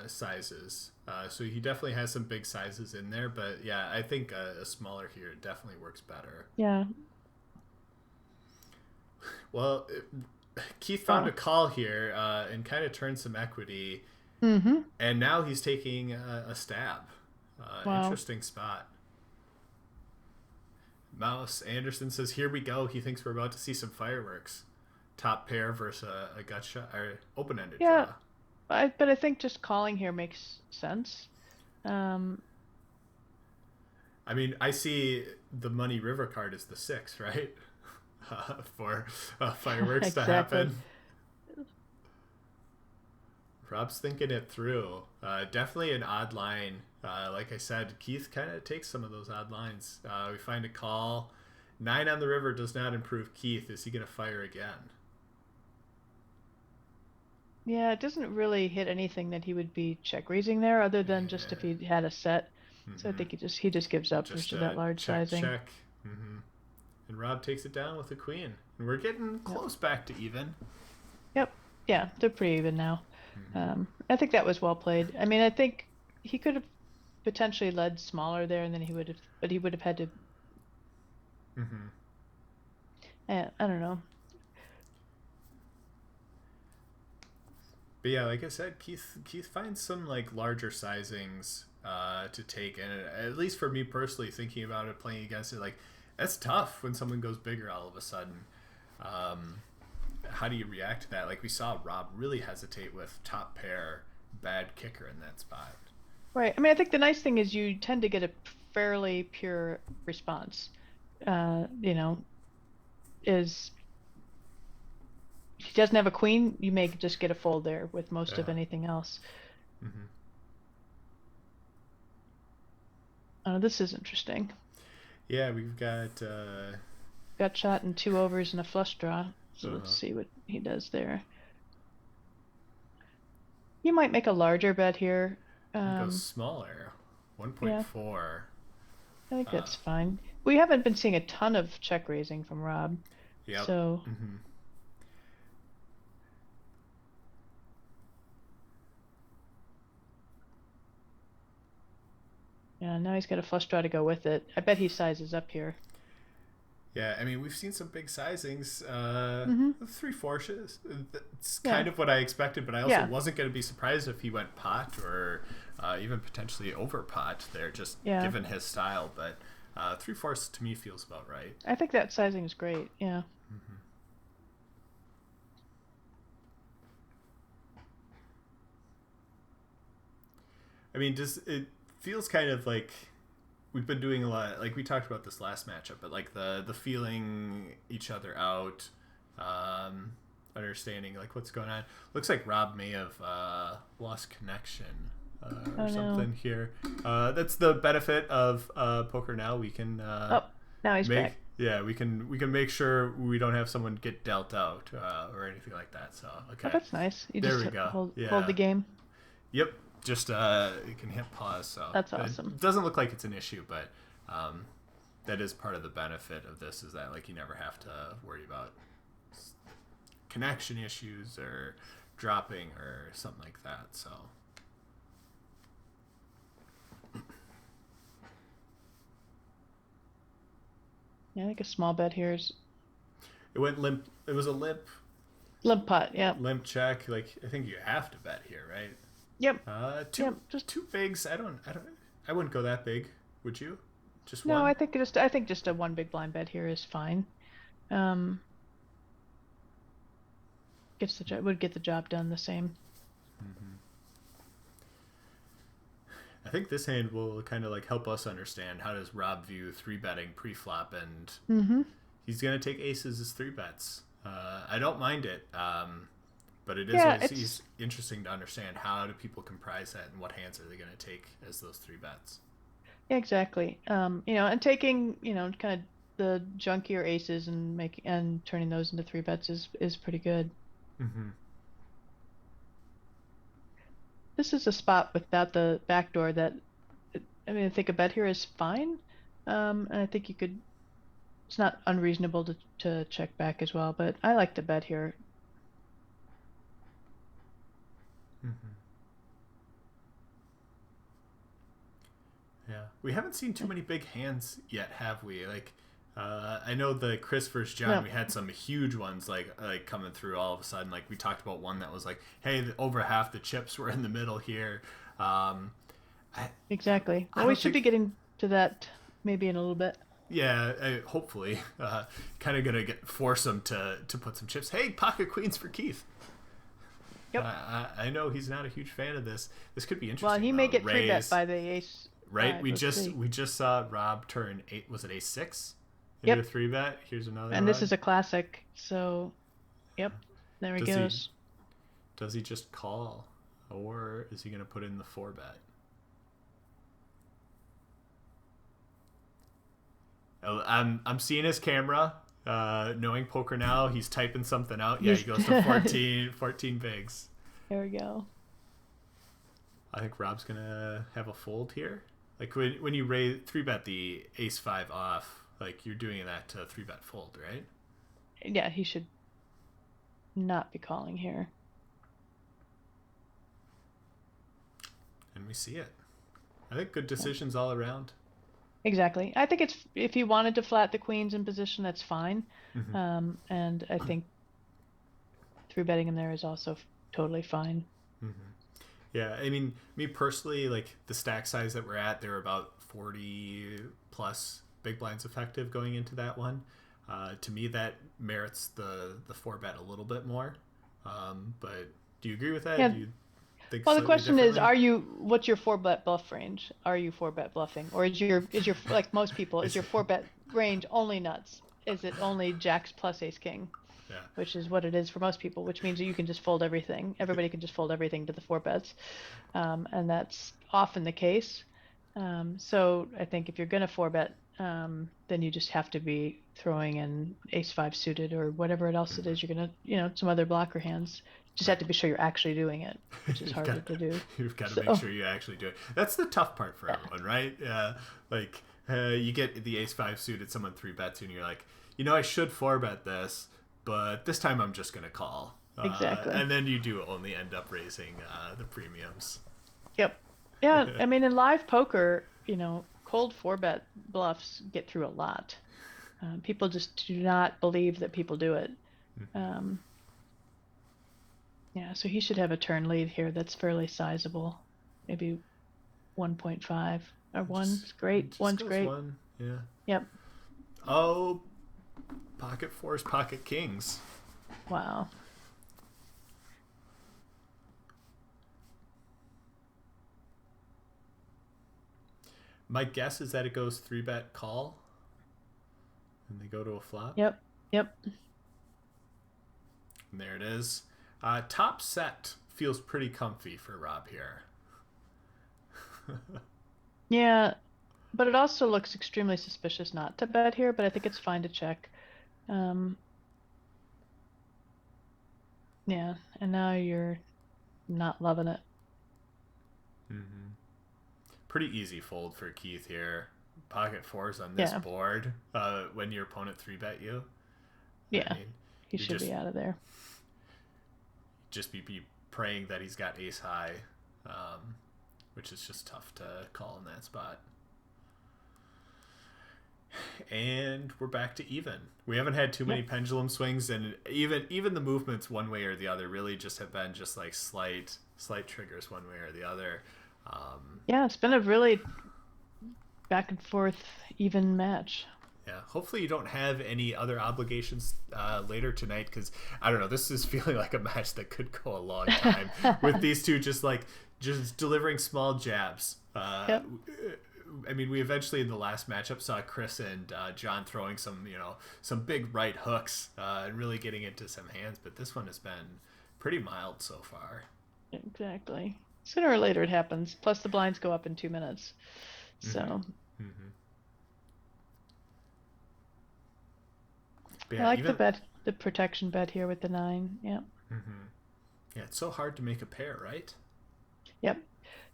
[SPEAKER 1] sizes, so he definitely has some big sizes in there. But yeah, I think a smaller here definitely works better.
[SPEAKER 2] Yeah.
[SPEAKER 1] Well, Keith found a call here and kind of turned some equity, and now he's taking a stab. Interesting spot. Mouse Anderson says, "Here we go." He thinks we're about to see some fireworks. Top pair versus a gut shot or open-ended draw.
[SPEAKER 2] But I think just calling here makes sense.
[SPEAKER 1] I mean, I see the Money River card as the 6, right? For fireworks to happen. Rob's thinking it through. Definitely an odd line. Like I said, Keith kind of takes some of those odd lines. We find a call. 9 on the river does not improve Keith. Is he going to fire again?
[SPEAKER 2] Yeah, it doesn't really hit anything that he would be check raising there, other than just if he had a set. So I think he just gives up versus that large sizing.
[SPEAKER 1] Check. And Rob takes it down with the queen. And we're getting close back to even.
[SPEAKER 2] Yep. Yeah, they're pretty even now. I think that was well played. I mean, I think he could have potentially led smaller there, and then he would have had to. I don't know.
[SPEAKER 1] But yeah, like I said, Keith finds some like larger sizings to take, and at least for me personally, thinking about it, playing against it, like that's tough when someone goes bigger all of a sudden. How do you react to that? Like we saw Rob really hesitate with top pair, bad kicker in that spot.
[SPEAKER 2] Right. I mean, I think the nice thing is you tend to get a fairly pure response. Is he doesn't have a queen, you may just get a fold there with most of anything else. Oh, this is interesting.
[SPEAKER 1] Yeah, we've got
[SPEAKER 2] gut shot and 2 overs and a flush draw. So let's see what he does there. You might make a larger bet here.
[SPEAKER 1] Go smaller, 1.4.
[SPEAKER 2] I think that's fine. We haven't been seeing a ton of check raising from Rob.
[SPEAKER 1] Yep.
[SPEAKER 2] So. Yeah, now he's got a flush draw to go with it. I bet he sizes up here.
[SPEAKER 1] Yeah, I mean, we've seen some big sizings. 3/4. It's kind of what I expected, but I also wasn't going to be surprised if he went pot or even potentially over pot there, just given his style. But 3/4 to me feels about right.
[SPEAKER 2] I think that sizing is great. Yeah.
[SPEAKER 1] I mean, it feels kind of like we've been doing a lot, like we talked about this last matchup, but like the feeling each other out, understanding like what's going on. Looks like Rob may have lost connection or something here. That's the benefit of Poker Now. We can
[SPEAKER 2] now he's back.
[SPEAKER 1] Yeah, we can make sure we don't have someone get dealt out or anything like that. So okay,
[SPEAKER 2] that's nice. You
[SPEAKER 1] there
[SPEAKER 2] just
[SPEAKER 1] we go.
[SPEAKER 2] Hold the game.
[SPEAKER 1] Yep. Just you can hit pause. So
[SPEAKER 2] that's awesome.
[SPEAKER 1] It doesn't look like it's an issue, but that is part of the benefit of this, is that like you never have to worry about connection issues or dropping or something like that. So
[SPEAKER 2] Yeah, I think a small bet here is
[SPEAKER 1] It went limp. It was a
[SPEAKER 2] limp pot. Yep.
[SPEAKER 1] limp check. Like I think you have to bet here, right?
[SPEAKER 2] Yep.
[SPEAKER 1] Two
[SPEAKER 2] Yep. Just
[SPEAKER 1] two bigs. I wouldn't go that big. Would you? Just
[SPEAKER 2] no.
[SPEAKER 1] one?
[SPEAKER 2] I think just a one big blind bet here is fine. Um, would get the job done the same.
[SPEAKER 1] I think this hand will kind of like help us understand how does Rob view three betting pre-flop, and
[SPEAKER 2] Mm-hmm.
[SPEAKER 1] he's gonna take aces as three bets. I don't mind it, but it is
[SPEAKER 2] Yeah,
[SPEAKER 1] always
[SPEAKER 2] it's
[SPEAKER 1] interesting to understand how do people comprise that and what hands are they gonna take as those three bets.
[SPEAKER 2] yeah, exactly. And taking, kind of the junkier aces and turning those into three bets is pretty good.
[SPEAKER 1] Mm-hmm.
[SPEAKER 2] This is a spot without the backdoor that, I mean, I think a bet here is fine. And I think it's not unreasonable to check back as well, but I like to bet here.
[SPEAKER 1] Mm-hmm. Yeah, we haven't seen too many big hands yet, have we? Like, I know the Chris versus John,
[SPEAKER 2] No,
[SPEAKER 1] we had some huge ones like coming through all of a sudden. Like we talked about one that was like, hey, over half the chips were in the middle here. I,
[SPEAKER 2] exactly.
[SPEAKER 1] I
[SPEAKER 2] Well, we
[SPEAKER 1] don't
[SPEAKER 2] should be
[SPEAKER 1] think.
[SPEAKER 2] getting to that maybe in a little bit.
[SPEAKER 1] Yeah, hopefully, kind of gonna force him to put some chips. Hey, pocket queens for Keith.
[SPEAKER 2] Yep.
[SPEAKER 1] I know he's not a huge fan of this. This could be
[SPEAKER 2] Well,
[SPEAKER 1] interesting
[SPEAKER 2] he may
[SPEAKER 1] though.
[SPEAKER 2] get three bet
[SPEAKER 1] Raise,
[SPEAKER 2] by the ace
[SPEAKER 1] right?
[SPEAKER 2] five. Let's see.
[SPEAKER 1] We just saw Rob turn eight. Was it ace six into a
[SPEAKER 2] Yep.
[SPEAKER 1] three bet? Here's another
[SPEAKER 2] And this
[SPEAKER 1] one.
[SPEAKER 2] is a classic. So, yep. There he
[SPEAKER 1] Does he
[SPEAKER 2] goes.
[SPEAKER 1] does he just call, or is he gonna put in the four bet? I'm seeing his camera. Knowing poker now, he's typing something out. Yeah, he
[SPEAKER 2] He's
[SPEAKER 1] goes to 14 bigs.
[SPEAKER 2] There we go.
[SPEAKER 1] I think Rob's gonna have a fold here. Like when you raise three bet the ace five off, like you're doing that to three bet fold, right?
[SPEAKER 2] Yeah, he should not be calling here.
[SPEAKER 1] And we see it. I think good decisions all around.
[SPEAKER 2] Exactly. I think it's if he wanted to flat the queens in position, that's fine.
[SPEAKER 1] Hmm.
[SPEAKER 2] And I think three betting him there is also totally fine.
[SPEAKER 1] Hmm. Yeah, I mean, me personally, like the stack size that we're at, they're about 40 plus big blinds effective going into that one. To me, that merits the four bet a little bit more. But do you agree with that?
[SPEAKER 2] Yeah.
[SPEAKER 1] Do you think
[SPEAKER 2] Well, the
[SPEAKER 1] slightly
[SPEAKER 2] question is,
[SPEAKER 1] differently?
[SPEAKER 2] what's your four bet bluff range? Are you four bet bluffing, or is your like most people, is
[SPEAKER 1] It's,
[SPEAKER 2] your four bet range only nuts? Is it only jacks plus ace king?
[SPEAKER 1] yeah.
[SPEAKER 2] Which is what it is for most people, which means that you can just fold everything. Everybody can just fold everything to the four bets, and that's often the case. So I think if you're gonna four bet, then you just have to be throwing in ace five suited or whatever else it is you're gonna, some other blocker hands. Just have
[SPEAKER 1] Right.
[SPEAKER 2] to be sure you're actually doing it, which is harder to do.
[SPEAKER 1] You've got to make
[SPEAKER 2] So
[SPEAKER 1] sure you actually do it. That's the tough part for
[SPEAKER 2] yeah,
[SPEAKER 1] everyone, right? Like you get the ace five suited, someone three bets, and you're like, I should four bet this, but this time I'm just gonna call,
[SPEAKER 2] exactly.
[SPEAKER 1] and then you do only end up raising the premiums.
[SPEAKER 2] Yep. Yeah, I mean in live poker, cold four bet bluffs get through a lot. People just do not believe that people do it. Um, yeah, so he should have a turn lead here that's fairly sizable. Maybe 1.5 or
[SPEAKER 1] Just
[SPEAKER 2] one's great.
[SPEAKER 1] just
[SPEAKER 2] One's
[SPEAKER 1] goes
[SPEAKER 2] great.
[SPEAKER 1] one, yeah.
[SPEAKER 2] Yep.
[SPEAKER 1] Oh, pocket fours, pocket kings.
[SPEAKER 2] Wow.
[SPEAKER 1] My guess is that it goes three bet call, and they go to a flop.
[SPEAKER 2] Yep. Yep.
[SPEAKER 1] And there it is. Top set feels pretty comfy for Rob here.
[SPEAKER 2] Yeah, but it also looks extremely suspicious not to bet here, but I think it's fine to check. Um, yeah, and now you're not loving it.
[SPEAKER 1] Hmm. Pretty easy fold for Keith here. Pocket fours on this
[SPEAKER 2] Yeah.
[SPEAKER 1] board when your opponent three bet you. I
[SPEAKER 2] Yeah.
[SPEAKER 1] mean,
[SPEAKER 2] He
[SPEAKER 1] you
[SPEAKER 2] should be out of there.
[SPEAKER 1] just be praying that he's got ace high, which is just tough to call in that spot. And we're back to even. We haven't had too many pendulum swings, and even the movements one way or the other really just have been just like slight triggers one way or the other.
[SPEAKER 2] Yeah, it's been a really back and forth even match.
[SPEAKER 1] Yeah, hopefully you don't have any other obligations later tonight, because I don't know, this is feeling like a match that could go a long time with these two just delivering small jabs.
[SPEAKER 2] Yep.
[SPEAKER 1] I mean, we eventually in the last matchup saw Chris and John throwing some big right hooks and really getting into some hands, but this one has been pretty mild so far.
[SPEAKER 2] Exactly. Sooner or later it happens. Plus the blinds go up in 2 minutes. So.
[SPEAKER 1] Mm-hmm.
[SPEAKER 2] Yeah, I like the bet, the protection bet here with the 9. Yeah.
[SPEAKER 1] Mm-hmm. Yeah, it's so hard to make a pair, right?
[SPEAKER 2] Yep.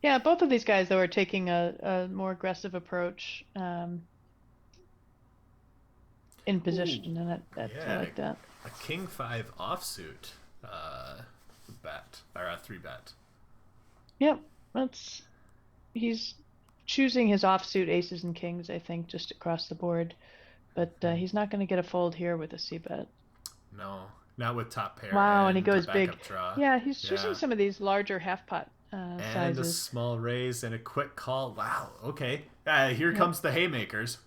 [SPEAKER 2] Yeah, both of these guys though are taking a more aggressive approach in position, and I like that.
[SPEAKER 1] A king 5 offsuit bet or a 3-bet.
[SPEAKER 2] Yep, he's choosing his offsuit aces and kings, I think, just across the board. But he's not going to get a fold here with a c-bet.
[SPEAKER 1] No, not with top pair.
[SPEAKER 2] Wow, and he goes big.
[SPEAKER 1] Draw.
[SPEAKER 2] Yeah, he's choosing some of these larger half pot
[SPEAKER 1] and
[SPEAKER 2] sizes.
[SPEAKER 1] a small raise and a quick call. Wow, okay. Here comes the haymakers.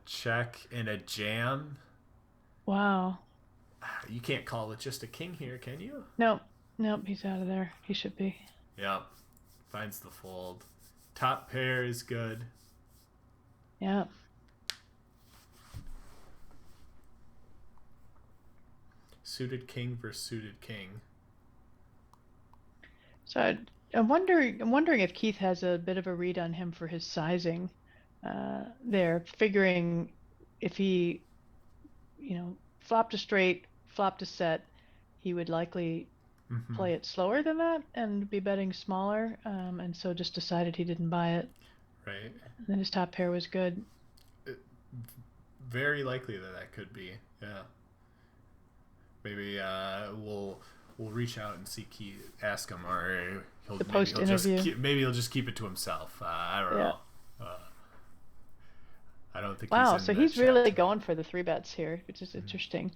[SPEAKER 1] Check and a jam.
[SPEAKER 2] Wow.
[SPEAKER 1] You can't call with just a king here, can you?
[SPEAKER 2] Nope, he's out of there. He should be.
[SPEAKER 1] Yep. Finds the fold. Top pair is good.
[SPEAKER 2] Yeah.
[SPEAKER 1] Suited king versus suited king.
[SPEAKER 2] So I'm wondering if Keith has a bit of a read on him for his sizing. There, figuring if he, flopped a straight, flopped a set, he would likely play it slower than that and be betting smaller, and so just decided he didn't buy it.
[SPEAKER 1] Right.
[SPEAKER 2] And then his top pair was good.
[SPEAKER 1] Very likely that could be. Yeah. Maybe we'll reach out and see Keith, ask him, or maybe he'll just keep it to himself. I don't know. I don't think.
[SPEAKER 2] Wow, so he's really going for the 3-bets here, which is interesting.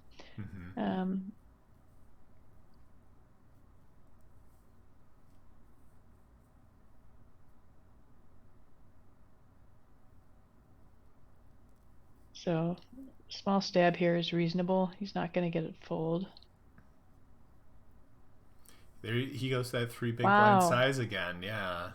[SPEAKER 2] So small stab here is reasonable. He's not going to get it fold.
[SPEAKER 1] There he goes to that 3 big blind size again. Yeah.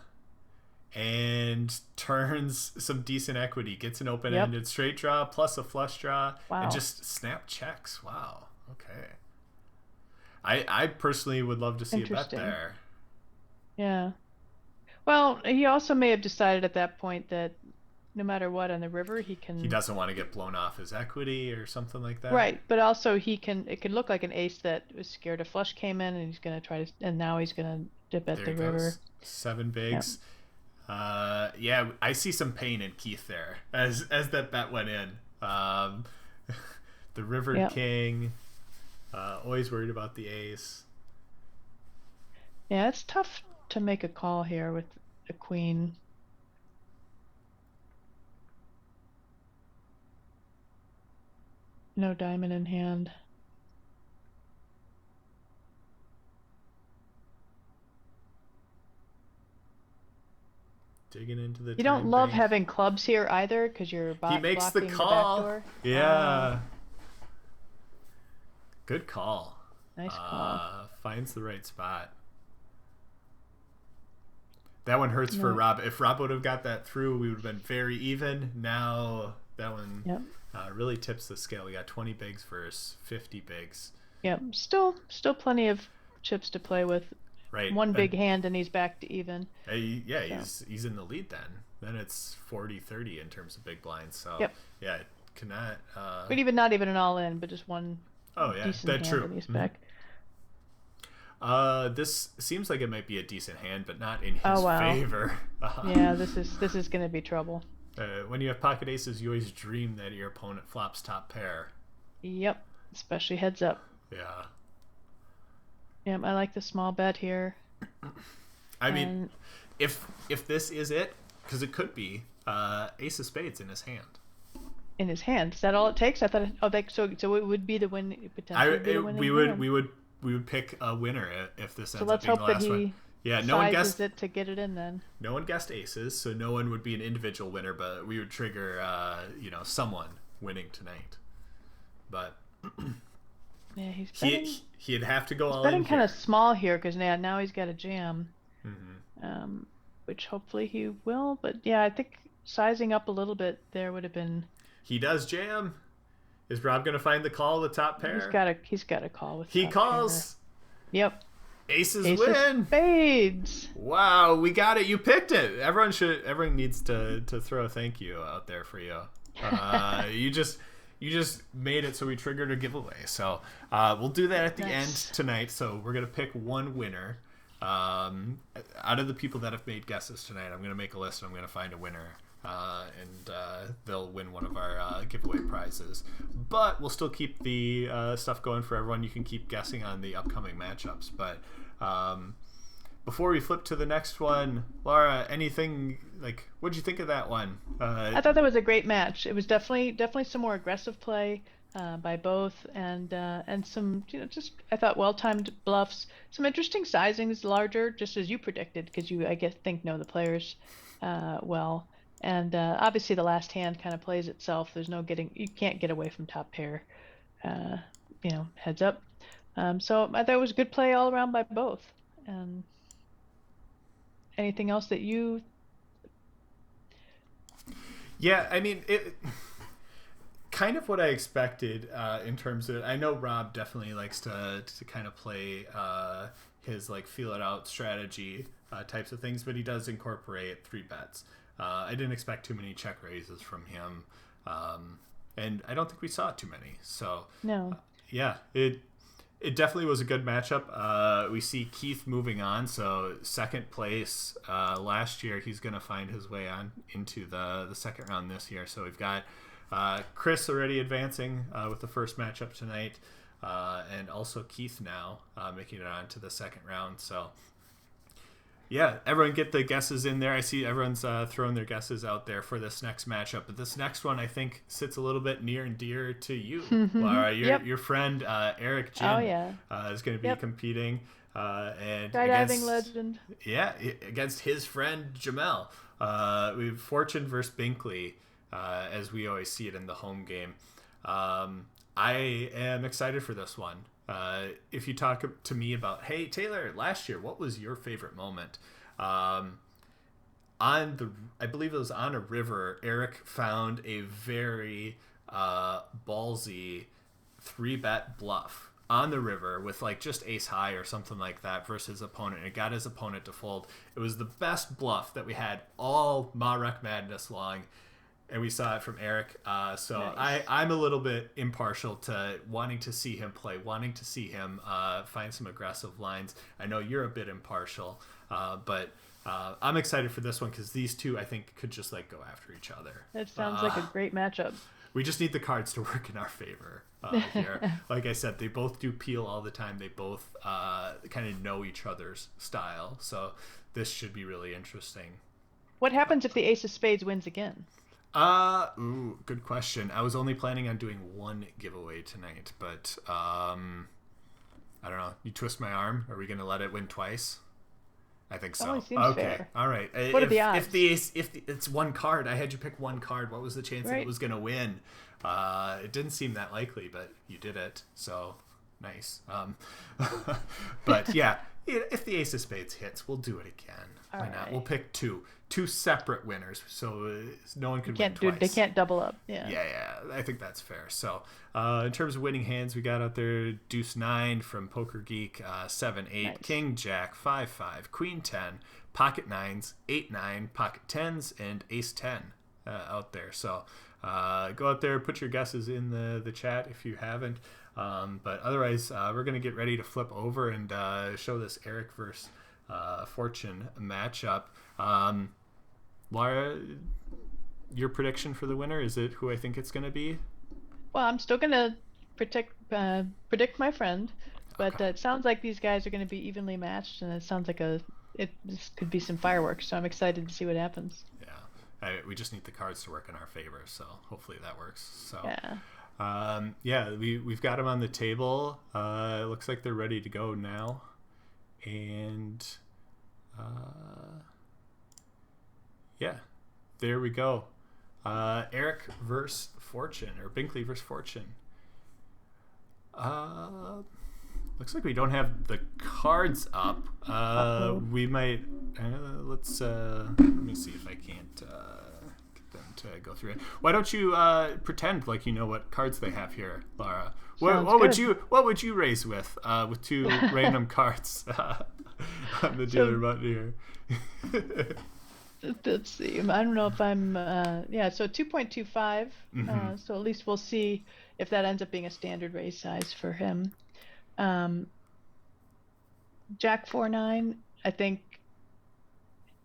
[SPEAKER 1] And turns some decent equity, gets an open-ended straight draw plus a flush draw, and just snap checks. Wow. Okay. I personally would love to see a bet there.
[SPEAKER 2] Yeah. Well, he also may have decided at that point that no matter what on the river, he
[SPEAKER 1] doesn't want to get blown off his equity or something like that.
[SPEAKER 2] Right, but also it could look like an ace that was scared a flush came in, and he's going to try to, and now he's going to dip at the river.
[SPEAKER 1] Goes. 7 bigs. Yep. Yeah, I see some pain in Keith there as that bet went in. The river king, always worried about the ace.
[SPEAKER 2] Yeah, it's tough to make a call here with a queen. No diamond in hand.
[SPEAKER 1] Digging into the.
[SPEAKER 2] You don't love having clubs here either, because you're
[SPEAKER 1] he makes
[SPEAKER 2] blocking
[SPEAKER 1] the call.
[SPEAKER 2] The back door.
[SPEAKER 1] Yeah. Good call.
[SPEAKER 2] Nice call.
[SPEAKER 1] Finds the right spot. That one hurts for Rob. If Rob would have got that through, we would have been very even. Now that one really tips the scale. We got 20 bigs versus 50 bigs.
[SPEAKER 2] Yep. Still plenty of chips to play with.
[SPEAKER 1] Right.
[SPEAKER 2] One big hand and he's back to even.
[SPEAKER 1] He's in the lead then. Then it's 40-30 in terms of big blinds. So yeah, cannot.
[SPEAKER 2] But not even an all in, but just one. Decent hand
[SPEAKER 1] true.
[SPEAKER 2] And he's back.
[SPEAKER 1] This seems like it might be a decent hand, but not in his favor.
[SPEAKER 2] Yeah, this is going to be trouble.
[SPEAKER 1] When you have pocket aces, you always dream that your opponent flops top pair.
[SPEAKER 2] Yep, especially heads up.
[SPEAKER 1] Yeah.
[SPEAKER 2] Yep, I like the small bet here.
[SPEAKER 1] I mean, if this is it, because it could be ace of spades in his hand.
[SPEAKER 2] In his hand. Is that all it takes? I thought. So it would be the win. Potentially be the winning hand.
[SPEAKER 1] We would pick a winner if this ends
[SPEAKER 2] So let's
[SPEAKER 1] up being
[SPEAKER 2] hope
[SPEAKER 1] the
[SPEAKER 2] that
[SPEAKER 1] last
[SPEAKER 2] he
[SPEAKER 1] one. Yeah, no one guessed
[SPEAKER 2] it to get it in then.
[SPEAKER 1] No one guessed aces, so no one would be an individual winner, but we would trigger someone winning tonight. But
[SPEAKER 2] yeah,
[SPEAKER 1] he'd have to go all in.
[SPEAKER 2] Betting kind of small here because now he's got a jam,
[SPEAKER 1] Mm-hmm.
[SPEAKER 2] Which hopefully he will. But yeah, I think sizing up a little bit there would have been.
[SPEAKER 1] He does jam. Is Rob going to find the call with top pair?
[SPEAKER 2] He's got a call with.
[SPEAKER 1] He calls.
[SPEAKER 2] Pair. Yep.
[SPEAKER 1] Aces
[SPEAKER 2] Ace
[SPEAKER 1] win.
[SPEAKER 2] Of spades.
[SPEAKER 1] Wow, we got it. You picked it. Everyone needs to throw a thank you out there for you. You just made it so we triggered a giveaway. So we'll do that at the end tonight. So we're gonna pick one winner. Out of the people that have made guesses tonight, I'm gonna make a list and I'm gonna find a winner. And they'll win one of our giveaway prizes. But we'll still keep the stuff going for everyone. You can keep guessing on the upcoming matchups. But before we flip to the next one, Lara, anything like what'd you think of that one?
[SPEAKER 2] I thought that was a great match. It was definitely some more aggressive play by both, and some just I thought well-timed bluffs. Some interesting sizings, larger, just as you predicted, because you I guess know the players well. And obviously the last hand kind of plays itself. There's no you can't get away from top pair, heads up. So I thought it was good play all around by both. Anything else that you?
[SPEAKER 1] Yeah, I mean, it kind of what I expected in terms of. I know Rob definitely likes to kind of play his like feel it out strategy types of things, but he does incorporate 3-bets. I didn't expect too many check raises from him, and I don't think we saw too many. So
[SPEAKER 2] no,
[SPEAKER 1] yeah, it definitely was a good matchup. We see Keith moving on, so second place last year. He's going to find his way on into the second round this year. So we've got Chris already advancing with the first matchup tonight, and also Keith now making it on to the second round. So. Yeah, everyone get the guesses in there. I see everyone's throwing their guesses out there for this next matchup. But this next one, I think, sits a little bit near and dear to you, Lara. Your friend Eric Jin is going to be competing. And
[SPEAKER 2] skydiving legend.
[SPEAKER 1] Yeah, against his friend Jamel. We have Fortune versus Binkley, as we always see it in the home game. I am excited for this one. If you talk to me about, hey, Taylor, last year, what was your favorite moment? I believe it was on a river, Eric found a very ballsy 3-bet bluff on the river with like just ace high or something like that versus his opponent. And it got his opponent to fold. It was the best bluff that we had all MaREC Madness long. And we saw it from Eric. So nice. I'm a little bit impartial to wanting to see him play, wanting to see him find some aggressive lines. I know you're a bit impartial, but I'm excited for this one because these two, I think, could just like go after each other.
[SPEAKER 2] It sounds like a great matchup.
[SPEAKER 1] We just need the cards to work in our favor here. Like I said, they both do peel all the time. They both kind of know each other's style. So this should be really interesting.
[SPEAKER 2] What happens if the ace of spades wins again?
[SPEAKER 1] Good question. I was only planning on doing one giveaway tonight, but I don't know. You twist my arm. Are we gonna let it win twice? I think so.
[SPEAKER 2] Seems fair.
[SPEAKER 1] All right.
[SPEAKER 2] What are the odds?
[SPEAKER 1] If it's one card, I had you pick one card. What was the chance that it was gonna win? It didn't seem that likely, but you did it. So nice. But yeah, if the ace of spades hits, we'll do it again. Why not? We'll pick two separate winners, so no one could win twice.
[SPEAKER 2] They can't double up. Yeah.
[SPEAKER 1] Yeah. I think that's fair. So, in terms of winning hands, we got out there Deuce 9 from Poker Geek, 7 8, nice. King Jack 5 5, Queen 10, Pocket 9s, 8 9, Pocket 10s, and Ace 10 out there. So, go out there, put your guesses in the chat if you haven't. But otherwise, we're gonna get ready to flip over and show this Eric versus Fortune matchup. Lara, your prediction for the winner, is it who I think it's going to be?
[SPEAKER 2] Well, I'm still going to predict my friend, but it sounds like these guys are going to be evenly matched, and it sounds like a this could be some fireworks. So I'm excited to see what happens.
[SPEAKER 1] Yeah, we just need the cards to work in our favor, so hopefully that works. So
[SPEAKER 2] yeah,
[SPEAKER 1] we've got them on the table. It looks like they're ready to go now, and yeah, there we go. Eric versus Fortune, or Binkley versus Fortune. Looks like we don't have the cards up. We might. Let me see if I can't get them to go through it. Why don't you pretend like you know what cards they have here, Lara? What would you raise with two random cards on the dealer button here?
[SPEAKER 2] Let's see. I don't know if I'm. So 2.25. So at least we'll see if that ends up being a standard raise size for him. Jack 4-9. I think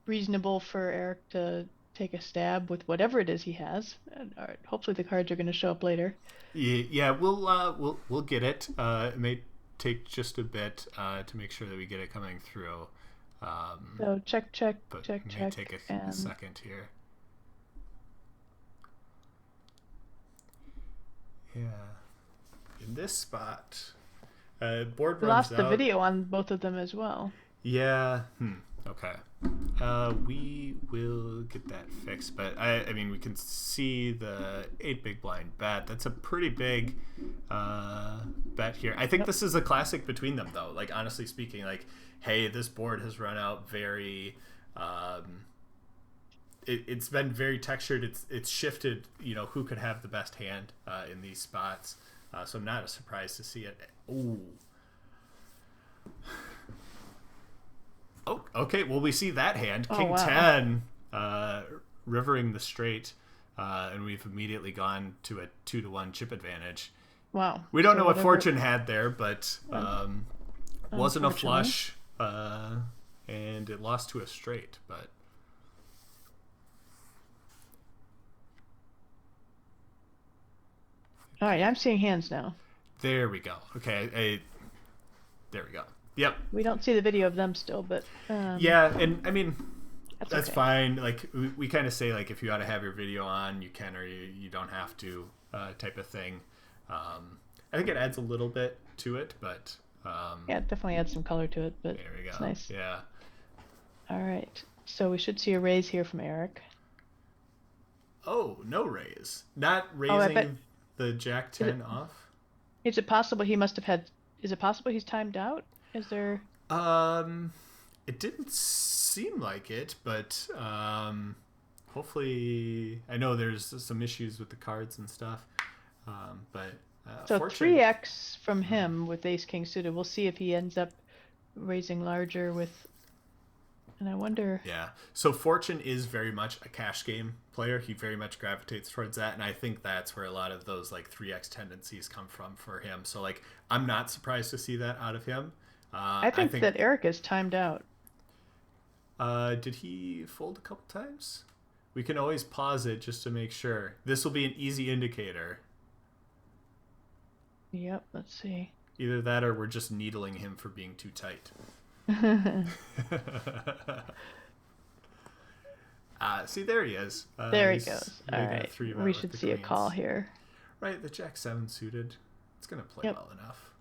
[SPEAKER 2] reasonable for Eric to take a stab with whatever it is he has. All right, hopefully the cards are going to show up later.
[SPEAKER 1] Yeah, we'll get it. It may take just a bit to make sure that we get it coming through.
[SPEAKER 2] So check.
[SPEAKER 1] But it may take a second here. Yeah, in this spot, board
[SPEAKER 2] we
[SPEAKER 1] runs
[SPEAKER 2] lost the
[SPEAKER 1] out.
[SPEAKER 2] video on both of them as well.
[SPEAKER 1] Yeah. Okay. We will get that fixed, but I mean, we can see the 8 big blind bet. That's a pretty big bet here. I think this is a classic between them, though. Like, honestly speaking, like, hey, this board has run out very. It's been very textured. It's shifted. You know, who could have the best hand in these spots. So I'm not surprised to see it. Ooh. Oh, okay. Well, we see that hand, King 10, rivering the straight, and we've immediately gone to a 2-1 chip advantage.
[SPEAKER 2] Wow.
[SPEAKER 1] We don't know what Fortune had there, but wasn't a flush, and it lost to a straight. But
[SPEAKER 2] all right, I'm seeing hands now.
[SPEAKER 1] there we go. Okay, there we go. Yep.
[SPEAKER 2] We don't see the video of them still, but
[SPEAKER 1] yeah, and I mean that's
[SPEAKER 2] okay.
[SPEAKER 1] fine. Like we kind of say, like, if you ought to have your video on, you can, or you don't have to, type of thing. I think it adds a little bit to it, but
[SPEAKER 2] yeah, it definitely adds some color to it. But
[SPEAKER 1] there we go.
[SPEAKER 2] It's nice.
[SPEAKER 1] Yeah.
[SPEAKER 2] All right, so we should see a raise here from Eric.
[SPEAKER 1] Oh, no raise. Not raising the Jack 10 off.
[SPEAKER 2] Is it possible he must have had? Is it possible he's timed out? Is there?
[SPEAKER 1] It didn't seem like it, but hopefully, I know there's some issues with the cards and stuff. But
[SPEAKER 2] So
[SPEAKER 1] Fortune,
[SPEAKER 2] 3x from him with Ace King suited. We'll see if he ends up raising larger with. And I wonder.
[SPEAKER 1] Yeah. So Fortune is very much a cash game player. He very much gravitates towards that, and I think that's where a lot of those like 3x tendencies come from for him. So like, I'm not surprised to see that out of him.
[SPEAKER 2] I think that Eric is timed out.
[SPEAKER 1] Did he fold a couple times? We can always pause it just to make sure. This will be an easy indicator.
[SPEAKER 2] Yep. Let's see.
[SPEAKER 1] Either that, or we're just needling him for being too tight. See, there he is.
[SPEAKER 2] There he goes. All right.
[SPEAKER 1] We
[SPEAKER 2] We should see a call here.
[SPEAKER 1] Right, the Jack 7 suited. It's going to play well enough.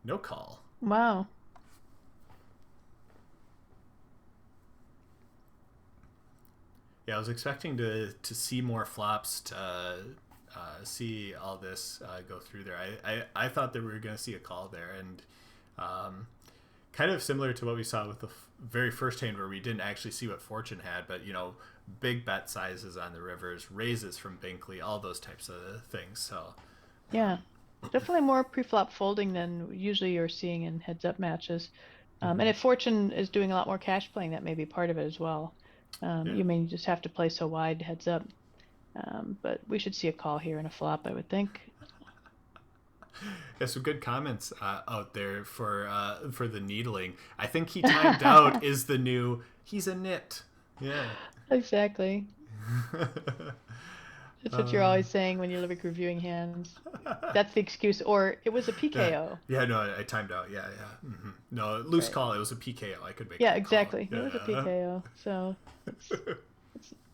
[SPEAKER 1] No call.
[SPEAKER 2] Wow.
[SPEAKER 1] Yeah, I was expecting to see more flops, to see all this go through there. I thought that we were going to see a call there, and kind of similar to what we saw with the very first hand, where we didn't actually see what Fortune had, but, you know, big bet sizes on the rivers, raises from Binkley, all those types of things. So
[SPEAKER 2] yeah, definitely more pre-flop folding than usually you're seeing in heads-up matches. And if Fortune is doing a lot more cash playing, that may be part of it as well. You may just have to play so wide heads up. But we should see a call here and a flop, I would think.
[SPEAKER 1] Yeah, some good comments out there for the needling. I think he timed out is the new, he's a nit. Yeah.
[SPEAKER 2] Exactly. It's what you're always saying when you're like reviewing hands. That's the excuse. Or it was a PKO.
[SPEAKER 1] Yeah, no, I timed out. Yeah. No, loose
[SPEAKER 2] Right.
[SPEAKER 1] call. It was a PKO. I could make
[SPEAKER 2] Yeah,
[SPEAKER 1] that call.
[SPEAKER 2] exactly. It was a PKO. So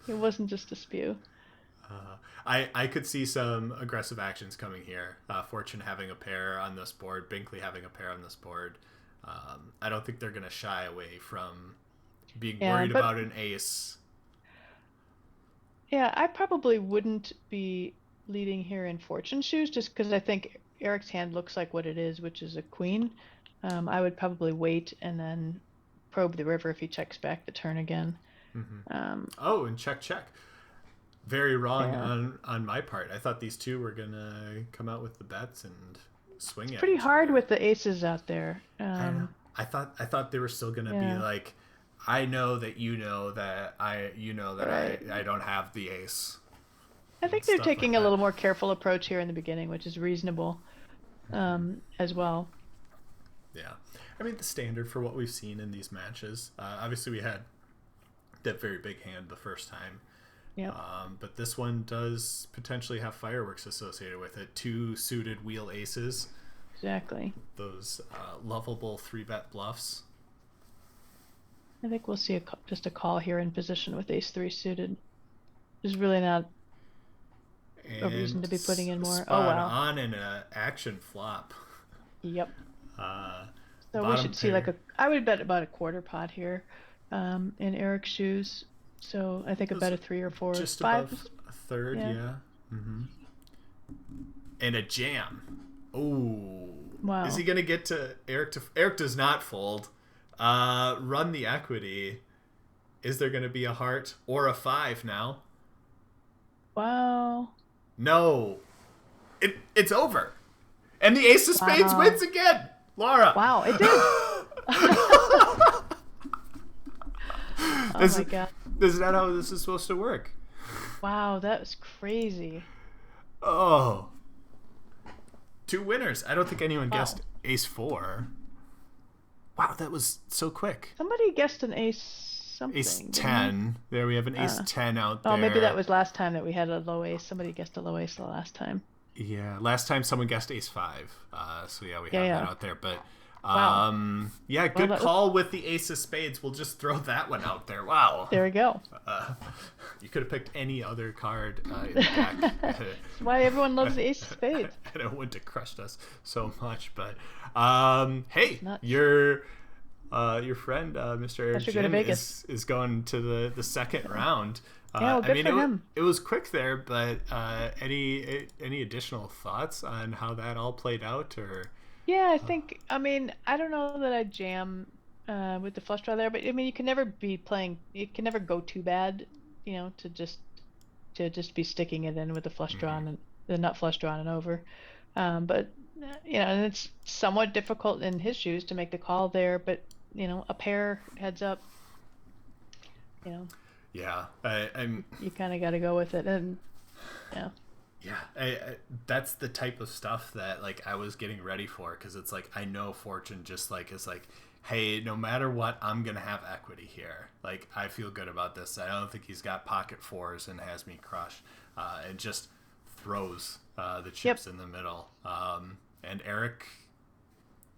[SPEAKER 2] it wasn't just a spew.
[SPEAKER 1] I could see some aggressive actions coming here. Fortune having a pair on this board, Binkley having a pair on this board. I don't think they're going to shy away from being worried about an ace.
[SPEAKER 2] Yeah, I probably wouldn't be leading here in Fortune shoes just because I think Eric's hand looks like what it is, which is a queen. I would probably wait and then probe the river if he checks back the turn again.
[SPEAKER 1] And check. Very wrong on my part. I thought these two were going to come out with the bets and swing it.
[SPEAKER 2] Pretty hard with the aces out there.
[SPEAKER 1] I thought they were still going to be like, I know that I don't have the ace.
[SPEAKER 2] I think they're taking a little more careful approach here in the beginning, which is reasonable as well.
[SPEAKER 1] Yeah. I mean, the standard for what we've seen in these matches. Obviously, we had that very big hand the first time.
[SPEAKER 2] Yeah.
[SPEAKER 1] But this one does potentially have fireworks associated with it. 2 suited wheel aces.
[SPEAKER 2] Exactly.
[SPEAKER 1] Those lovable 3-bet bluffs.
[SPEAKER 2] I think we'll see just a call here in position with ace-3 suited. There's really not a reason to be putting in more.
[SPEAKER 1] Oh, wow. On in an action flop.
[SPEAKER 2] Yep. So we should see I would bet about a quarter pot here in Eric's shoes. So I think about a 3 or 4.
[SPEAKER 1] Just
[SPEAKER 2] 5.
[SPEAKER 1] Above a third, yeah. And a jam. Oh.
[SPEAKER 2] Wow.
[SPEAKER 1] Is he going to get to Eric? Eric does not fold. Run the equity. Is there going to be a heart or a 5 now?
[SPEAKER 2] Wow.
[SPEAKER 1] No. It's over. And the ace of spades wins again. Lara.
[SPEAKER 2] Wow, it did. Oh my god.
[SPEAKER 1] This is not how this is supposed to work.
[SPEAKER 2] Wow, that was crazy.
[SPEAKER 1] Oh. 2 winners. I don't think anyone guessed ace 4. Wow, that was so quick.
[SPEAKER 2] Somebody guessed an ace something.
[SPEAKER 1] Ace 10. There we have an ace 10 out there.
[SPEAKER 2] Oh, maybe that was last time that we had a low ace. Somebody guessed a low ace the last time.
[SPEAKER 1] Yeah, last time someone guessed ace 5. So yeah, we have that out there. But good call with the ace of spades. We'll just throw that one out there. Wow.
[SPEAKER 2] There we go.
[SPEAKER 1] You could have picked any other card in the deck.
[SPEAKER 2] That's why everyone loves the ace of spades.
[SPEAKER 1] And it wouldn't have crushed us so much. But hey,
[SPEAKER 2] Nuts.
[SPEAKER 1] your friend Mr. Eric
[SPEAKER 2] Should go to Vegas.
[SPEAKER 1] is going to the second round.
[SPEAKER 2] Good for him.
[SPEAKER 1] It was quick there, but any additional thoughts on how that all played out? Or
[SPEAKER 2] yeah, I think. I mean, I don't know that I jam with the flush draw there, but I mean, you can never be playing. You can never go too bad, to just be sticking it in with the flush draw and the nut flush drawn and over. But and it's somewhat difficult in his shoes to make the call there. But a pair heads up.
[SPEAKER 1] Yeah,
[SPEAKER 2] you kind of got to go with it, and yeah.
[SPEAKER 1] Yeah, that's the type of stuff that I was getting ready for, because it's I know Fortune just is hey, no matter what, I'm gonna have equity here. I feel good about this. I don't think he's got pocket 4s and has me crush, and just throws the chips in the middle. And Eric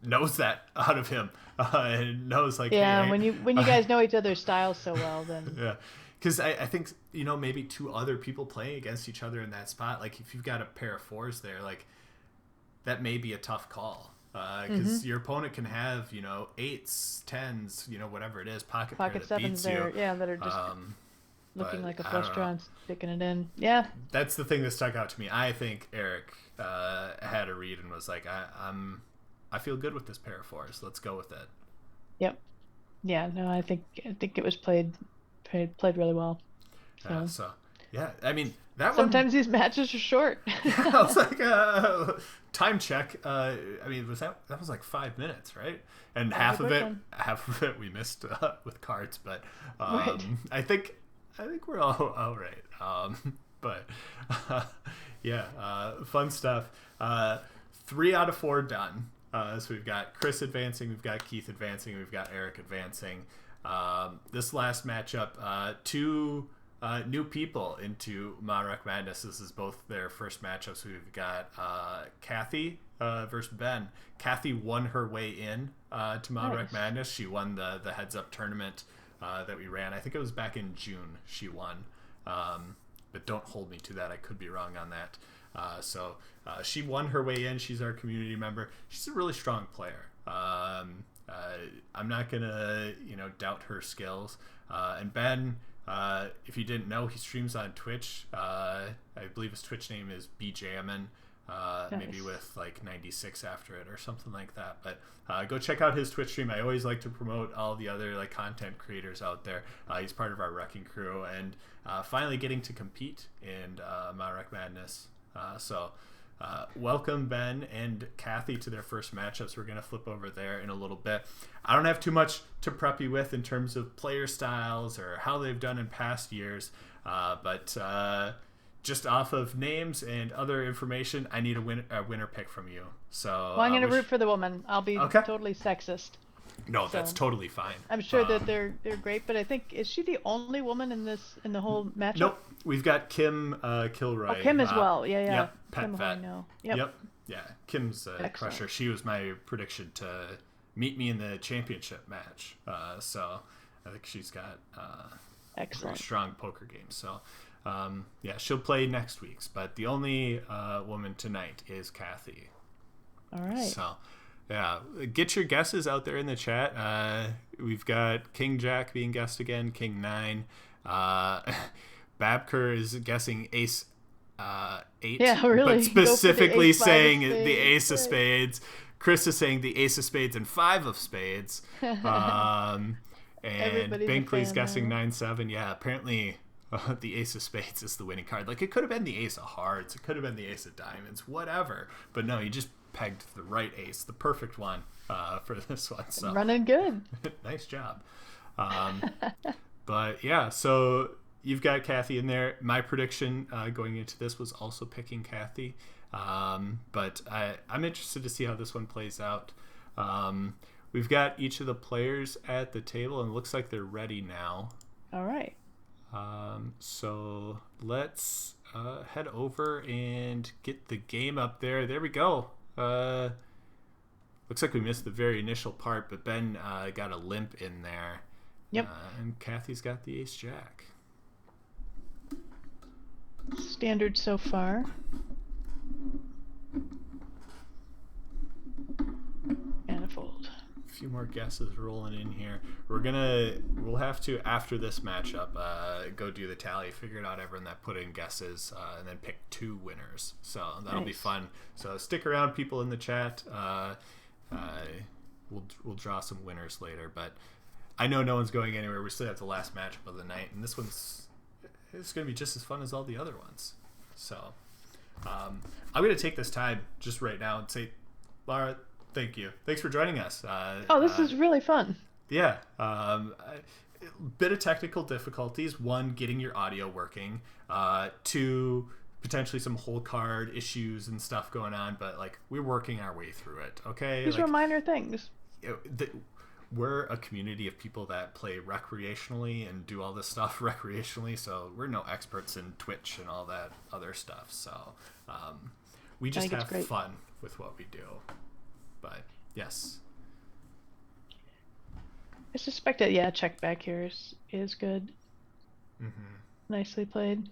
[SPEAKER 1] knows that out of him, and knows
[SPEAKER 2] yeah.
[SPEAKER 1] Hey,
[SPEAKER 2] when you guys know each other's styles so well, then
[SPEAKER 1] yeah. Because I think, maybe 2 other people playing against each other in that spot, if you've got a pair of 4s there, that may be a tough call. Because your opponent can have, 8s, 10s, whatever it is, pocket pair that
[SPEAKER 2] 7s
[SPEAKER 1] beats
[SPEAKER 2] there,
[SPEAKER 1] you.
[SPEAKER 2] that are just looking like a flush draw and sticking it in. Yeah.
[SPEAKER 1] That's the thing that stuck out to me. I think Eric had a read and was I feel good with this pair of 4s. Let's go with it.
[SPEAKER 2] Yep. Yeah, no, I think it was played really well.
[SPEAKER 1] So yeah, I mean that
[SPEAKER 2] sometimes these matches are short.
[SPEAKER 1] I was time check. I mean, that was 5 minutes, right? And half of it we missed with cards, but
[SPEAKER 2] right.
[SPEAKER 1] I think we're all right. But fun stuff. 3 out of 4 done. So we've got Chris advancing, we've got Keith advancing, we've got Eric advancing. This last matchup, 2 new people into MaREC Madness. This is both their first matchups. We've got Kathy versus Ben. Kathy won her way in to MaREC Madness. She won the Heads Up tournament that we ran. I think it was back in June she won. But don't hold me to that. I could be wrong on that. So she won her way in. She's our community member. She's a really strong player. I'm not gonna doubt her skills. And Ben, if you didn't know, he streams on Twitch. I believe his Twitch name is BJamin. Maybe with like 96 after it or something like that. But go check out his Twitch stream. I always like to promote all the other like content creators out there. He's part of our wrecking crew, and finally getting to compete in MaREC Madness. So welcome Ben and Kathy to their first matchups. We're going to flip over there in a little bit. I don't have too much to prep you with in terms of player styles or how they've done in past years, but just off of names and other information, I need a winner pick from you. So
[SPEAKER 2] well, I'm going to root for the woman. I'll be totally sexist.
[SPEAKER 1] No, that's totally fine.
[SPEAKER 2] I'm sure that they're great, but I think, is she the only woman in the whole matchup?
[SPEAKER 1] Nope, we've got Kim Kilroy.
[SPEAKER 2] Oh, Kim as well. Yeah.
[SPEAKER 1] Yep, Pet
[SPEAKER 2] Kim
[SPEAKER 1] Vet.
[SPEAKER 2] Yep.
[SPEAKER 1] Yeah, Kim's a crusher. She was my prediction to meet me in the championship match. So I think she's got a very strong poker game. So she'll play next week's, but the only woman tonight is Kathy.
[SPEAKER 2] All right.
[SPEAKER 1] So yeah, get your guesses out there in the chat. We've got King Jack being guessed again, King 9. Babker is guessing Ace 8.
[SPEAKER 2] Yeah, really.
[SPEAKER 1] But specifically saying the Ace of Spades. Chris is saying the Ace of Spades and 5 of Spades. And Binkley's guessing 9-7. Yeah, apparently the Ace of Spades is the winning card. Like, it could have been the Ace of Hearts. It could have been the Ace of Diamonds. Whatever. But no, you just pegged the right ace, the perfect one for this one. So
[SPEAKER 2] running good.
[SPEAKER 1] Nice job. But yeah, so you've got Kathy in there. My prediction going into this was also picking Kathy, but I'm interested to see how this one plays out. We've got each of the players at the table, and it looks like they're ready now.
[SPEAKER 2] All right.
[SPEAKER 1] So let's head over and get the game up there. There we go. Looks like we missed the very initial part, but Ben got a limp in there.
[SPEAKER 2] Yep.
[SPEAKER 1] And Kathy's got the Ace Jack.
[SPEAKER 2] Standard so far. Manifold.
[SPEAKER 1] A few more guesses rolling in here. We'll have to, after this matchup, go do the tally, figure out everyone that put in guesses, and then pick 2 winners. So that'll be fun. So stick around, people in the chat. We'll draw some winners later, but I know no one's going anywhere. We still have the last matchup of the night, and this one's it's going to be just as fun as all the other ones. So I'm going to take this time just right now and say, Lara, thank you. Thanks for joining us.
[SPEAKER 2] This is really fun.
[SPEAKER 1] Yeah. Bit of technical difficulties. 1, getting your audio working. 2, potentially some whole card issues and stuff going on, but like we're working our way through it. Okay.
[SPEAKER 2] These were minor things.
[SPEAKER 1] We're a community of people that play recreationally and do all this stuff recreationally, so we're no experts in Twitch and all that other stuff. So we just have fun with what we do. But yes,
[SPEAKER 2] I suspect that check back here is good.
[SPEAKER 1] Mm-hmm.
[SPEAKER 2] Nicely played.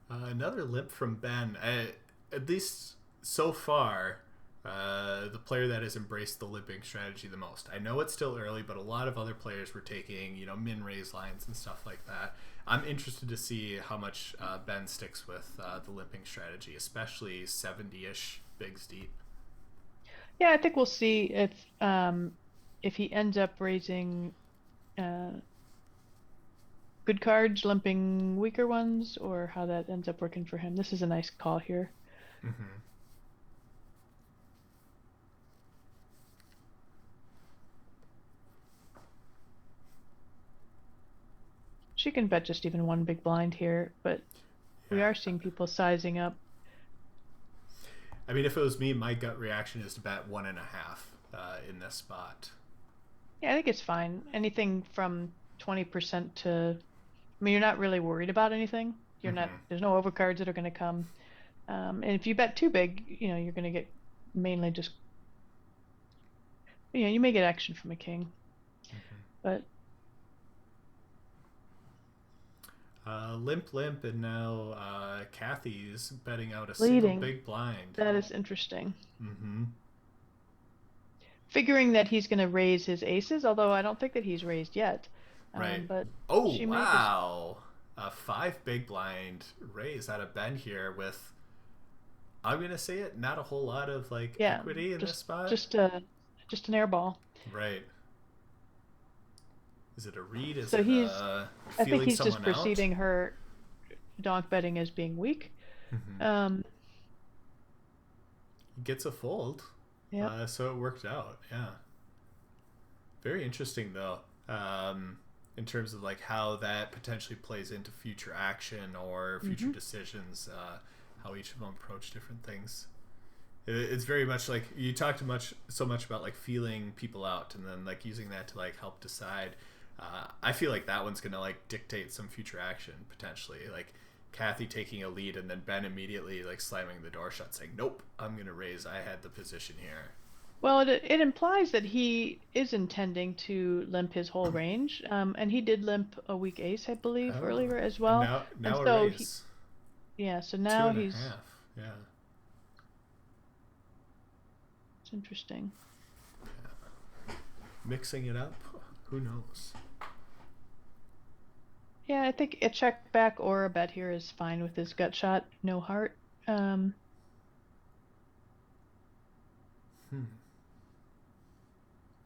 [SPEAKER 1] Another limp from Ben. At least so far, the player that has embraced the limping strategy the most. I know it's still early, but a lot of other players were taking, min raise lines and stuff like that. I'm interested to see how much Ben sticks with the limping strategy, especially 70-ish bigs deep.
[SPEAKER 2] Yeah, I think we'll see if he ends up raising good cards, limping weaker ones, or how that ends up working for him. This is a nice call here.
[SPEAKER 1] Mm-hmm.
[SPEAKER 2] She can bet just even 1 big blind here, but we are seeing people sizing up.
[SPEAKER 1] I mean, if it was me, my gut reaction is to bet 1.5 in this spot.
[SPEAKER 2] Yeah, I think it's fine. Anything from 20% to, I mean, you're not really worried about anything. You're not,
[SPEAKER 1] Mm-hmm.
[SPEAKER 2] there's no overcards that are going to come. And if you bet too big, you're going to get mainly just, you may get action from a king. But
[SPEAKER 1] Limp, and now Kathy's betting out a single
[SPEAKER 2] leading,
[SPEAKER 1] big blind.
[SPEAKER 2] that is interesting.
[SPEAKER 1] Mm-hmm.
[SPEAKER 2] Figuring that he's going to raise his aces, although I don't think that he's raised yet.
[SPEAKER 1] Right.
[SPEAKER 2] But
[SPEAKER 1] Oh,
[SPEAKER 2] she may just,
[SPEAKER 1] wow. A 5 big blind raise out of Ben here with, I'm going to say it, not a whole lot of like
[SPEAKER 2] yeah,
[SPEAKER 1] equity in this spot.
[SPEAKER 2] just an air ball.
[SPEAKER 1] Right. Is it a read? Is
[SPEAKER 2] So
[SPEAKER 1] it
[SPEAKER 2] I think
[SPEAKER 1] feeling
[SPEAKER 2] he's
[SPEAKER 1] someone
[SPEAKER 2] just perceiving
[SPEAKER 1] out?
[SPEAKER 2] her donk betting as being weak.
[SPEAKER 1] Mm-hmm. He gets a fold.
[SPEAKER 2] Yeah.
[SPEAKER 1] So it worked out. Yeah. Very interesting though. In terms of like how that potentially plays into future action or future decisions, how each of them approach different things. It's very much like you talked so much about like feeling people out and then like using that to like help decide. I feel like that one's gonna like dictate some future action potentially. Like Kathy taking a lead and then Ben immediately like slamming the door shut, saying, "Nope, I'm gonna raise. I had the position here."
[SPEAKER 2] Well, it implies that he is intending to limp his whole range, and he did limp a weak ace, I believe,
[SPEAKER 1] Oh,
[SPEAKER 2] earlier as
[SPEAKER 1] and
[SPEAKER 2] well. And
[SPEAKER 1] now a
[SPEAKER 2] so
[SPEAKER 1] raise,
[SPEAKER 2] so
[SPEAKER 1] two
[SPEAKER 2] now
[SPEAKER 1] and a
[SPEAKER 2] he's,
[SPEAKER 1] half. Yeah.
[SPEAKER 2] it's interesting.
[SPEAKER 1] Mixing it up, who knows?
[SPEAKER 2] Yeah, I think a check back or a bet here is fine with his gut shot, no heart. Um,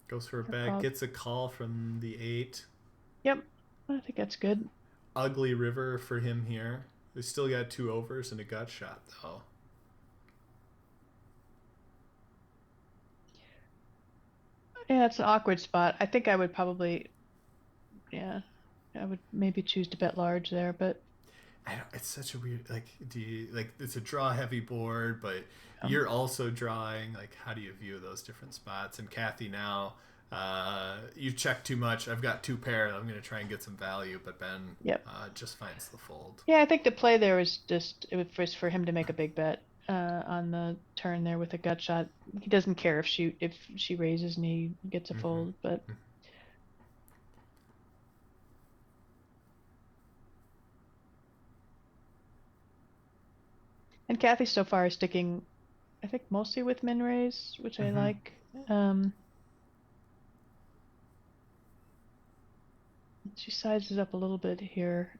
[SPEAKER 1] Goes for a
[SPEAKER 2] or
[SPEAKER 1] bet,
[SPEAKER 2] call.
[SPEAKER 1] gets a call from the 8.
[SPEAKER 2] Yep, I think that's good.
[SPEAKER 1] Ugly river for him here. We still got 2 overs and a gut shot though.
[SPEAKER 2] Yeah, it's an awkward spot. I think I would probably, yeah, I would maybe choose to bet large there, but
[SPEAKER 1] It's such a weird like. Do you like? It's a draw heavy board, but
[SPEAKER 2] um,
[SPEAKER 1] you're also drawing. Like, how do you view those different spots? And Kathy now, you check too much. I've got 2 pair. I'm gonna try and get some value, but Ben
[SPEAKER 2] yep.
[SPEAKER 1] just finds the fold.
[SPEAKER 2] Yeah, I think the play there was just it was for him to make a big bet on the turn there with a gut shot. He doesn't care if she raises and he gets a fold, but and Kathy so far is sticking, I think, mostly with min raise, which I like. She sizes up a little bit here.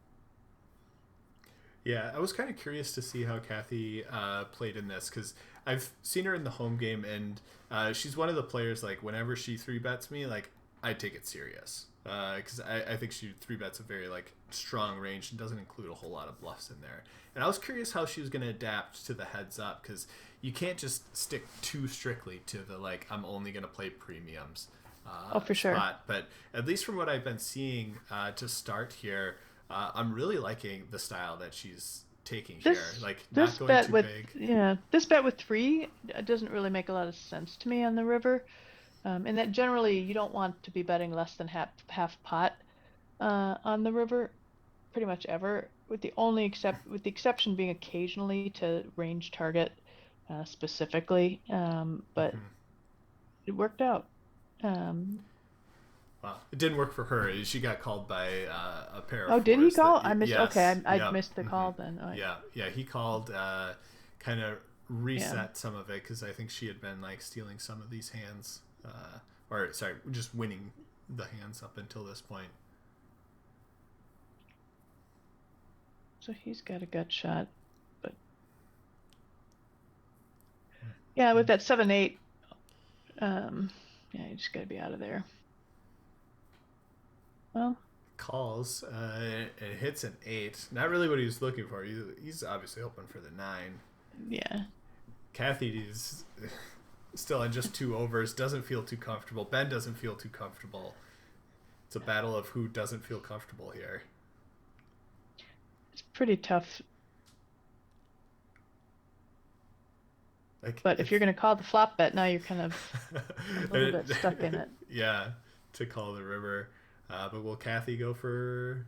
[SPEAKER 1] Yeah, I was kind of curious to see how Kathy played in this because I've seen her in the home game, and she's one of the players. Like whenever she 3-bets me, like I take it serious because I think she 3-bets a very like strong range and doesn't include a whole lot of bluffs in there. And I was curious how she was going to adapt to the heads up because you can't just stick too strictly to the like I'm only going to play premiums.
[SPEAKER 2] Oh, for sure.
[SPEAKER 1] Spot. But at least from what I've been seeing to start here. I'm really liking the style that she's taking here. Like not going too big.
[SPEAKER 2] This bet with 3 doesn't really make a lot of sense to me on the river. And that generally you don't want to be betting less than half pot on the river, pretty much ever. With the exception being occasionally to range target specifically, but it worked out.
[SPEAKER 1] Well, it didn't work for her. She got called by a pair of
[SPEAKER 2] Oh, did he
[SPEAKER 1] 4s.
[SPEAKER 2] call?
[SPEAKER 1] That,
[SPEAKER 2] I missed.
[SPEAKER 1] yes,
[SPEAKER 2] Okay, I
[SPEAKER 1] yep,
[SPEAKER 2] missed the call then. Oh,
[SPEAKER 1] yeah. He called, kind of reset some of it because I think she had been like stealing some of these hands, or sorry, just winning the hands up until this point.
[SPEAKER 2] So he's got a gut shot, but yeah, with that 7-8, you just got to be out of there. Well,
[SPEAKER 1] calls. It hits an 8. Not really what he was looking for. He's obviously hoping for the 9.
[SPEAKER 2] Yeah.
[SPEAKER 1] Kathy is still on just 2 overs. Doesn't feel too comfortable. Ben doesn't feel too comfortable. It's a battle of who doesn't feel comfortable here.
[SPEAKER 2] It's pretty tough.
[SPEAKER 1] Like
[SPEAKER 2] But if you're
[SPEAKER 1] it's
[SPEAKER 2] going to call the flop bet, now you're kind of a little bit stuck in it.
[SPEAKER 1] yeah, to call the river. But will Kathy go for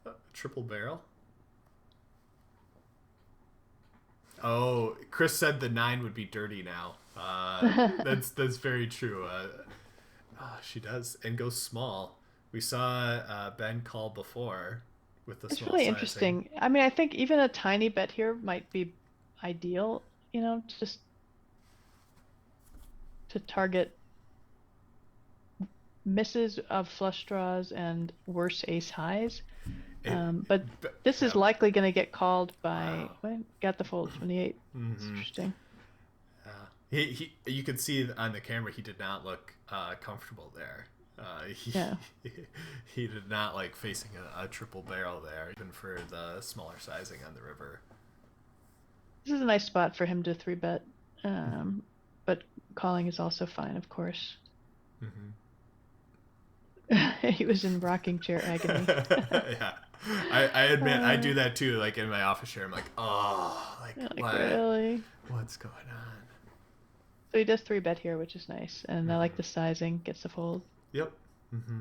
[SPEAKER 1] a triple barrel? Oh, Chris said the 9 would be dirty now. That's very true. She does and goes small. We saw Ben call before with the
[SPEAKER 2] It's
[SPEAKER 1] small
[SPEAKER 2] really
[SPEAKER 1] sizing.
[SPEAKER 2] interesting. I mean, I think even a tiny bet here might be ideal, just to target misses of flush draws and worse ace highs.
[SPEAKER 1] It,
[SPEAKER 2] But this is
[SPEAKER 1] yeah.
[SPEAKER 2] likely going to get called by,
[SPEAKER 1] Wow.
[SPEAKER 2] well, got the fold from the 8. It's
[SPEAKER 1] Mm-hmm.
[SPEAKER 2] interesting.
[SPEAKER 1] You could see on the camera he did not look comfortable there.
[SPEAKER 2] Yeah.
[SPEAKER 1] He did not like facing a triple barrel there, even for the smaller sizing on the river.
[SPEAKER 2] This is a nice spot for him to 3-bet.
[SPEAKER 1] Mm-hmm.
[SPEAKER 2] But calling is also fine, of course.
[SPEAKER 1] Mm-hmm.
[SPEAKER 2] He was in rocking chair agony.
[SPEAKER 1] Yeah, I admit I
[SPEAKER 2] Uh,
[SPEAKER 1] do that too. Like in my office chair, I'm like, oh, like
[SPEAKER 2] like,
[SPEAKER 1] what,
[SPEAKER 2] really?
[SPEAKER 1] what's going on?
[SPEAKER 2] So he does 3-bet here, which is nice. And I like
[SPEAKER 1] Mm-hmm.
[SPEAKER 2] the sizing, gets the fold.
[SPEAKER 1] Yep. Mm-hmm.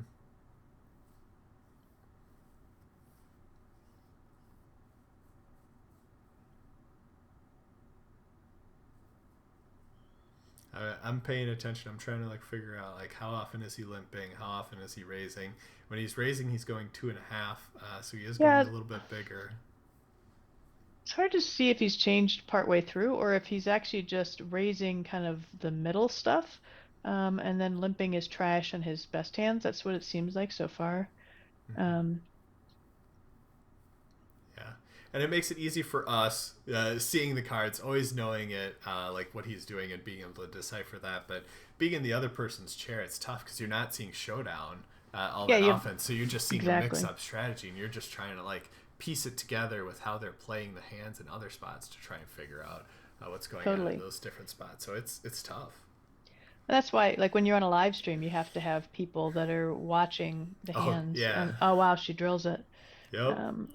[SPEAKER 1] I'm paying attention. I'm trying to like figure out like how often is he limping, how often is he raising. When he's raising, he's going 2.5, so he is going
[SPEAKER 2] Yeah,
[SPEAKER 1] a little bit bigger.
[SPEAKER 2] it's hard to see if he's changed partway through or if he's actually just raising kind of the middle stuff, and then limping his trash and his best hands. That's what it seems like so far.
[SPEAKER 1] Mm-hmm.
[SPEAKER 2] Um,
[SPEAKER 1] Yeah, and it makes it easy for us seeing the cards, always knowing it, like what he's doing and being able to decipher that. But being in the other person's chair, it's tough because you're not seeing showdown all
[SPEAKER 2] yeah,
[SPEAKER 1] that
[SPEAKER 2] you
[SPEAKER 1] often. So you're just seeing a
[SPEAKER 2] exactly.
[SPEAKER 1] mix-up strategy, and you're just trying to like piece it together with how they're playing the hands in other spots to try and figure out what's going on in
[SPEAKER 2] Totally.
[SPEAKER 1] those different spots. So it's tough.
[SPEAKER 2] That's why, like when you're on a live stream, you have to have people that are watching the
[SPEAKER 1] Oh
[SPEAKER 2] hands. And
[SPEAKER 1] yeah,
[SPEAKER 2] oh wow, she drills it.
[SPEAKER 1] yep,
[SPEAKER 2] Um,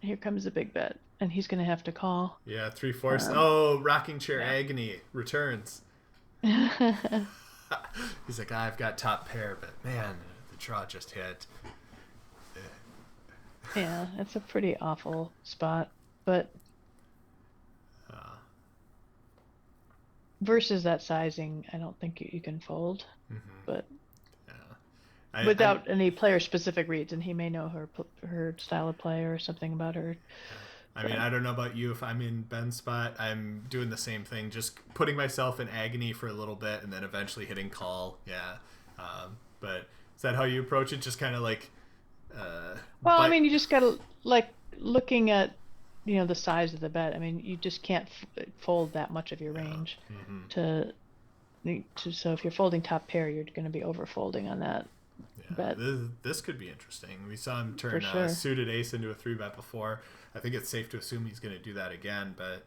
[SPEAKER 2] Here comes the big bet, and he's gonna have to call.
[SPEAKER 1] yeah, 3/4.
[SPEAKER 2] Um,
[SPEAKER 1] Oh, rocking chair
[SPEAKER 2] yeah.
[SPEAKER 1] agony returns. He's like, I've got top pair, but man, the draw just hit.
[SPEAKER 2] Yeah, it's a pretty awful spot. But
[SPEAKER 1] Uh,
[SPEAKER 2] versus that sizing, I don't think you can fold.
[SPEAKER 1] mm-hmm.
[SPEAKER 2] But
[SPEAKER 1] Yeah, I'm.
[SPEAKER 2] without any player specific reads, and he may know her style of play or something about her.
[SPEAKER 1] I mean,
[SPEAKER 2] But
[SPEAKER 1] I don't know about you. If I'm in Ben's spot, I'm doing the same thing, just putting myself in agony for a little bit, and then eventually hitting call. Yeah, but is that how you approach it? Just kind of like,
[SPEAKER 2] well, I
[SPEAKER 1] bite.
[SPEAKER 2] mean, you just gotta like looking at the size of the bet. I mean, you just can't fold that much of your
[SPEAKER 1] Yeah.
[SPEAKER 2] range
[SPEAKER 1] Mm-hmm.
[SPEAKER 2] to so if you're folding top pair, you're going to be over folding on that
[SPEAKER 1] Yeah,
[SPEAKER 2] bet
[SPEAKER 1] this could be interesting. We saw him
[SPEAKER 2] for
[SPEAKER 1] turn
[SPEAKER 2] sure.
[SPEAKER 1] suited ace into a 3-bet before. I think it's safe to assume he's going to do that again. But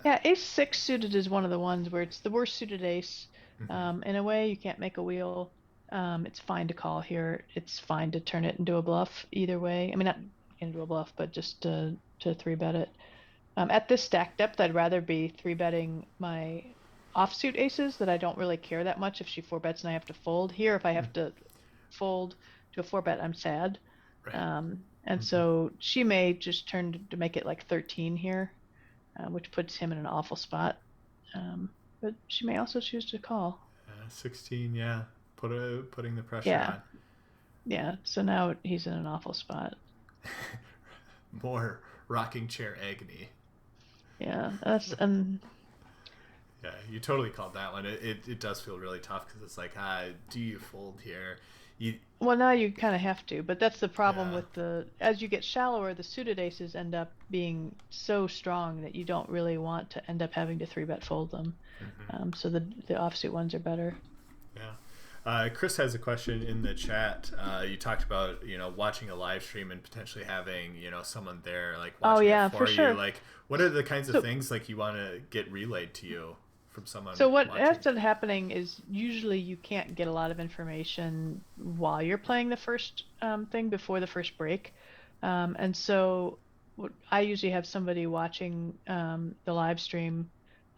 [SPEAKER 2] Yeah, ace six suited is one of the ones where it's the worst suited ace.
[SPEAKER 1] mhm.
[SPEAKER 2] In a way, you can't make a wheel. It's fine to call here. It's fine to turn it into a bluff either way. I mean, not into a bluff, but just to 3-bet it. At this stack depth, I'd rather be 3-betting my offsuit aces that I don't really care that much if she 4-bets and I have to fold. Here, if I have to fold to a 4-bet, I'm sad.
[SPEAKER 1] Right.
[SPEAKER 2] And
[SPEAKER 1] Mm-hmm.
[SPEAKER 2] so she may just turn to make it like 13 here, which puts him in an awful spot. But she may also choose to call.
[SPEAKER 1] 16. Yeah, putting the pressure
[SPEAKER 2] Yeah,
[SPEAKER 1] on.
[SPEAKER 2] yeah. So now he's in an awful spot.
[SPEAKER 1] More rocking chair agony.
[SPEAKER 2] Yeah, that's and
[SPEAKER 1] Yeah, you totally called that one. It does feel really tough because it's like, do you fold here? You,
[SPEAKER 2] well, now you kind of have to, but that's the problem
[SPEAKER 1] yeah.
[SPEAKER 2] with as you get shallower, the suited aces end up being so strong that you don't really want to end up having to 3-bet fold them.
[SPEAKER 1] Mm-hmm.
[SPEAKER 2] So the offsuit ones are better.
[SPEAKER 1] Yeah. Chris has a question in the chat. You talked about watching a live stream and potentially having someone there like
[SPEAKER 2] Oh
[SPEAKER 1] watching it
[SPEAKER 2] yeah, for
[SPEAKER 1] for you.
[SPEAKER 2] sure.
[SPEAKER 1] Like, what are the kinds of
[SPEAKER 2] So
[SPEAKER 1] things like you want to get relayed to you from
[SPEAKER 2] so
[SPEAKER 1] someone
[SPEAKER 2] what
[SPEAKER 1] watching?
[SPEAKER 2] ends up happening is usually you can't get a lot of information while you're playing the first thing before the first break, and so I usually have somebody watching the live stream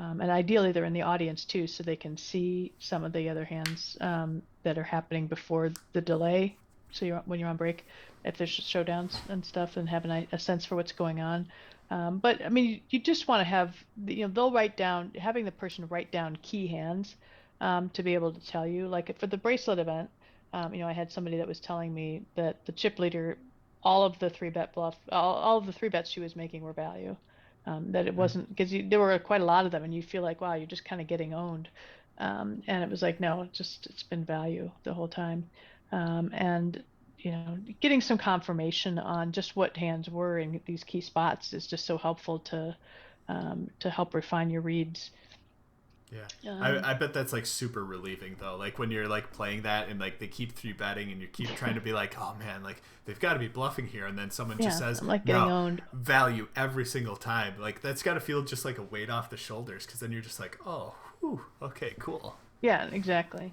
[SPEAKER 2] And ideally they're in the audience too, so they can see some of the other hands that are happening before the delay. So when you're on break, if there's showdowns and stuff, and have a sense for what's going on. But I mean, you just want to have, they'll write down, having the person write down key hands to be able to tell you. Like for the bracelet event, I had somebody that was telling me that the chip leader, all of the three bet bluff, all of the three bets she was making were value. That it wasn't, because there were quite a lot of them, and you feel like, wow, you're just kind of getting owned. And it was like, no, it's been value the whole time. And getting some confirmation on just what hands were in these key spots is just so helpful to help refine your reads.
[SPEAKER 1] Yeah. I bet that's like super relieving though. Like when you're like playing that and like they keep three betting and you keep trying to be like, oh man, like they've got to be bluffing here, and then someone just says,
[SPEAKER 2] I'm like getting
[SPEAKER 1] no,
[SPEAKER 2] owned.
[SPEAKER 1] value every single time. Like that's got to feel just like a weight off the shoulders, because then you're just like, oh, whew, okay, cool.
[SPEAKER 2] Yeah, exactly.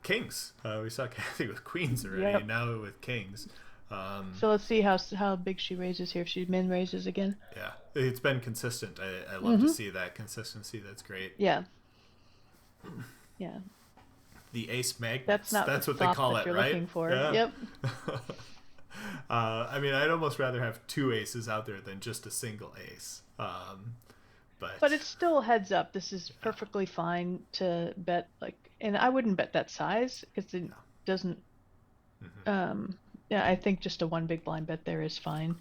[SPEAKER 1] Kings. We saw Kathy with queens already.
[SPEAKER 2] Yep.
[SPEAKER 1] Now with kings.
[SPEAKER 2] So let's see how big she raises here. If she min raises again.
[SPEAKER 1] Yeah, it's been consistent. I love to see that consistency. That's great.
[SPEAKER 2] Yeah. Yeah.
[SPEAKER 1] The ace magnets.
[SPEAKER 2] That's
[SPEAKER 1] what they call
[SPEAKER 2] that
[SPEAKER 1] it,
[SPEAKER 2] you're
[SPEAKER 1] right?
[SPEAKER 2] looking for.
[SPEAKER 1] Yeah.
[SPEAKER 2] Yep.
[SPEAKER 1] I mean, I'd almost rather have two aces out there than just a single ace. But
[SPEAKER 2] it's still heads up. This is perfectly fine to bet, and I wouldn't bet that size because it doesn't. Yeah, I think just a one big blind bet there is fine.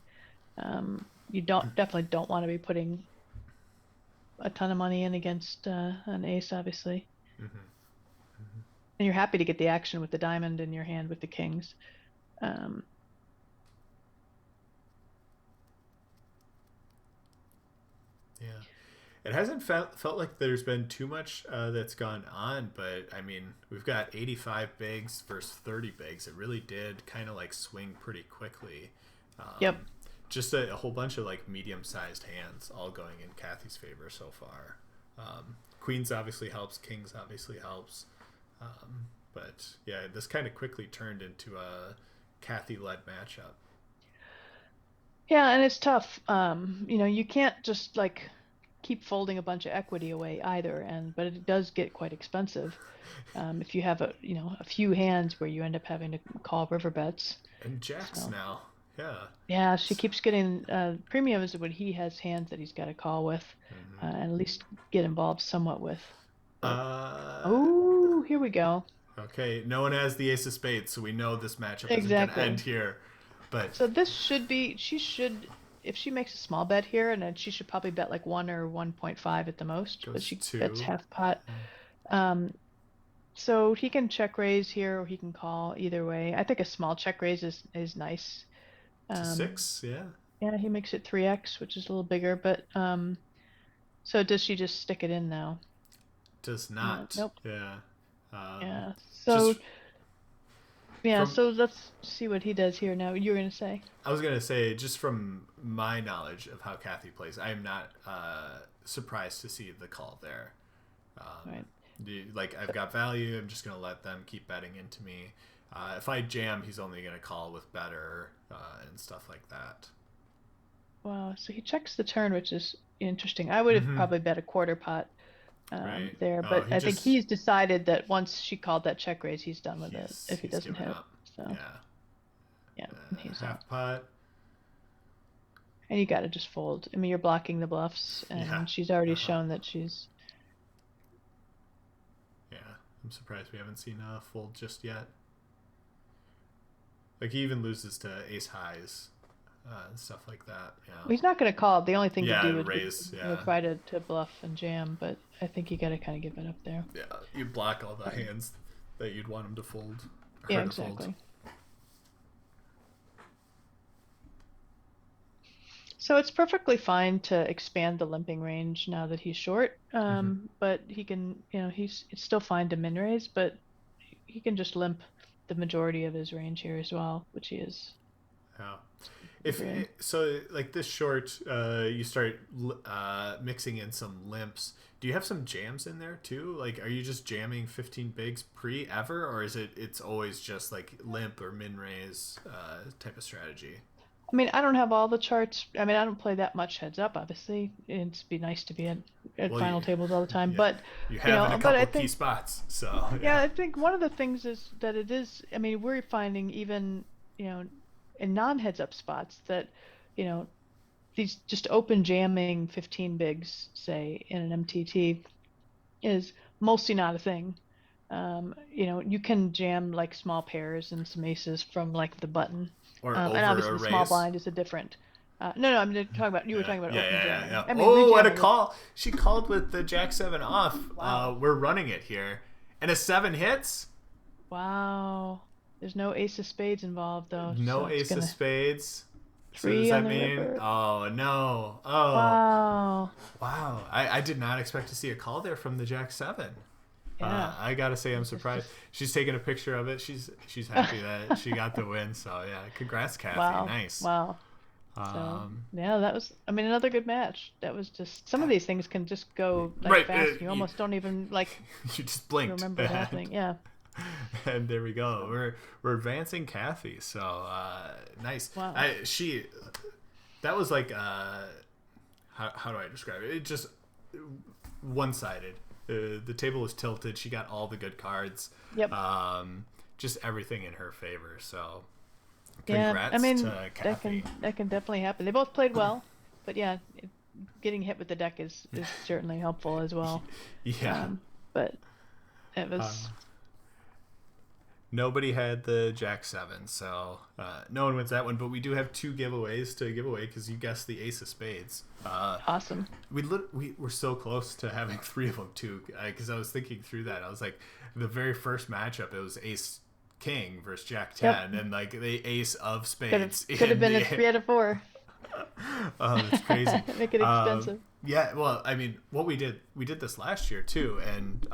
[SPEAKER 2] You definitely don't want to be putting a ton of money in against an ace, obviously. And you're happy to get the action with the diamond in your hand with the kings.
[SPEAKER 1] Yeah. It hasn't felt like there's been too much that's gone on, but I mean, we've got 85 bigs versus 30 bigs. It really did kind of like swing pretty quickly.
[SPEAKER 2] Yep.
[SPEAKER 1] Just a whole bunch of like medium-sized hands all going in Kathy's favor so far. Queens obviously helps. Kings obviously helps. But yeah, this kind of quickly turned into a Kathy-led matchup.
[SPEAKER 2] Yeah, and it's tough. You can't just keep folding a bunch of equity away either, but it does get quite expensive if you have a few hands where you end up having to call river bets.
[SPEAKER 1] And jacks now. Yeah.
[SPEAKER 2] Yeah, she keeps getting premiums when he has hands that he's got to call with, and at least get involved somewhat with. Oh, here we go.
[SPEAKER 1] Okay, no one has the ace of spades, so we know this matchup isn't going to end here. But
[SPEAKER 2] so this she should, if she makes a small bet here, and then she should probably bet like 1 or 1.5 at the most, but she bets half pot. So he can check raise here, or he can call. Either way, I think a small check raise is nice.
[SPEAKER 1] 6, yeah.
[SPEAKER 2] Yeah, he makes it 3x, which is a little bigger. But so does she just stick it in now?
[SPEAKER 1] Does not.
[SPEAKER 2] Nope.
[SPEAKER 1] Yeah.
[SPEAKER 2] Yeah. So. So let's see what he does here now. You were going to say?
[SPEAKER 1] I was going to say, just from my knowledge of how Kathy plays, I am not surprised to see the call there.
[SPEAKER 2] Right.
[SPEAKER 1] I've got value. I'm just going to let them keep betting into me. If I jam, he's only going to call with better and stuff like that.
[SPEAKER 2] Wow. So he checks the turn, which is interesting. I would have probably bet a quarter pot there, but I think he's decided that once she called that check raise, he's done with it if he doesn't hit. So yeah, he's
[SPEAKER 1] half pot.
[SPEAKER 2] And you got to just fold. I mean, you're blocking the bluffs, and she's already shown that she's.
[SPEAKER 1] Yeah, I'm surprised we haven't seen a fold just yet. Like he even loses to ace highs. And stuff like that. Yeah.
[SPEAKER 2] Well, he's not going to call. The only thing to do would
[SPEAKER 1] raise,
[SPEAKER 2] be try to bluff and jam, but I think you got to kind of give it up there.
[SPEAKER 1] Yeah, you block all the hands that you'd want him to fold.
[SPEAKER 2] Yeah, exactly. Fold. So it's perfectly fine to expand the limping range now that he's short, but he can, it's still fine to min raise, but he can just limp the majority of his range here as well, which he is.
[SPEAKER 1] Yeah. So like this short, you start mixing in some limps. Do you have some jams in there too? Like, are you just jamming 15 bigs ever, or is it's always just like limp or min raise type of strategy?
[SPEAKER 2] I mean, I don't have all the charts. I mean, I don't play that much heads up, obviously. It'd be nice to be at
[SPEAKER 1] Well,
[SPEAKER 2] final tables all the time,
[SPEAKER 1] yeah,
[SPEAKER 2] but
[SPEAKER 1] you have in a
[SPEAKER 2] but I
[SPEAKER 1] couple key
[SPEAKER 2] think
[SPEAKER 1] spots, so
[SPEAKER 2] yeah,
[SPEAKER 1] yeah.
[SPEAKER 2] I think one of the things is that it is. I mean, we're finding even in non-heads up spots that you know these just open jamming 15 bigs, say in an MTT, is mostly not a thing. You can jam like small pairs and some aces from like the button,
[SPEAKER 1] Or
[SPEAKER 2] and
[SPEAKER 1] over a
[SPEAKER 2] obviously small
[SPEAKER 1] raise.
[SPEAKER 2] blind is a different. No, no, I'm talking about you were
[SPEAKER 1] Yeah,
[SPEAKER 2] talking about
[SPEAKER 1] yeah,
[SPEAKER 2] open
[SPEAKER 1] yeah, yeah,
[SPEAKER 2] jamming.
[SPEAKER 1] yeah.
[SPEAKER 2] I mean
[SPEAKER 1] Oh, what a
[SPEAKER 2] rejamming is
[SPEAKER 1] call! She called with the Jack 7 off.
[SPEAKER 2] wow,
[SPEAKER 1] We're running it here. And a 7 hits?
[SPEAKER 2] wow. There's no ace of spades involved though, so
[SPEAKER 1] No
[SPEAKER 2] it's
[SPEAKER 1] ace of
[SPEAKER 2] gonna
[SPEAKER 1] spades. So does
[SPEAKER 2] three on
[SPEAKER 1] that
[SPEAKER 2] the
[SPEAKER 1] mean?
[SPEAKER 2] river.
[SPEAKER 1] Oh, no. Oh,
[SPEAKER 2] Wow.
[SPEAKER 1] wow. I did not expect to see a call there from the Jack 7.
[SPEAKER 2] Yeah.
[SPEAKER 1] I gotta say I'm
[SPEAKER 2] It's
[SPEAKER 1] surprised.
[SPEAKER 2] just
[SPEAKER 1] She's taking a picture of it. She's happy that she got the win. So yeah, congrats, Kathy.
[SPEAKER 2] wow.
[SPEAKER 1] Nice.
[SPEAKER 2] Wow. So
[SPEAKER 1] Um,
[SPEAKER 2] yeah, that was I mean another good match. That was just some of these things can just go like
[SPEAKER 1] right.
[SPEAKER 2] fast. You almost don't even like
[SPEAKER 1] You just blinked.
[SPEAKER 2] remember it happening. Yeah.
[SPEAKER 1] And there we go. We're advancing Kathy. So nice.
[SPEAKER 2] Wow.
[SPEAKER 1] She that was like how do I describe it? It just one sided. The table was tilted. She got all the good cards.
[SPEAKER 2] Yep.
[SPEAKER 1] Just everything in her favor. So
[SPEAKER 2] Yeah. I
[SPEAKER 1] congrats
[SPEAKER 2] mean
[SPEAKER 1] to Kathy.
[SPEAKER 2] that can definitely happen. They both played well, but yeah, getting hit with the deck is certainly helpful as well.
[SPEAKER 1] Yeah.
[SPEAKER 2] But it
[SPEAKER 1] Uh,
[SPEAKER 2] was
[SPEAKER 1] Nobody had the Jack 7, so no one wins that one. But we do have two giveaways to give away because you guessed the Ace of Spades.
[SPEAKER 2] awesome.
[SPEAKER 1] We were so close to having three of them too, because I was thinking through that. I was like, the very first matchup, it was Ace King versus Jack 10,
[SPEAKER 2] Yep.
[SPEAKER 1] and like the Ace of
[SPEAKER 2] Could have
[SPEAKER 1] Spades.
[SPEAKER 2] could have
[SPEAKER 1] in
[SPEAKER 2] been
[SPEAKER 1] the-
[SPEAKER 2] a 3 out of 4.
[SPEAKER 1] Oh, that's crazy.
[SPEAKER 2] Make it expensive.
[SPEAKER 1] Yeah, well, I mean, what we did this last year too, and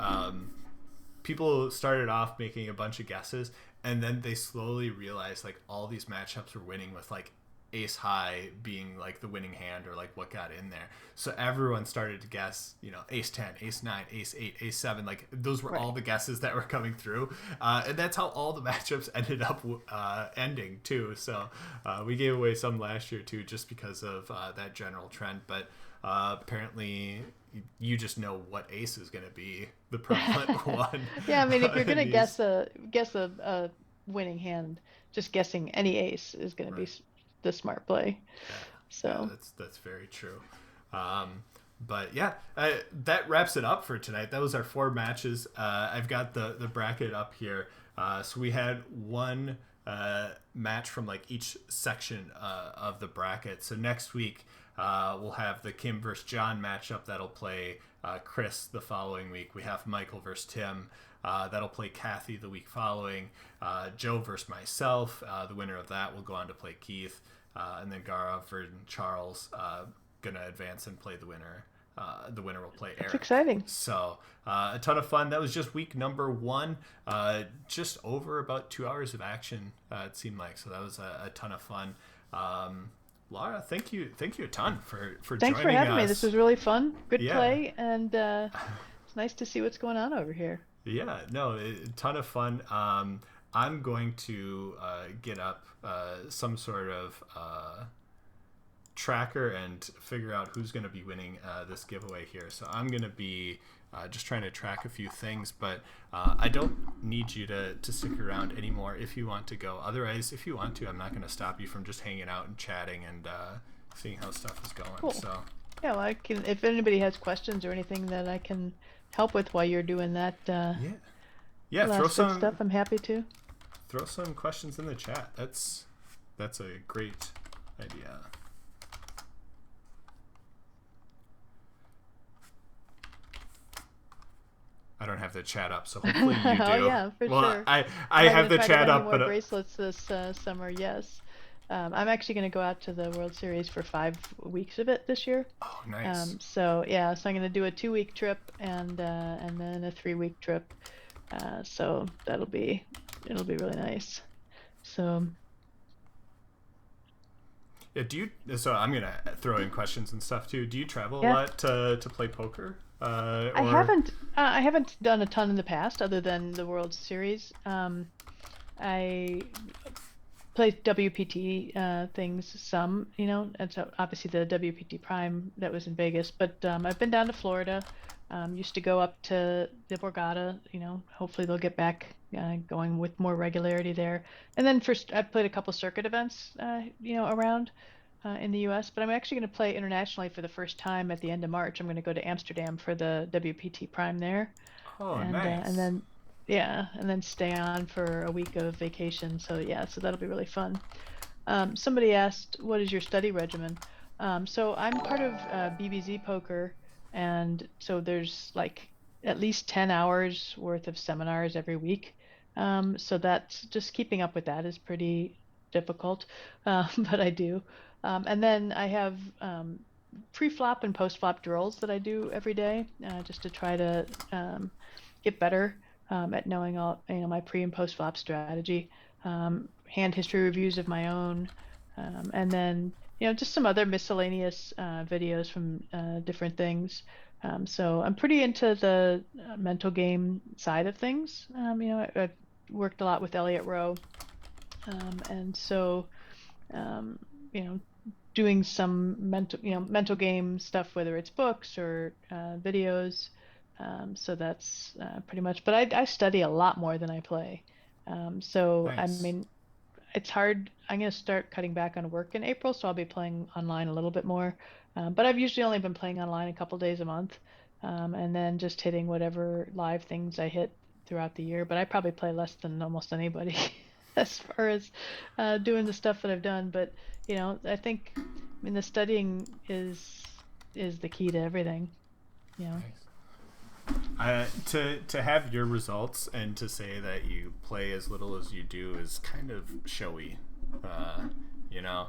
[SPEAKER 1] people started off making a bunch of guesses, and then they slowly realized like all these matchups were winning with like ace high being like the winning hand or like what got in there. So everyone started to guess, ace 10, ace 9, ace 8, ace 7. Like those were all
[SPEAKER 2] Right.
[SPEAKER 1] the guesses that were coming through. And that's how all the matchups ended up ending too. So we gave away some last year too, just because of that general trend. But apparently you just know what ace is going to be the prevalent one.
[SPEAKER 2] Yeah, I mean, if you're gonna
[SPEAKER 1] in
[SPEAKER 2] guess
[SPEAKER 1] these.
[SPEAKER 2] a winning hand, just guessing any ace is gonna be
[SPEAKER 1] Right.
[SPEAKER 2] the smart play.
[SPEAKER 1] Yeah, yeah,
[SPEAKER 2] So
[SPEAKER 1] that's very true. But yeah, that wraps it up for tonight. That was our 4 matches. I've got the bracket up here. So we had one match from like each section of the bracket. So next week we'll have the Kim versus John matchup that'll play Chris the following week. We have Michael versus Tim. That'll play Kathy the week following. Joe versus myself. The winner of that will go on to play Keith. And then Gara versus Charles gonna advance and play the winner. The winner will play
[SPEAKER 2] it's
[SPEAKER 1] Eric.
[SPEAKER 2] exciting.
[SPEAKER 1] So a ton of fun. That was just week number 1. Just over about 2 hours of action. It seemed like, so that was a ton of fun. Lara, thank you a ton for
[SPEAKER 2] Thanks for
[SPEAKER 1] joining
[SPEAKER 2] having me.
[SPEAKER 1] us.
[SPEAKER 2] This was really fun. Good
[SPEAKER 1] Yeah.
[SPEAKER 2] play, and it's nice to see what's going on over here.
[SPEAKER 1] Yeah, no, a ton of fun. I'm going to get up some sort of tracker and figure out who's going to be winning this giveaway here. So I'm going to be just trying to track a few things, but I don't need you to stick around anymore if you want to go. Otherwise, if you want to, I'm not going to stop you from just hanging out and chatting and seeing how stuff is going.
[SPEAKER 2] Cool.
[SPEAKER 1] So
[SPEAKER 2] Yeah, well, I can. If anybody has questions or anything that I can help with while you're doing that
[SPEAKER 1] yeah,
[SPEAKER 2] last
[SPEAKER 1] throw
[SPEAKER 2] good
[SPEAKER 1] some
[SPEAKER 2] stuff, I'm happy to.
[SPEAKER 1] throw some questions in the chat. That's a great idea. I don't have the chat up, so hopefully you do.
[SPEAKER 2] Oh yeah, for
[SPEAKER 1] well,
[SPEAKER 2] sure.
[SPEAKER 1] I
[SPEAKER 2] Am
[SPEAKER 1] have the
[SPEAKER 2] gonna try to
[SPEAKER 1] chat
[SPEAKER 2] win
[SPEAKER 1] up,
[SPEAKER 2] any more
[SPEAKER 1] but
[SPEAKER 2] bracelets this summer. Yes, I'm actually going to go out to the World Series for 5 weeks of it this year.
[SPEAKER 1] oh, nice.
[SPEAKER 2] So yeah, so I'm going to do a 2-week trip and then a 3-week trip. So it'll be really nice. So
[SPEAKER 1] Yeah, so I'm gonna throw in questions and stuff too. Do you travel a
[SPEAKER 2] Yeah.
[SPEAKER 1] lot to play poker?
[SPEAKER 2] I haven't done a ton in the past other than the World Series. I play WPT things some, and so obviously the WPT Prime that was in Vegas, but I've been down to Florida. Used to go up to the Borgata, hopefully they'll get back going with more regularity there. And then first, I've played a couple circuit events, around in the US, but I'm actually going to play internationally for the first time at the end of March. I'm going to go to Amsterdam for the WPT Prime there,
[SPEAKER 1] Oh,
[SPEAKER 2] and
[SPEAKER 1] nice.
[SPEAKER 2] then yeah, and then stay on for a week of vacation. So yeah, so that'll be really fun. Somebody asked, "What is your study regimen?" So I'm part of BBZ Poker, and so there's like at least 10 hours worth of seminars every week. So that's just keeping up with that is pretty difficult, but I do. And then I have pre-flop and post-flop drills that I do every day, just to try to get better at knowing all, my pre and post-flop strategy. Hand history reviews of my own, and then just some other miscellaneous videos from different things. So I'm pretty into the mental game side of things. I've worked a lot with Elliot Rowe, and so um, you know, doing some mental game stuff, whether it's books or videos. So that's pretty much. But I study a lot more than I play. So I
[SPEAKER 1] Nice.
[SPEAKER 2] mean, it's hard. I'm going to start cutting back on work in April, so I'll be playing online a little bit more. But I've usually only been playing online a couple days a month, and then just hitting whatever live things I hit throughout the year. But I probably play less than almost anybody as far as doing the stuff that I've done. But I think, I mean, the studying is the key to everything. You know.
[SPEAKER 1] Nice. To have your results and to say that you play as little as you do is kind of showy, you know.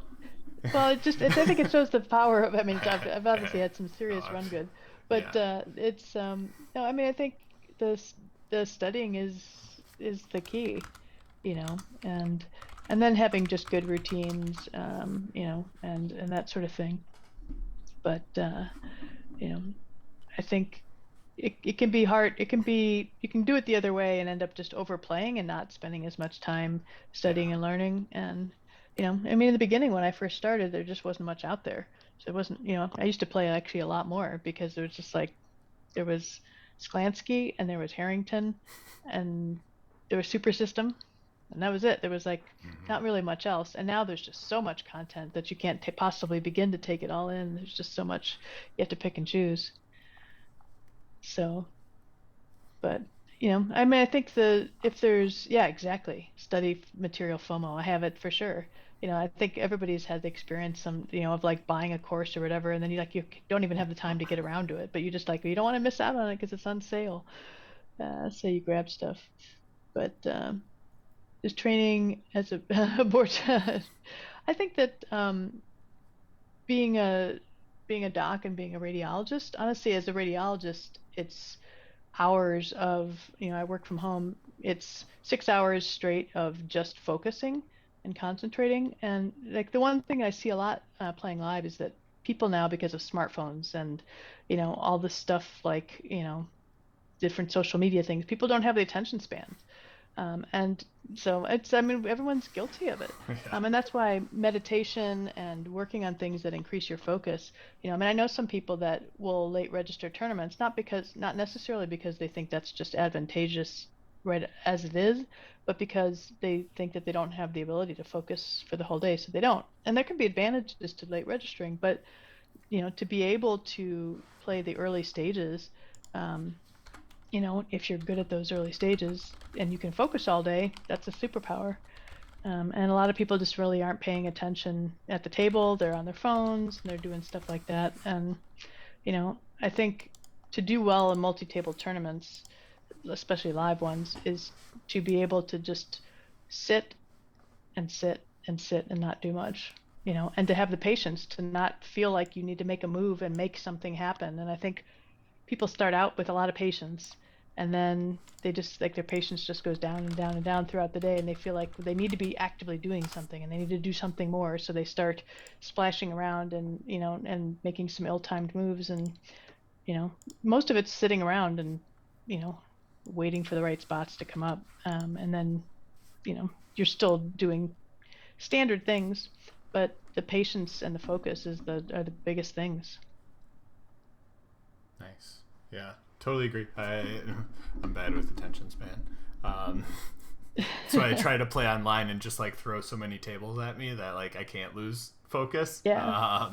[SPEAKER 2] Well, I think it shows the power of. I mean, I've obviously had some serious
[SPEAKER 1] Oh,
[SPEAKER 2] run good, but
[SPEAKER 1] yeah.
[SPEAKER 2] it's no. I mean, I think the studying is the key, and then having just good routines, and that sort of thing. But you know, I think it can be hard. It can be you can do it the other way and end up just overplaying and not spending as much time studying
[SPEAKER 1] Yeah.
[SPEAKER 2] and learning. And I mean, in the beginning when I first started, there just wasn't much out there. So it wasn't, I used to play actually a lot more because there was just like there was Sklansky and there was Harrington and there was Super System and that was it. There was like not really much else. And now there's just so much content that you can't possibly begin to take it all in. There's just so much you have to pick and choose. So. But I mean, I think the if there's yeah, exactly. Study material FOMO. I have it for sure. I think everybody's had the experience of like buying a course or whatever, and then you don't even have the time to get around to it, but you just like you don't want to miss out on it because it's on sale. So you grab stuff. But just training as a board. I think that being a being a doc and being a radiologist, honestly, as a radiologist, it's hours of, I work from home. It's 6 hours straight of just focusing and concentrating. And like the one thing I see a lot playing live is that people now, because of smartphones and, all this stuff like, different social media things, people don't have the attention span. And so I mean, everyone's guilty of it.
[SPEAKER 1] Yeah.
[SPEAKER 2] And that's why meditation and working on things that increase your focus, I mean, I know some people that will late register tournaments, not necessarily because they think that's just advantageous right as it is, but because they think that they don't have the ability to focus for the whole day, so they don't. And there can be advantages to late registering, but, to be able to play the early stages, um, if you're good at those early stages and you can focus all day, that's a superpower. And a lot of people just really aren't paying attention at the table. They're on their phones and they're doing stuff like that. And, I think to do well in multi-table tournaments, especially live ones, is to be able to just sit and sit and sit and not do much, and to have the patience to not feel like you need to make a move and make something happen. And I think people start out with a lot of patience and then they just like their patience just goes down and down and down throughout the day and they feel like they need to be actively doing something and they need to do something more, so they start splashing around and and making some ill-timed moves, and most of it's sitting around and you know waiting for the right spots to come up, and then you're still doing standard things, but the patience and the focus are the biggest things.
[SPEAKER 1] Nice. Yeah, totally agree. I'm bad with attention span. So I try to play online and just like throw so many tables at me that like I can't lose focus.
[SPEAKER 2] Yeah.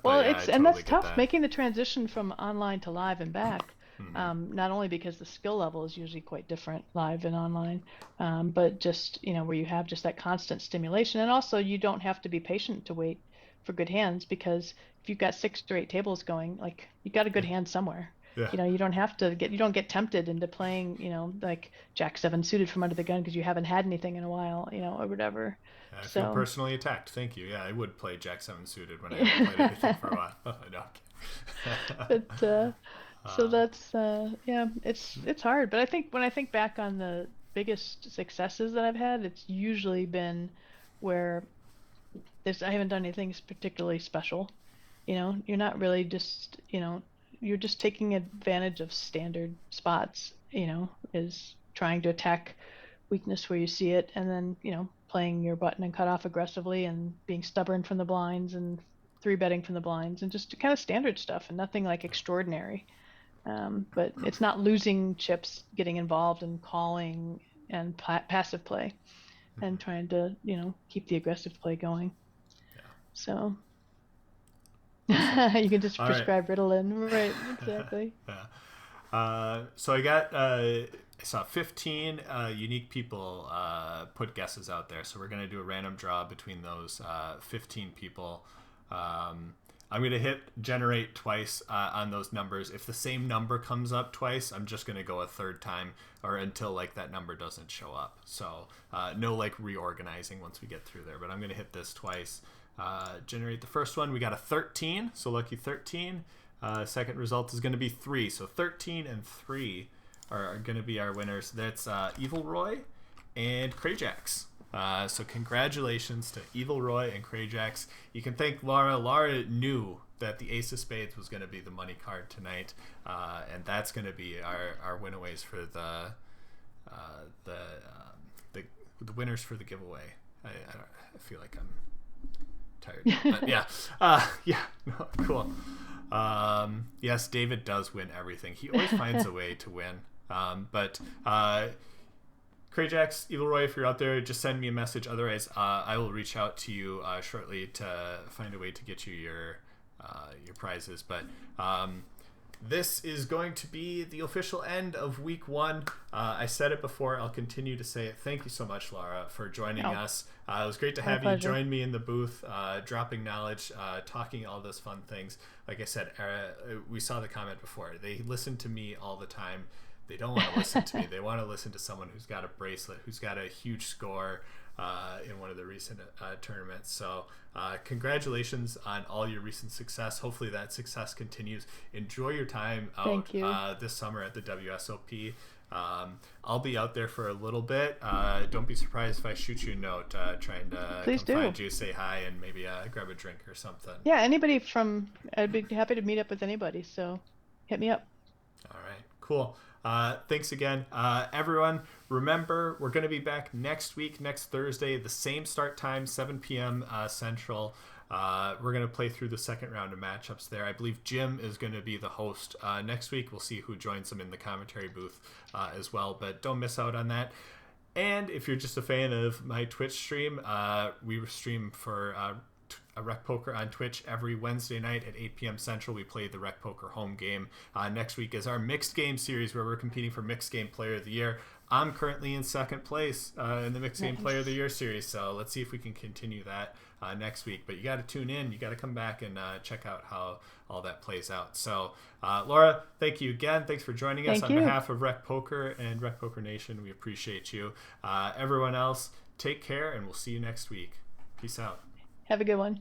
[SPEAKER 1] Well,
[SPEAKER 2] Yeah, and that's tough making the transition from online to live and back. Not only because the skill level is usually quite different live and online, but just where you have just that constant stimulation, and also you don't have to be patient to wait for good hands, because if you've got 6 or 8 tables going, like you got a good hand somewhere.
[SPEAKER 1] Yeah.
[SPEAKER 2] You don't get tempted into playing, like Jack 7 suited from under the gun because you haven't had anything in a while, or whatever.
[SPEAKER 1] I feel personally attacked. Thank you. Yeah, I would play Jack 7 suited when I haven't played anything for a while. No.
[SPEAKER 2] But so that's it's hard. But I think when I think back on the biggest successes that I've had, it's usually been where I haven't done anything particularly special. You're not really just you're just taking advantage of standard spots. Is trying to attack weakness where you see it, and then playing your button and cut off aggressively, and being stubborn from the blinds, and 3-betting from the blinds, and just kind of standard stuff, and nothing like extraordinary. But it's not losing chips, getting involved in calling and passive play, and trying to keep the aggressive play going.
[SPEAKER 1] Yeah.
[SPEAKER 2] So you can just
[SPEAKER 1] All
[SPEAKER 2] prescribe Ritalin, right? Exactly.
[SPEAKER 1] Yeah. So I saw 15 unique people put guesses out there. So we're going to do a random draw between those 15 people. I'm going to hit generate twice on those numbers. If the same number comes up twice, I'm just going to go a third time, or until like that number doesn't show up. So no like reorganizing once we get through there, but I'm going to hit this twice. Generate the first one. We got a 13, so lucky 13. Second result is going to be 3, so 13 and 3 are going to be our winners. That's Evil Roy and Krajax. So congratulations to Evil Roy and Krajax. You can thank Lara. Lara knew that the Ace of Spades was going to be the money card tonight, and that's going to be our winaways for the winners for the giveaway. I feel like I'm tired, but yeah, no, cool. Yes, David does win everything. He always finds a way to win. But Krajax, Evil Roy, if you're out there, just send me a message. Otherwise, I will reach out to you shortly to find a way to get you your prizes. But this is going to be the official end of week 1. I said it before. I'll continue to say it. Thank you so much, Lara, for joining us. It was great to have you join me in the booth, dropping knowledge, talking all those fun things. Like I said, we saw the comment before. They listen to me all the time. They don't want to listen to me. They want to listen to someone who's got a bracelet, who's got a huge score in one of the recent tournaments. So congratulations on all your recent success. Hopefully that success continues. Enjoy your time out this summer at the WSOP. I'll be out there for a little bit. Don't be surprised if I shoot you a note trying to find you, say hi, and maybe grab a drink or something.
[SPEAKER 2] Yeah, I'd be happy to meet up with anybody, so hit me up.
[SPEAKER 1] All right, cool. Thanks again. Everyone, remember, we're going to be back next week, next Thursday, the same start time, 7 p.m. Central. We're going to play through the second round of matchups there. I believe Jim is going to be the host next week. We'll see who joins him in the commentary booth as well, but don't miss out on that. And if you're just a fan of my Twitch stream, we stream for a Rec Poker on Twitch every Wednesday night at 8 p.m. Central. We play the Rec Poker home game. Next week is our mixed game series where we're competing for Mixed Game Player of the Year. I'm currently in second place in the Mixed Game Player of the Year series, so let's see if we can continue that next week. But you got to tune in. You got to come back and check out how all that plays out. So, Laura, thank you again. Thanks for joining us on behalf of Rec Poker and Rec Poker Nation. We appreciate you. Everyone else, take care, and we'll see you next week. Peace out.
[SPEAKER 2] Have a good one.